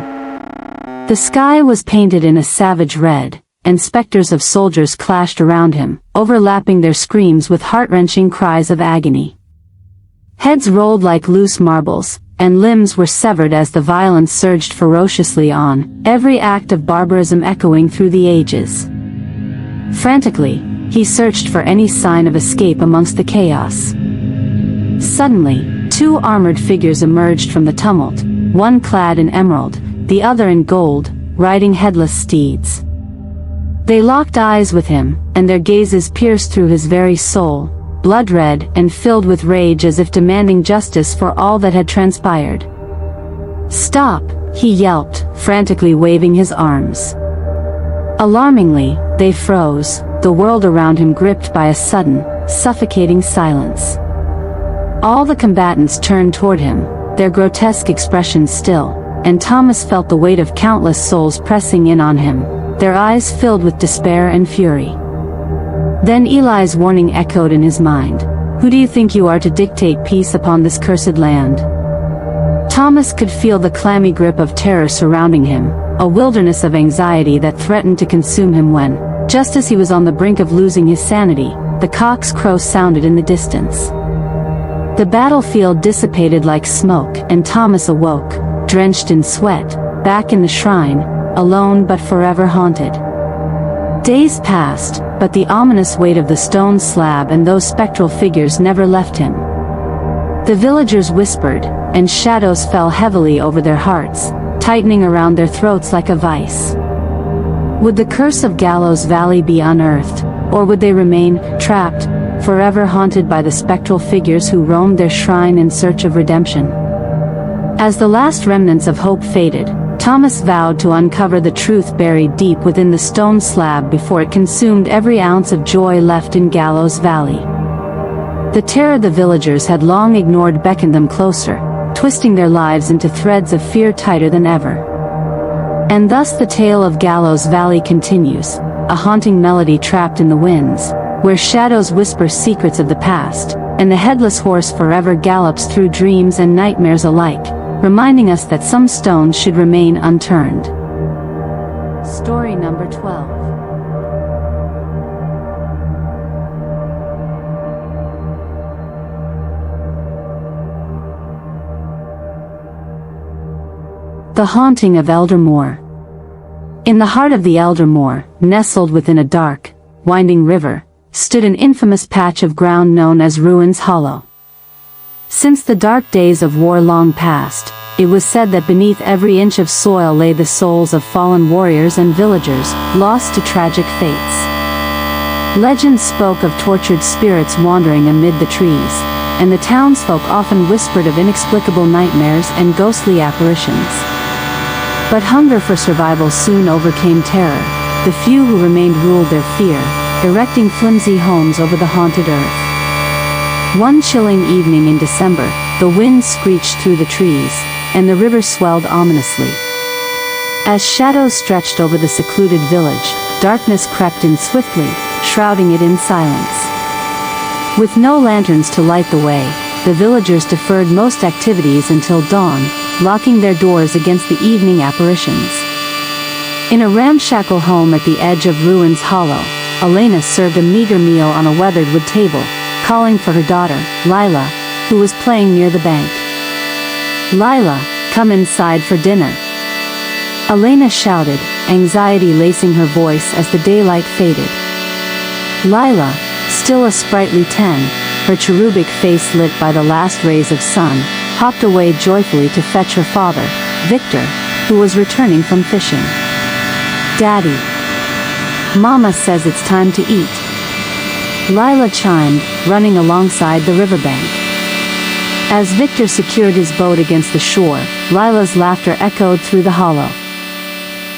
The sky was painted in a savage red, and specters of soldiers clashed around him, overlapping their screams with heart-wrenching cries of agony. Heads rolled like loose marbles, and limbs were severed as the violence surged ferociously on, every act of barbarism echoing through the ages. Frantically, he searched for any sign of escape amongst the chaos. Suddenly, two armored figures emerged from the tumult, one clad in emerald, the other in gold, riding headless steeds. They locked eyes with him, and their gazes pierced through his very soul, blood-red and filled with rage as if demanding justice for all that had transpired. "Stop!" he yelped, frantically waving his arms. Alarmingly, they froze, the world around him gripped by a sudden, suffocating silence. All the combatants turned toward him, their grotesque expressions still, and Thomas felt the weight of countless souls pressing in on him, their eyes filled with despair and fury. Then Eli's warning echoed in his mind. "Who do you think you are to dictate peace upon this cursed land?" Thomas could feel the clammy grip of terror surrounding him, a wilderness of anxiety that threatened to consume him when, just as he was on the brink of losing his sanity, the cock's crow sounded in the distance. The battlefield dissipated like smoke, and Thomas awoke, drenched in sweat, back in the shrine, alone but forever haunted. Days passed, but the ominous weight of the stone slab and those spectral figures never left him. The villagers whispered, and shadows fell heavily over their hearts, tightening around their throats like a vice. Would the curse of Gallows Valley be unearthed, or would they remain trapped, forever haunted by the spectral figures who roamed their shrine in search of redemption? As the last remnants of hope faded, Thomas vowed to uncover the truth buried deep within the stone slab before it consumed every ounce of joy left in Gallows Valley. The terror the villagers had long ignored beckoned them closer, twisting their lives into threads of fear tighter than ever. And thus the tale of Gallows Valley continues, a haunting melody trapped in the winds, where shadows whisper secrets of the past, and the headless horse forever gallops through dreams and nightmares alike, reminding us that some stones should remain unturned. Story number 12. The Haunting of Elder Moor. In the heart of the Elder Moor, nestled within a dark, winding river, stood an infamous patch of ground known as Ruins Hollow. Since the dark days of war long past, it was said that beneath every inch of soil lay the souls of fallen warriors and villagers, lost to tragic fates. Legends spoke of tortured spirits wandering amid the trees, and the townsfolk often whispered of inexplicable nightmares and ghostly apparitions. But hunger for survival soon overcame terror. The few who remained ruled their fear, erecting flimsy homes over the haunted earth. One chilling evening in December, the wind screeched through the trees, and the river swelled ominously. As shadows stretched over the secluded village, darkness crept in swiftly, shrouding it in silence. With no lanterns to light the way, the villagers deferred most activities until dawn, locking their doors against the evening apparitions. In a ramshackle home at the edge of Ruins Hollow, Elena served a meager meal on a weathered wood table, calling for her daughter, Lila, who was playing near the bank. "Lila, come inside for dinner," Elena shouted, anxiety lacing her voice as the daylight faded. Lila, still a sprightly 10, her cherubic face lit by the last rays of sun, hopped away joyfully to fetch her father, Victor, who was returning from fishing. "Daddy, Mama says it's time to eat," Lila chimed, running alongside the riverbank. As Victor secured his boat against the shore, Lila's laughter echoed through the hollow.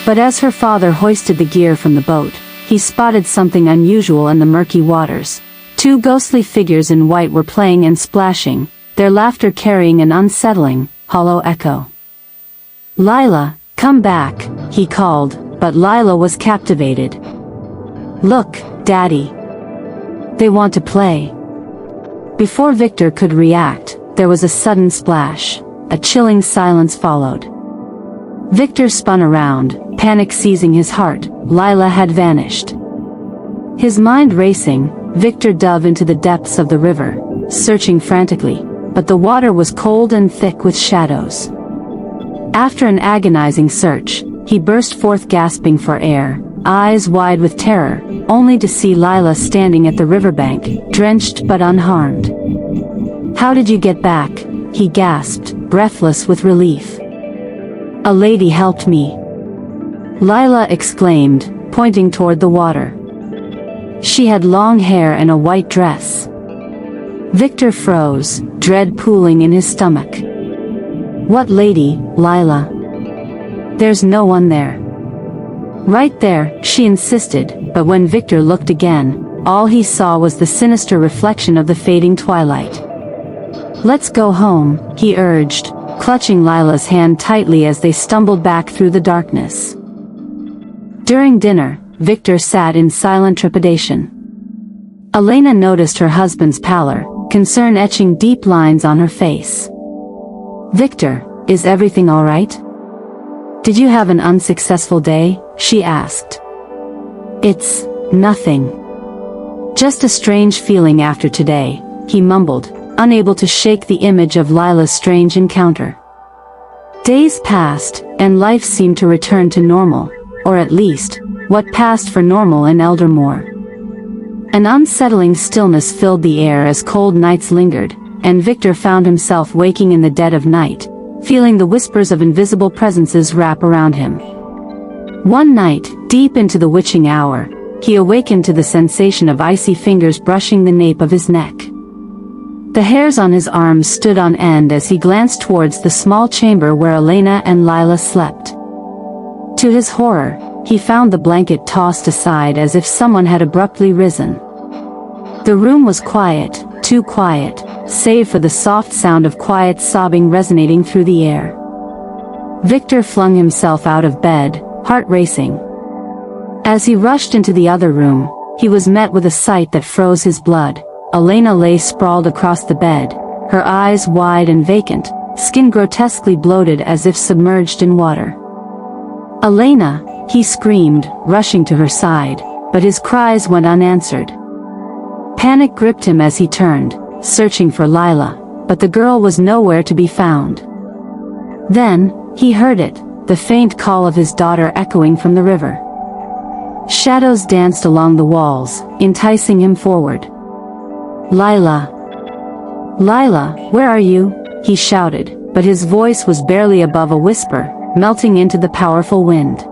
But as her father hoisted the gear from the boat, he spotted something unusual in the murky waters. Two ghostly figures in white were playing and splashing, their laughter carrying an unsettling, hollow echo. "Lila, come back," he called, but Lila was captivated. "Look, Daddy. They want to play." Before Victor could react, there was a sudden splash. A chilling silence followed. Victor spun around, panic seizing his heart. Lila had vanished. His mind racing, Victor dove into the depths of the river, searching frantically, but the water was cold and thick with shadows. After an agonizing search, he burst forth gasping for air, eyes wide with terror, only to see Lila standing at the riverbank, drenched but unharmed. "How did you get back?" he gasped, breathless with relief. "A lady helped me," Lila exclaimed, pointing toward the water. She had long hair and a white dress. Victor froze, dread pooling in his stomach. "What lady, Lila? There's no one there." "Right there," she insisted, but when Victor looked again, all he saw was the sinister reflection of the fading twilight. "Let's go home," he urged, clutching Lila's hand tightly as they stumbled back through the darkness. During dinner, Victor sat in silent trepidation. Elena noticed her husband's pallor, concern etching deep lines on her face. "Victor, is everything all right?" "Did you have an unsuccessful day?" she asked. "It's nothing. Just a strange feeling after today," he mumbled, unable to shake the image of Lila's strange encounter. Days passed, and life seemed to return to normal, or at least, what passed for normal in Eldermore. An unsettling stillness filled the air as cold nights lingered, and Victor found himself waking in the dead of night, feeling the whispers of invisible presences wrap around him. One night, deep into the witching hour, he awakened to the sensation of icy fingers brushing the nape of his neck. The hairs on his arms stood on end as he glanced towards the small chamber where Elena and Lila slept. To his horror, he found the blanket tossed aside as if someone had abruptly risen. The room was quiet, too quiet, save for the soft sound of quiet sobbing resonating through the air. Victor flung himself out of bed, heart racing. As he rushed into the other room, he was met with a sight that froze his blood. Elena lay sprawled across the bed, her eyes wide and vacant, skin grotesquely bloated as if submerged in water. "Elena!" he screamed, rushing to her side, but his cries went unanswered. Panic gripped him as he turned, searching for Lila, but the girl was nowhere to be found. Then, he heard it, the faint call of his daughter echoing from the river. Shadows danced along the walls, enticing him forward. "Lila! Lila, where are you?" he shouted, but his voice was barely above a whisper, melting into the powerful wind.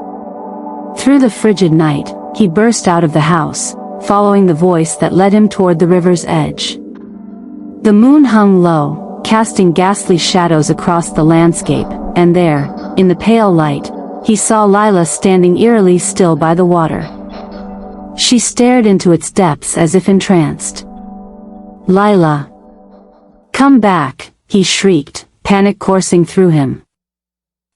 Through the frigid night, he burst out of the house, following the voice that led him toward the river's edge. The moon hung low, casting ghastly shadows across the landscape, and there, in the pale light, he saw Lila standing eerily still by the water. She stared into its depths as if entranced. "Lila! Come back!" he shrieked, panic coursing through him.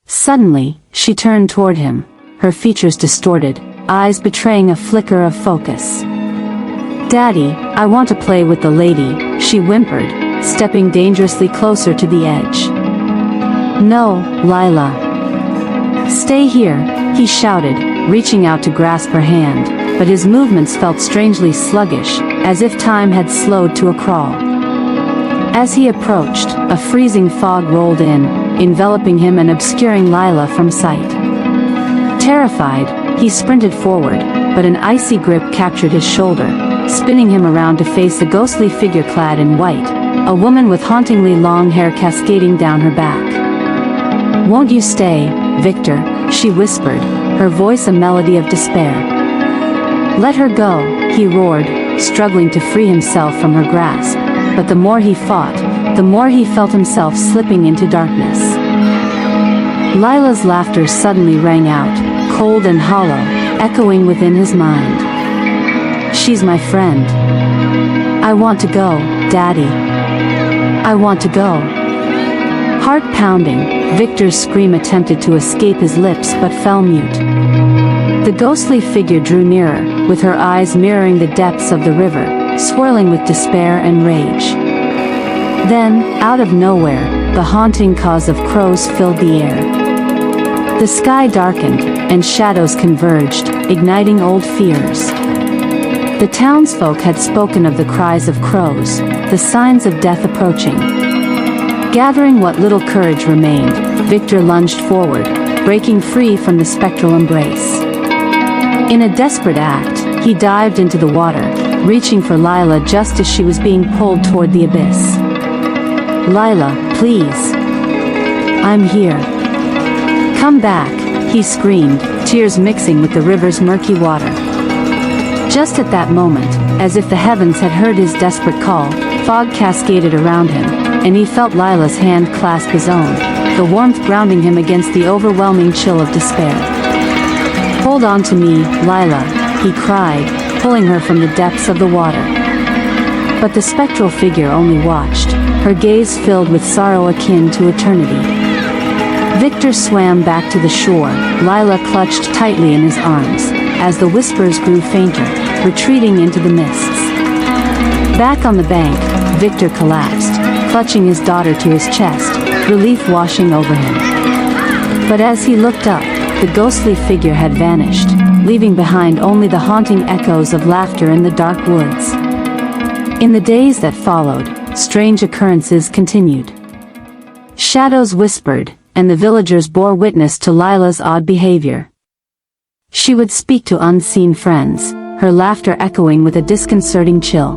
Suddenly, she turned toward him, her features distorted, eyes betraying a flicker of focus. "Daddy, I want to play with the lady," she whimpered, stepping dangerously closer to the edge. "No, Lila. Stay here," he shouted, reaching out to grasp her hand, but his movements felt strangely sluggish, as if time had slowed to a crawl. As he approached, a freezing fog rolled in, enveloping him and obscuring Lila from sight. Terrified, he sprinted forward, but an icy grip captured his shoulder, spinning him around to face a ghostly figure clad in white, a woman with hauntingly long hair cascading down her back. "Won't you stay, Victor?" she whispered, her voice a melody of despair. "Let her go," he roared, struggling to free himself from her grasp, but the more he fought, the more he felt himself slipping into darkness. Lila's laughter suddenly rang out, cold and hollow, echoing within his mind. "She's my friend. I want to go, Daddy. I want to go." Heart pounding, Victor's scream attempted to escape his lips but fell mute. The ghostly figure drew nearer, with her eyes mirroring the depths of the river, swirling with despair and rage. Then, out of nowhere, the haunting cause of crows filled the air. The sky darkened, and shadows converged, igniting old fears. The townsfolk had spoken of the cries of crows, the signs of death approaching. Gathering what little courage remained, Victor lunged forward, breaking free from the spectral embrace. In a desperate act, he dived into the water, reaching for Lila just as she was being pulled toward the abyss. "Lila, please. I'm here. Come back," he screamed, tears mixing with the river's murky water. Just at that moment, as if the heavens had heard his desperate call, fog cascaded around him, and he felt Lila's hand clasp his own, the warmth grounding him against the overwhelming chill of despair. "Hold on to me, Lila," he cried, pulling her from the depths of the water. But the spectral figure only watched, her gaze filled with sorrow akin to eternity. Victor swam back to the shore, Lila clutched tightly in his arms, as the whispers grew fainter, retreating into the mists. Back on the bank, Victor collapsed, clutching his daughter to his chest, relief washing over him. But as he looked up, the ghostly figure had vanished, leaving behind only the haunting echoes of laughter in the dark woods. In the days that followed, strange occurrences continued. Shadows whispered, and the villagers bore witness to Lila's odd behavior. She would speak to unseen friends, her laughter echoing with a disconcerting chill.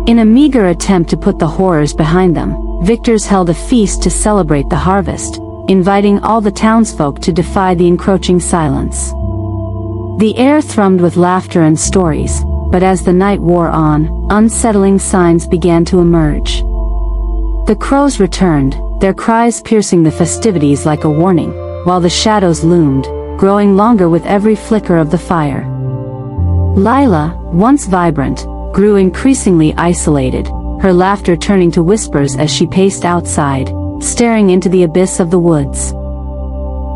In a meager attempt to put the horrors behind them, victors held a feast to celebrate the harvest, inviting all the townsfolk to defy the encroaching silence. The air thrummed with laughter and stories, but as the night wore on, unsettling signs began to emerge. The crows returned, their cries piercing the festivities like a warning, while the shadows loomed, growing longer with every flicker of the fire. Lila, once vibrant, grew increasingly isolated, her laughter turning to whispers as she paced outside, staring into the abyss of the woods.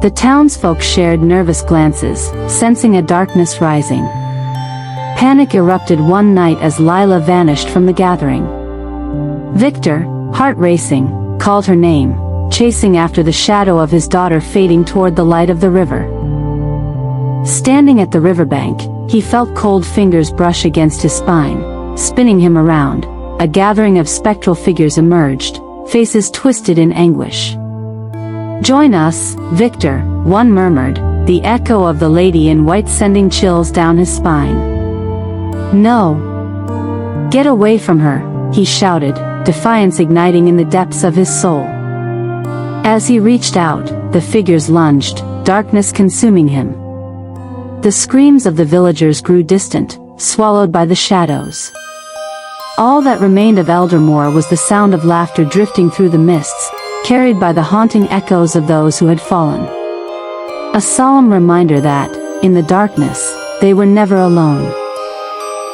The townsfolk shared nervous glances, sensing a darkness rising. Panic erupted one night as Lila vanished from the gathering. Victor, heart racing, called her name, chasing after the shadow of his daughter fading toward the light of the river. Standing at the riverbank, he felt cold fingers brush against his spine, spinning him around. A gathering of spectral figures emerged, faces twisted in anguish. "Join us, Victor," one murmured, the echo of the lady in white sending chills down his spine. "No. Get away from her," he shouted, defiance igniting in the depths of his soul. As he reached out, the figures lunged, darkness consuming him. The screams of the villagers grew distant, swallowed by the shadows. All that remained of Eldermore was the sound of laughter drifting through the mists, carried by the haunting echoes of those who had fallen. A solemn reminder that, in the darkness, they were never alone.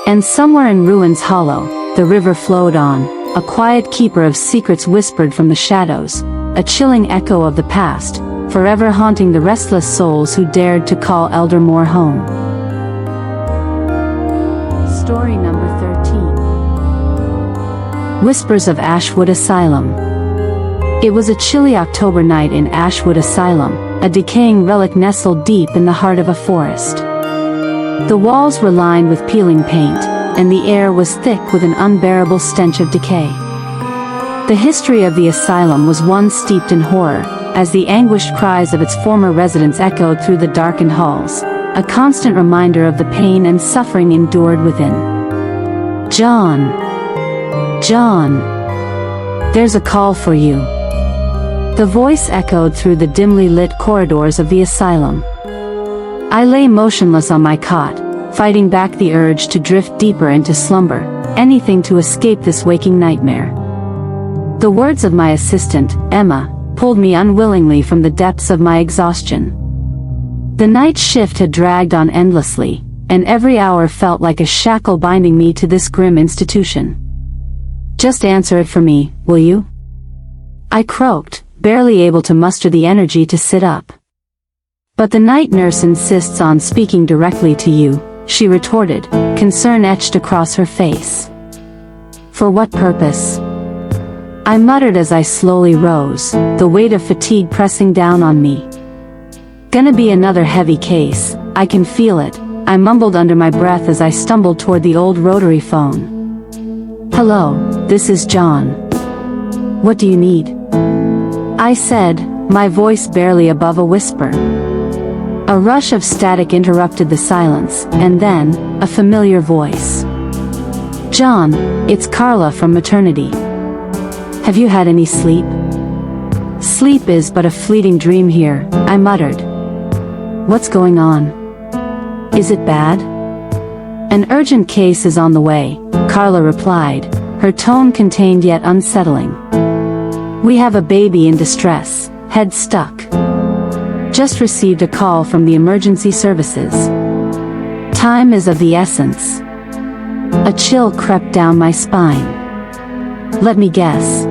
And somewhere in Ruins Hollow, the river flowed on, a quiet keeper of secrets whispered from the shadows, a chilling echo of the past, forever haunting the restless souls who dared to call Eldermore home. Story number 13. Whispers of Ashwood Asylum. It was a chilly October night in Ashwood Asylum, a decaying relic nestled deep in the heart of a forest. The walls were lined with peeling paint, and the air was thick with an unbearable stench of decay. The history of the asylum was one steeped in horror, as the anguished cries of its former residents echoed through the darkened halls, a constant reminder of the pain and suffering endured within. "John! John! There's a call for you." The voice echoed through the dimly lit corridors of the asylum. I lay motionless on my cot, fighting back the urge to drift deeper into slumber, anything to escape this waking nightmare. The words of my assistant, Emma, pulled me unwillingly from the depths of my exhaustion. The night shift had dragged on endlessly, and every hour felt like a shackle binding me to this grim institution. "Just answer it for me, will you?" I croaked, barely able to muster the energy to sit up. "But the night nurse insists on speaking directly to you," she retorted, concern etched across her face. "For what purpose?" I muttered as I slowly rose, the weight of fatigue pressing down on me. "Gonna be another heavy case, I can feel it," I mumbled under my breath as I stumbled toward the old rotary phone. "Hello, this is John. What do you need?" I said, my voice barely above a whisper. A rush of static interrupted the silence, and then, a familiar voice. "John, it's Carla from maternity. Have you had any sleep?" "Sleep is but a fleeting dream here," I muttered. "What's going on? Is it bad?" "An urgent case is on the way," Carla replied, her tone contained yet unsettling. "We have a baby in distress, head stuck. Just received a call from the emergency services. Time is of the essence." A chill crept down my spine. "Let me guess.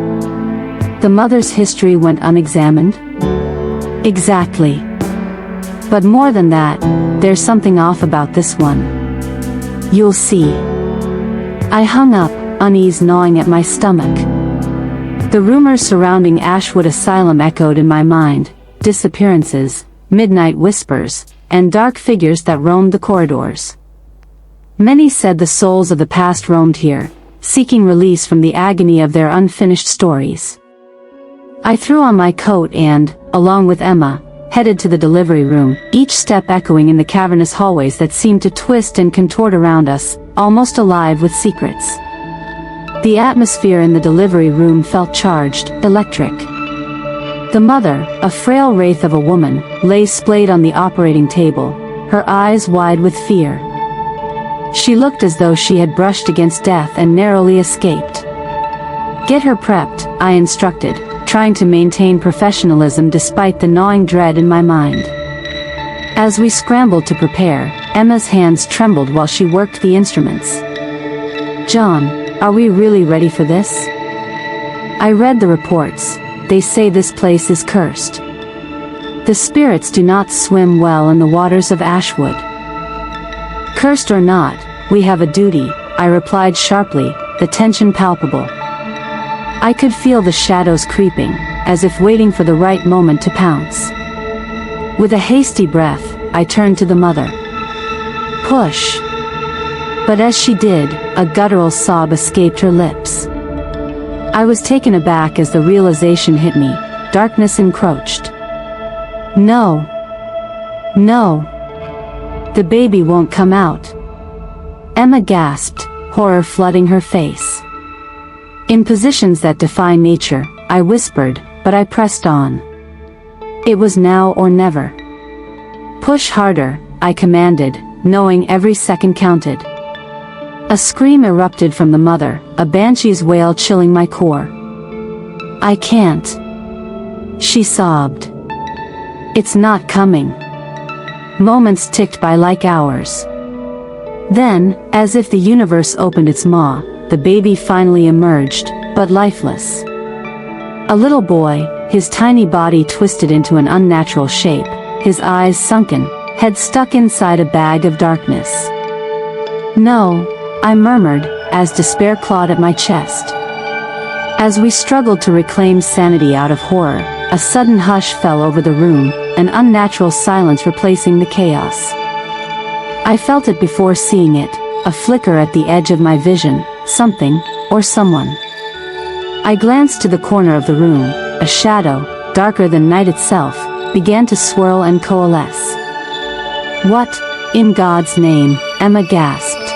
The mother's history went unexamined?" "Exactly. But more than that, there's something off about this one. You'll see." I hung up, unease gnawing at my stomach. The rumors surrounding Ashwood Asylum echoed in my mind, disappearances, midnight whispers, and dark figures that roamed the corridors. Many said the souls of the past roamed here, seeking release from the agony of their unfinished stories. I threw on my coat and, along with Emma, headed to the delivery room, each step echoing in the cavernous hallways that seemed to twist and contort around us, almost alive with secrets. The atmosphere in the delivery room felt charged, electric. The mother, a frail wraith of a woman, lay splayed on the operating table, her eyes wide with fear. She looked as though she had brushed against death and narrowly escaped. "Get her prepped," I instructed, trying to maintain professionalism despite the gnawing dread in my mind. As we scrambled to prepare, Emma's hands trembled while she worked the instruments. "John, are we really ready for this?" I read the reports. They say this place is cursed. The spirits do not swim well in the waters of Ashwood. "Cursed or not, we have a duty," I replied sharply, the tension palpable. I could feel the shadows creeping, as if waiting for the right moment to pounce. With a hasty breath, I turned to the mother. "Push." But as she did, a guttural sob escaped her lips. I was taken aback as the realization hit me. Darkness encroached. "No. No. The baby won't come out." Emma gasped, horror flooding her face. In positions that defy nature, I whispered, but I pressed on. It was now or never. "Push harder," I commanded, knowing every second counted. A scream erupted from the mother, a banshee's wail chilling my core. "I can't," she sobbed. "It's not coming." Moments ticked by like hours. Then, as if the universe opened its maw, the baby finally emerged, but lifeless. A little boy, his tiny body twisted into an unnatural shape, his eyes sunken, head stuck inside a bag of darkness. "No," I murmured, as despair clawed at my chest. As we struggled to reclaim sanity out of horror, a sudden hush fell over the room, an unnatural silence replacing the chaos. I felt it before seeing it, a flicker at the edge of my vision, something, or someone. I glanced to the corner of the room. A shadow, darker than night itself, began to swirl and coalesce. "What, in God's name?" Emma gasped.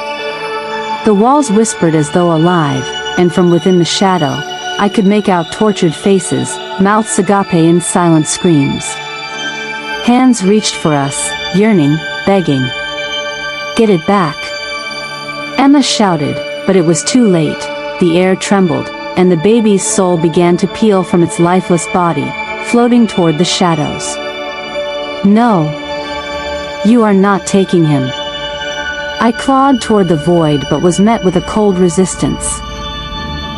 The walls whispered as though alive, and from within the shadow, I could make out tortured faces, mouths agape in silent screams. Hands reached for us, yearning, begging. "Get it back!" Emma shouted, but it was too late. The air trembled, and the baby's soul began to peel from its lifeless body, floating toward the shadows. "No! You are not taking him!" I clawed toward the void but was met with a cold resistance.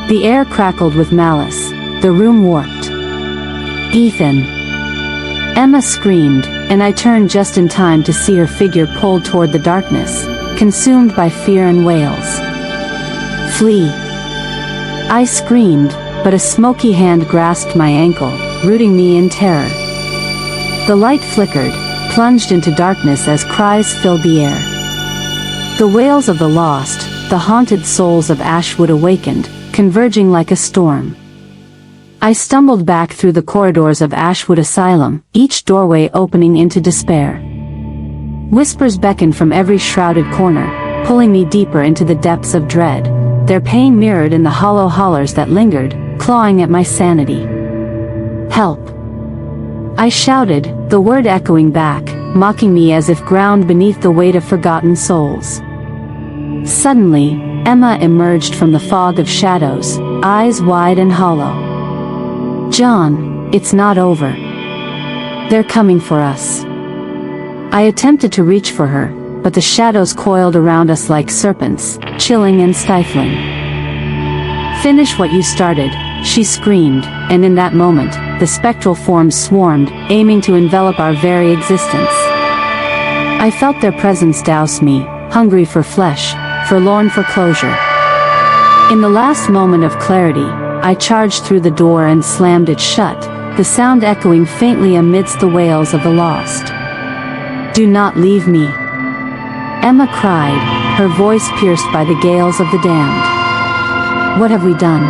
The air crackled with malice, the room warped. "Ethan!" Emma screamed, and I turned just in time to see her figure pulled toward the darkness, consumed by fear and wails. "Flee!" I screamed, but a smoky hand grasped my ankle, rooting me in terror. The light flickered, plunged into darkness as cries filled the air. The wails of the lost, the haunted souls of Ashwood awakened, converging like a storm. I stumbled back through the corridors of Ashwood Asylum, each doorway opening into despair. Whispers beckoned from every shrouded corner, pulling me deeper into the depths of dread, their pain mirrored in the hollow hollers that lingered, clawing at my sanity. "Help!" I shouted, the word echoing back, mocking me as if ground beneath the weight of forgotten souls. Suddenly, Emma emerged from the fog of shadows, eyes wide and hollow. "John, it's not over. They're coming for us." I attempted to reach for her, but the shadows coiled around us like serpents, chilling and stifling. "Finish what you started," she screamed, and in that moment, the spectral forms swarmed, aiming to envelop our very existence. I felt their presence douse me, hungry for flesh, forlorn for closure. In the last moment of clarity, I charged through the door and slammed it shut, the sound echoing faintly amidst the wails of the lost. "Do not leave me," Emma cried, her voice pierced by the gales of the damned. "What have we done?"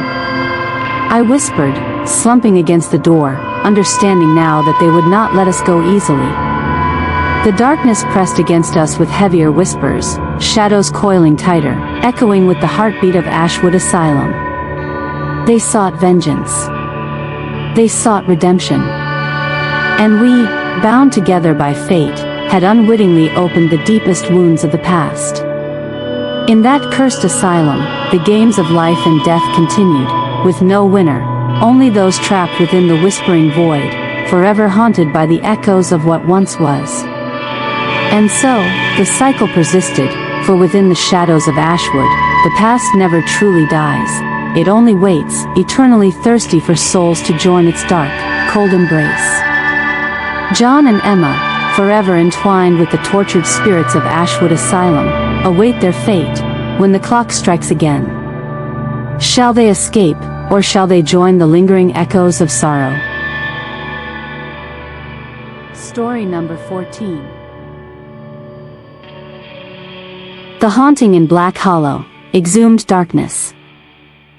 I whispered, slumping against the door, understanding now that they would not let us go easily. The darkness pressed against us with heavier whispers, shadows coiling tighter, echoing with the heartbeat of Ashwood Asylum. They sought vengeance. They sought redemption. And we, bound together by fate, had unwittingly opened the deepest wounds of the past. In that cursed asylum, the games of life and death continued, with no winner, only those trapped within the whispering void, forever haunted by the echoes of what once was. And so, the cycle persisted, for within the shadows of Ashwood, the past never truly dies. It only waits, eternally thirsty for souls to join its dark, cold embrace. John and Emma, forever entwined with the tortured spirits of Ashwood Asylum, await their fate, when the clock strikes again. Shall they escape, or shall they join the lingering echoes of sorrow? Story number 14. The Haunting in Black Hollow, Exhumed Darkness.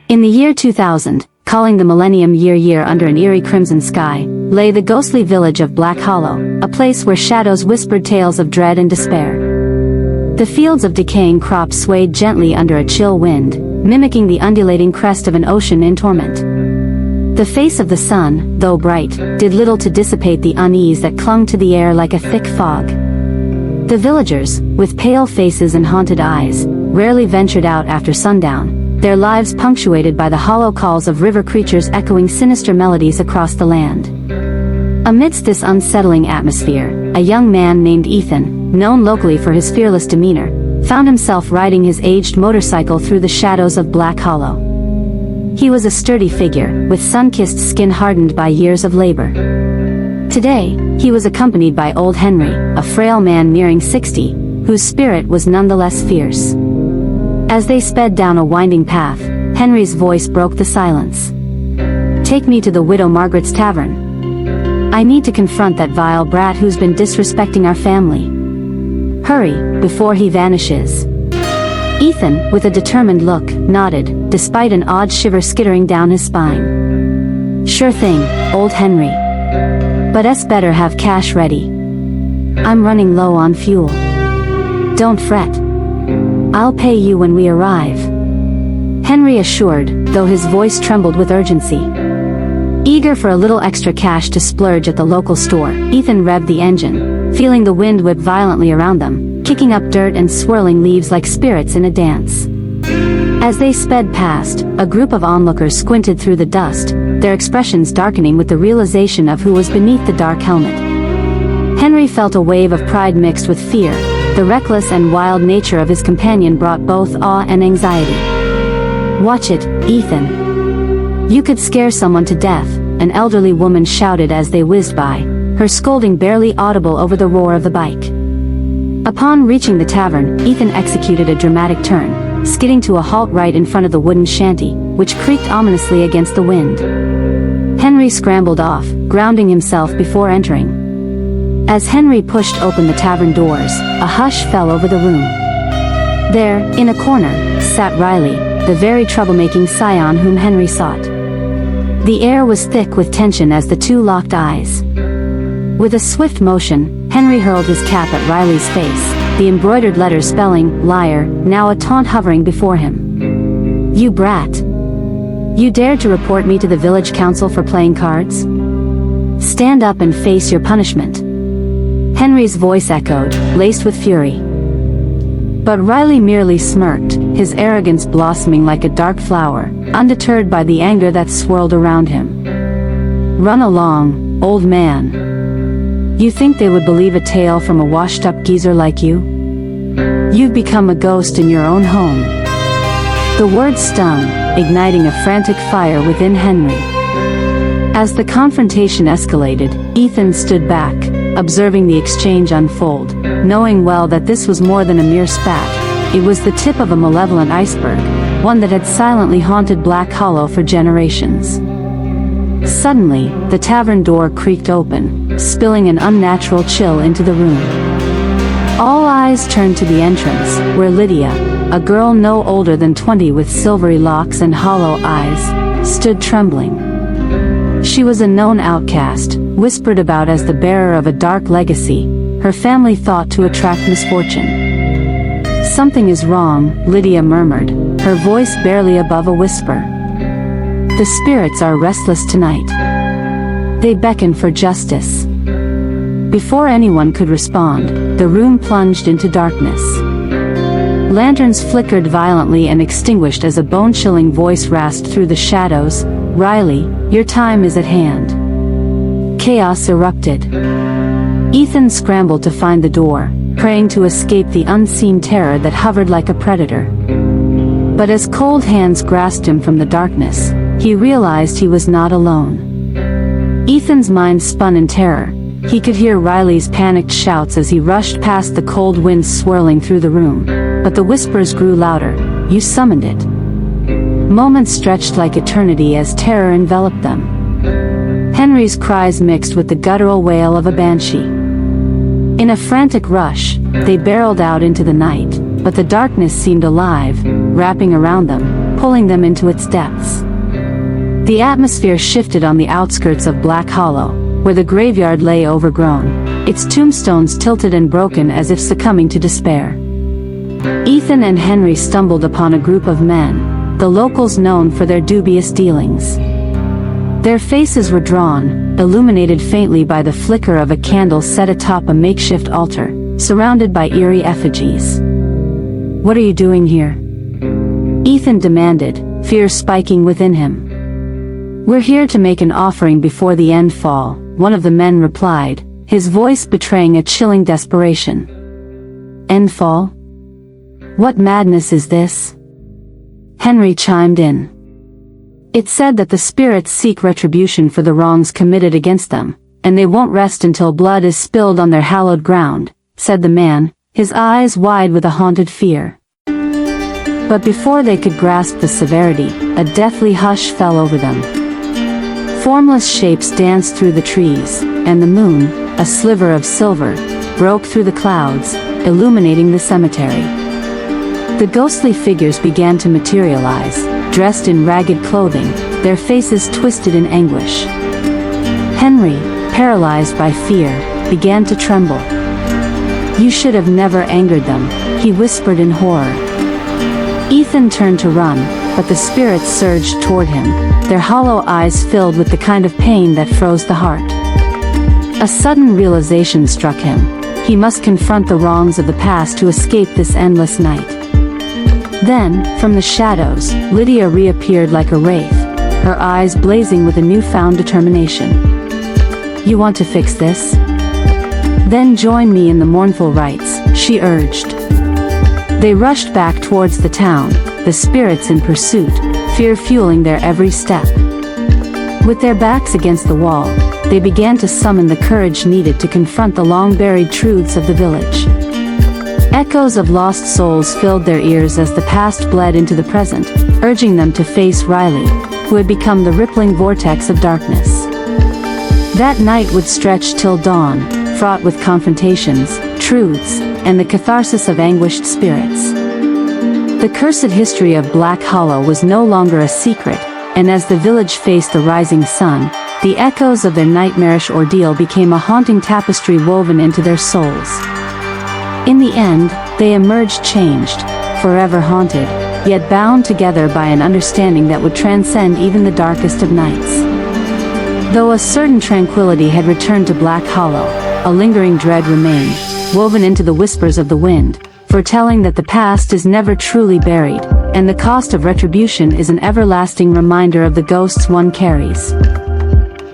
In the year 2000, calling the millennium year under an eerie crimson sky, lay the ghostly village of Black Hollow, a place where shadows whispered tales of dread and despair. The fields of decaying crops swayed gently under a chill wind, mimicking the undulating crest of an ocean in torment. The face of the sun, though bright, did little to dissipate the unease that clung to the air like a thick fog. The villagers, with pale faces and haunted eyes, rarely ventured out after sundown, their lives punctuated by the hollow calls of river creatures echoing sinister melodies across the land. Amidst this unsettling atmosphere, a young man named Ethan, known locally for his fearless demeanor, found himself riding his aged motorcycle through the shadows of Black Hollow. He was a sturdy figure, with sun-kissed skin hardened by years of labor. Today, he was accompanied by old Henry, a frail man nearing 60, whose spirit was nonetheless fierce. As they sped down a winding path, Henry's voice broke the silence. "Take me to the Widow Margaret's tavern. I need to confront that vile brat who's been disrespecting our family. Hurry, before he vanishes." Ethan, with a determined look, nodded, despite an odd shiver skittering down his spine. "Sure thing, old Henry. But better have cash ready. I'm running low on fuel. Don't fret. I'll pay you when we arrive," Henry assured, though his voice trembled with urgency. Eager for a little extra cash to splurge at the local store, Ethan revved the engine, feeling the wind whip violently around them, kicking up dirt and swirling leaves like spirits in a dance. As they sped past, a group of onlookers squinted through the dust, their expressions darkening with the realization of who was beneath the dark helmet. Henry felt a wave of pride mixed with fear. The reckless and wild nature of his companion brought both awe and anxiety. "Watch it, Ethan. You could scare someone to death," an elderly woman shouted as they whizzed by, her scolding barely audible over the roar of the bike. Upon reaching the tavern, Ethan executed a dramatic turn, skidding to a halt right in front of the wooden shanty, which creaked ominously against the wind. Henry scrambled off, grounding himself before entering. As Henry pushed open the tavern doors, a hush fell over the room. There, in a corner, sat Riley, the very troublemaking scion whom Henry sought. The air was thick with tension as the two locked eyes. With a swift motion, Henry hurled his cap at Riley's face, the embroidered letters spelling, "liar," now a taunt hovering before him. "You brat! You dared to report me to the village council for playing cards? Stand up and face your punishment." Henry's voice echoed, laced with fury. But Riley merely smirked, his arrogance blossoming like a dark flower, undeterred by the anger that swirled around him. "Run along, old man. You think they would believe a tale from a washed-up geezer like you? You've become a ghost in your own home." The words stung, igniting a frantic fire within Henry. As the confrontation escalated, Ethan stood back, observing the exchange unfold, knowing well that this was more than a mere spat. It was the tip of a malevolent iceberg, one that had silently haunted Black Hollow for generations. Suddenly, the tavern door creaked open, spilling an unnatural chill into the room. All eyes turned to the entrance, where Lydia, a girl no older than 20 with silvery locks and hollow eyes, stood trembling. She was a known outcast, whispered about as the bearer of a dark legacy, her family thought to attract misfortune. "Something is wrong," Lydia murmured, her voice barely above a whisper. "The spirits are restless tonight. They beckon for justice." Before anyone could respond, the room plunged into darkness. Lanterns flickered violently and extinguished as a bone-chilling voice rasped through the shadows, "Riley, your time is at hand." Chaos erupted. Ethan scrambled to find the door, praying to escape the unseen terror that hovered like a predator. But as cold hands grasped him from the darkness, he realized he was not alone. Ethan's mind spun in terror. He could hear Riley's panicked shouts as he rushed past the cold wind swirling through the room, but the whispers grew louder. "You summoned it." Moments stretched like eternity as terror enveloped them. Henry's cries mixed with the guttural wail of a banshee. In a frantic rush, they barreled out into the night, but the darkness seemed alive, wrapping around them, pulling them into its depths. The atmosphere shifted on the outskirts of Black Hollow, where the graveyard lay overgrown, its tombstones tilted and broken as if succumbing to despair. Ethan and Henry stumbled upon a group of men, the locals known for their dubious dealings. Their faces were drawn, illuminated faintly by the flicker of a candle set atop a makeshift altar, surrounded by eerie effigies. "What are you doing here?" Ethan demanded, fear spiking within him. "We're here to make an offering before the end fall," one of the men replied, his voice betraying a chilling desperation. "Endfall? What madness is this?" Henry chimed in. "It's said that the spirits seek retribution for the wrongs committed against them, and they won't rest until blood is spilled on their hallowed ground," said the man, his eyes wide with a haunted fear. But before they could grasp the severity, a deathly hush fell over them. Formless shapes danced through the trees, and the moon, a sliver of silver, broke through the clouds, illuminating the cemetery. The ghostly figures began to materialize, dressed in ragged clothing, their faces twisted in anguish. Henry, paralyzed by fear, began to tremble. "You should have never angered them," he whispered in horror. Ethan turned to run, but the spirits surged toward him, their hollow eyes filled with the kind of pain that froze the heart. A sudden realization struck him. He must confront the wrongs of the past to escape this endless night. Then, from the shadows, Lydia reappeared like a wraith, her eyes blazing with a newfound determination. "You want to fix this? Then join me in the mournful rites," she urged. They rushed back towards the town, the spirits in pursuit, fear fueling their every step. With their backs against the wall, they began to summon the courage needed to confront the long-buried truths of the village. Echoes of lost souls filled their ears as the past bled into the present, urging them to face Riley, who had become the rippling vortex of darkness. That night would stretch till dawn, fraught with confrontations, truths, and the catharsis of anguished spirits. The cursed history of Black Hollow was no longer a secret, and as the village faced the rising sun, the echoes of their nightmarish ordeal became a haunting tapestry woven into their souls. In the end, they emerged changed, forever haunted, yet bound together by an understanding that would transcend even the darkest of nights. Though a certain tranquility had returned to Black Hollow, a lingering dread remained, woven into the whispers of the wind, foretelling that the past is never truly buried, and the cost of retribution is an everlasting reminder of the ghosts one carries.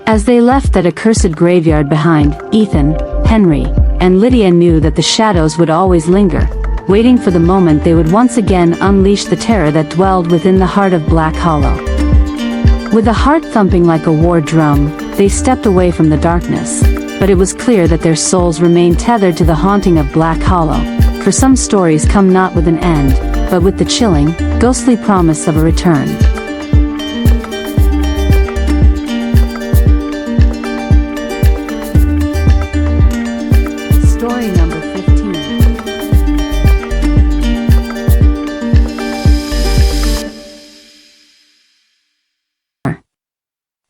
As they left that accursed graveyard behind, Ethan, Henry, and Lydia knew that the shadows would always linger, waiting for the moment they would once again unleash the terror that dwelled within the heart of Black Hollow. With a heart thumping like a war drum, they stepped away from the darkness, but it was clear that their souls remained tethered to the haunting of Black Hollow, for some stories come not with an end, but with the chilling, ghostly promise of a return.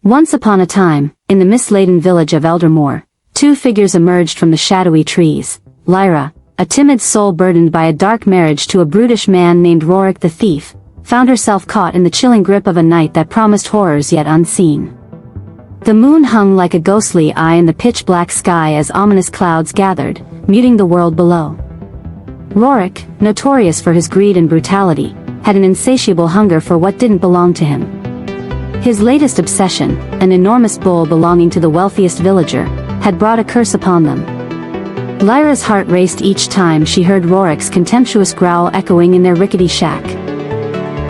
Once upon a time, in the mist-laden village of Eldermore, two figures emerged from the shadowy trees. Lyra, a timid soul burdened by a dark marriage to a brutish man named Rorik the Thief, found herself caught in the chilling grip of a night that promised horrors yet unseen. The moon hung like a ghostly eye in the pitch-black sky as ominous clouds gathered, muting the world below. Rorik, notorious for his greed and brutality, had an insatiable hunger for what didn't belong to him. His latest obsession, an enormous bull belonging to the wealthiest villager, had brought a curse upon them. Lyra's heart raced each time she heard Rorik's contemptuous growl echoing in their rickety shack.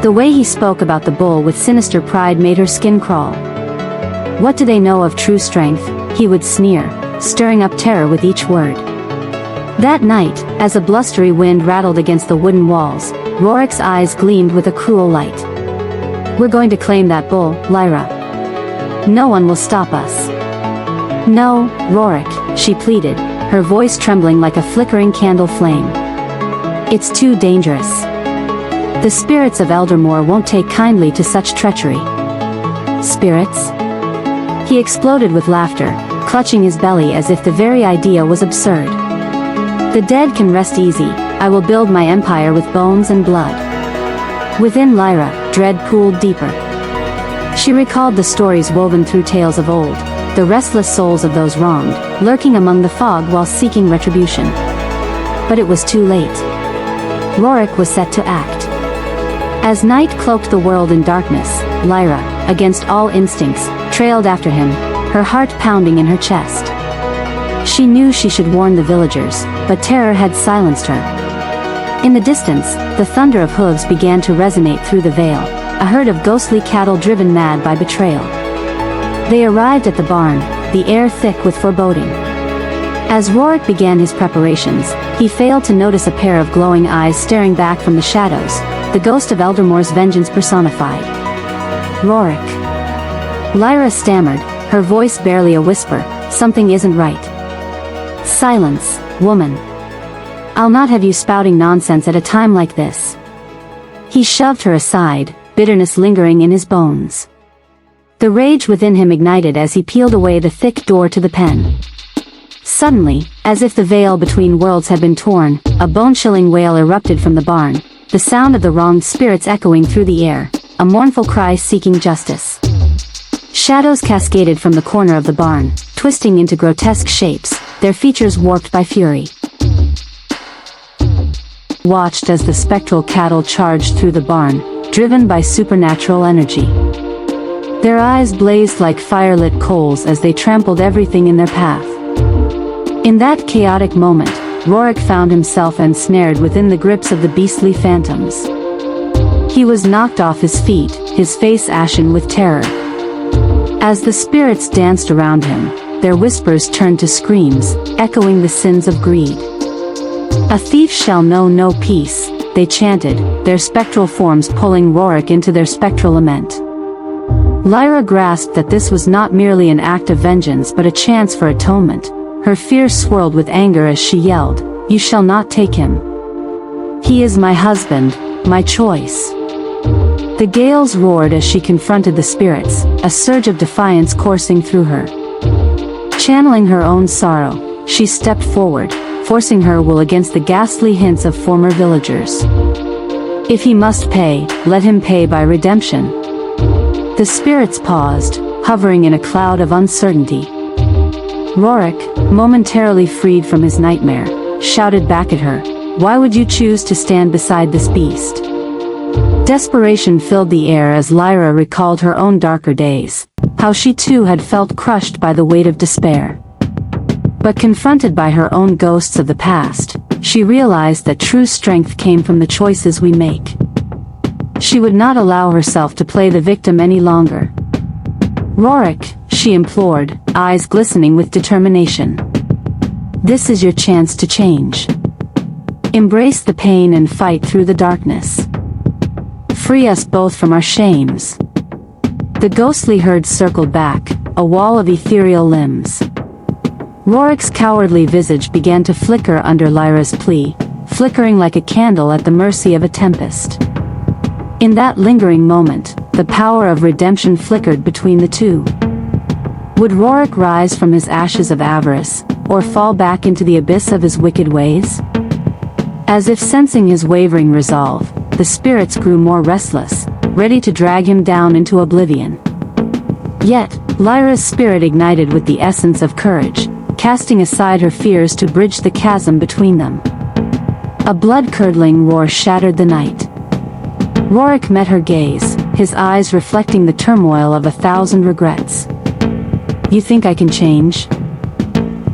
The way he spoke about the bull with sinister pride made her skin crawl. "What do they know of true strength?" he would sneer, stirring up terror with each word. That night, as a blustery wind rattled against the wooden walls, Rorik's eyes gleamed with a cruel light. "We're going to claim that bull, Lyra. No one will stop us." "No, Rorik," she pleaded, her voice trembling like a flickering candle flame. "It's too dangerous. The spirits of Eldermore won't take kindly to such treachery." "Spirits?" He exploded with laughter, clutching his belly as if the very idea was absurd. "The dead can rest easy. I will build my empire with bones and blood." Within Lyra, dread pooled deeper. She recalled the stories woven through tales of old, the restless souls of those wronged, lurking among the fog while seeking retribution. But it was too late. Rorik was set to act. As night cloaked the world in darkness, Lyra, against all instincts, trailed after him, her heart pounding in her chest. She knew she should warn the villagers, but terror had silenced her. In the distance, the thunder of hooves began to resonate through the veil, a herd of ghostly cattle driven mad by betrayal. They arrived at the barn, the air thick with foreboding. As Rorik began his preparations, he failed to notice a pair of glowing eyes staring back from the shadows, the ghost of Eldermore's vengeance personified. "Rorik." Lyra stammered, her voice barely a whisper, "Something isn't right." "Silence, woman. I'll not have you spouting nonsense at a time like this." He shoved her aside, bitterness lingering in his bones. The rage within him ignited as he peeled away the thick door to the pen. Suddenly, as if the veil between worlds had been torn, a bone-chilling wail erupted from the barn, the sound of the wronged spirits echoing through the air, a mournful cry seeking justice. Shadows cascaded from the corner of the barn, twisting into grotesque shapes, their features warped by fury. Watched as the spectral cattle charged through the barn, driven by supernatural energy. Their eyes blazed like firelit coals as they trampled everything in their path. In that chaotic moment, Rorik found himself ensnared within the grips of the beastly phantoms. He was knocked off his feet, his face ashen with terror. As the spirits danced around him, their whispers turned to screams, echoing the sins of greed. "A thief shall know no peace," they chanted, their spectral forms pulling Rorik into their spectral lament. Lyra grasped that this was not merely an act of vengeance but a chance for atonement. Her fear swirled with anger as she yelled, "You shall not take him. He is my husband, my choice." The gales roared as she confronted the spirits, a surge of defiance coursing through her. Channeling her own sorrow, she stepped forward, forcing her will against the ghastly hints of former villagers. If he must pay, let him pay by redemption. The spirits paused, hovering in a cloud of uncertainty. Rorik, momentarily freed from his nightmare, shouted back at her, "Why would you choose to stand beside this beast?" Desperation filled the air as Lyra recalled her own darker days, how she too had felt crushed by the weight of despair. But confronted by her own ghosts of the past, she realized that true strength came from the choices we make. She would not allow herself to play the victim any longer. "Rorik," she implored, eyes glistening with determination. "This is your chance to change. Embrace the pain and fight through the darkness. Free us both from our shames." The ghostly herd circled back, a wall of ethereal limbs. Rorik's cowardly visage began to flicker under Lyra's plea, flickering like a candle at the mercy of a tempest. In that lingering moment, the power of redemption flickered between the two. Would Rorik rise from his ashes of avarice, or fall back into the abyss of his wicked ways? As if sensing his wavering resolve, the spirits grew more restless, ready to drag him down into oblivion. Yet, Lyra's spirit ignited with the essence of courage, casting aside her fears to bridge the chasm between them. A blood-curdling roar shattered the night. Rorik met her gaze, his eyes reflecting the turmoil of 1,000 regrets. "You think I can change?"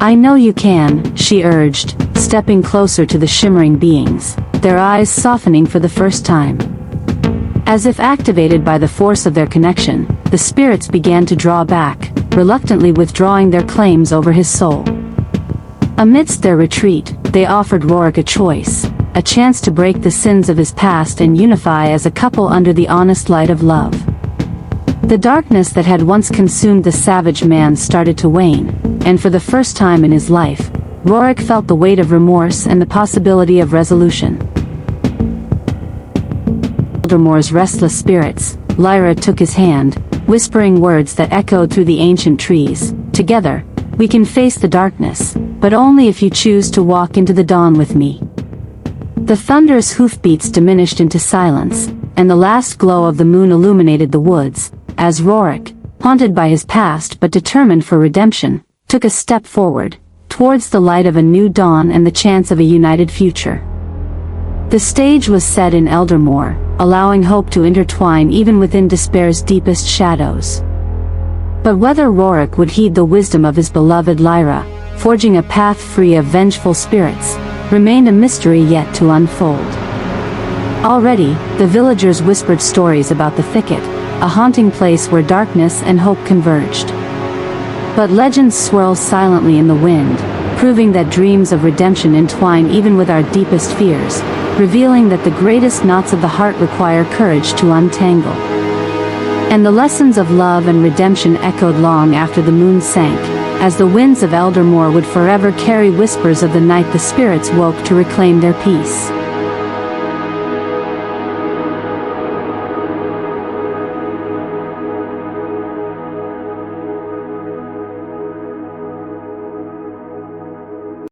"I know you can," she urged, stepping closer to the shimmering beings, their eyes softening for the first time. As if activated by the force of their connection, the spirits began to draw back, reluctantly withdrawing their claims over his soul. Amidst their retreat, they offered Rorik a choice, a chance to break the sins of his past and unify as a couple under the honest light of love. The darkness that had once consumed the savage man started to wane, and for the first time in his life, Rorik felt the weight of remorse and the possibility of resolution. Eldermore's restless spirits, Lyra took his hand, whispering words that echoed through the ancient trees. "Together, we can face the darkness, but only if you choose to walk into the dawn with me." The thunderous hoofbeats diminished into silence, and the last glow of the moon illuminated the woods, as Rorik, haunted by his past but determined for redemption, took a step forward, towards the light of a new dawn and the chance of a united future. The stage was set in Eldermore, allowing hope to intertwine even within despair's deepest shadows. But whether Rorik would heed the wisdom of his beloved Lyra, forging a path free of vengeful spirits, remained a mystery yet to unfold. Already, the villagers whispered stories about the thicket, a haunting place where darkness and hope converged. But legends swirl silently in the wind, proving that dreams of redemption entwine even with our deepest fears, revealing that the greatest knots of the heart require courage to untangle. And the lessons of love and redemption echoed long after the moon sank, as the winds of Eldermore would forever carry whispers of the night the spirits woke to reclaim their peace.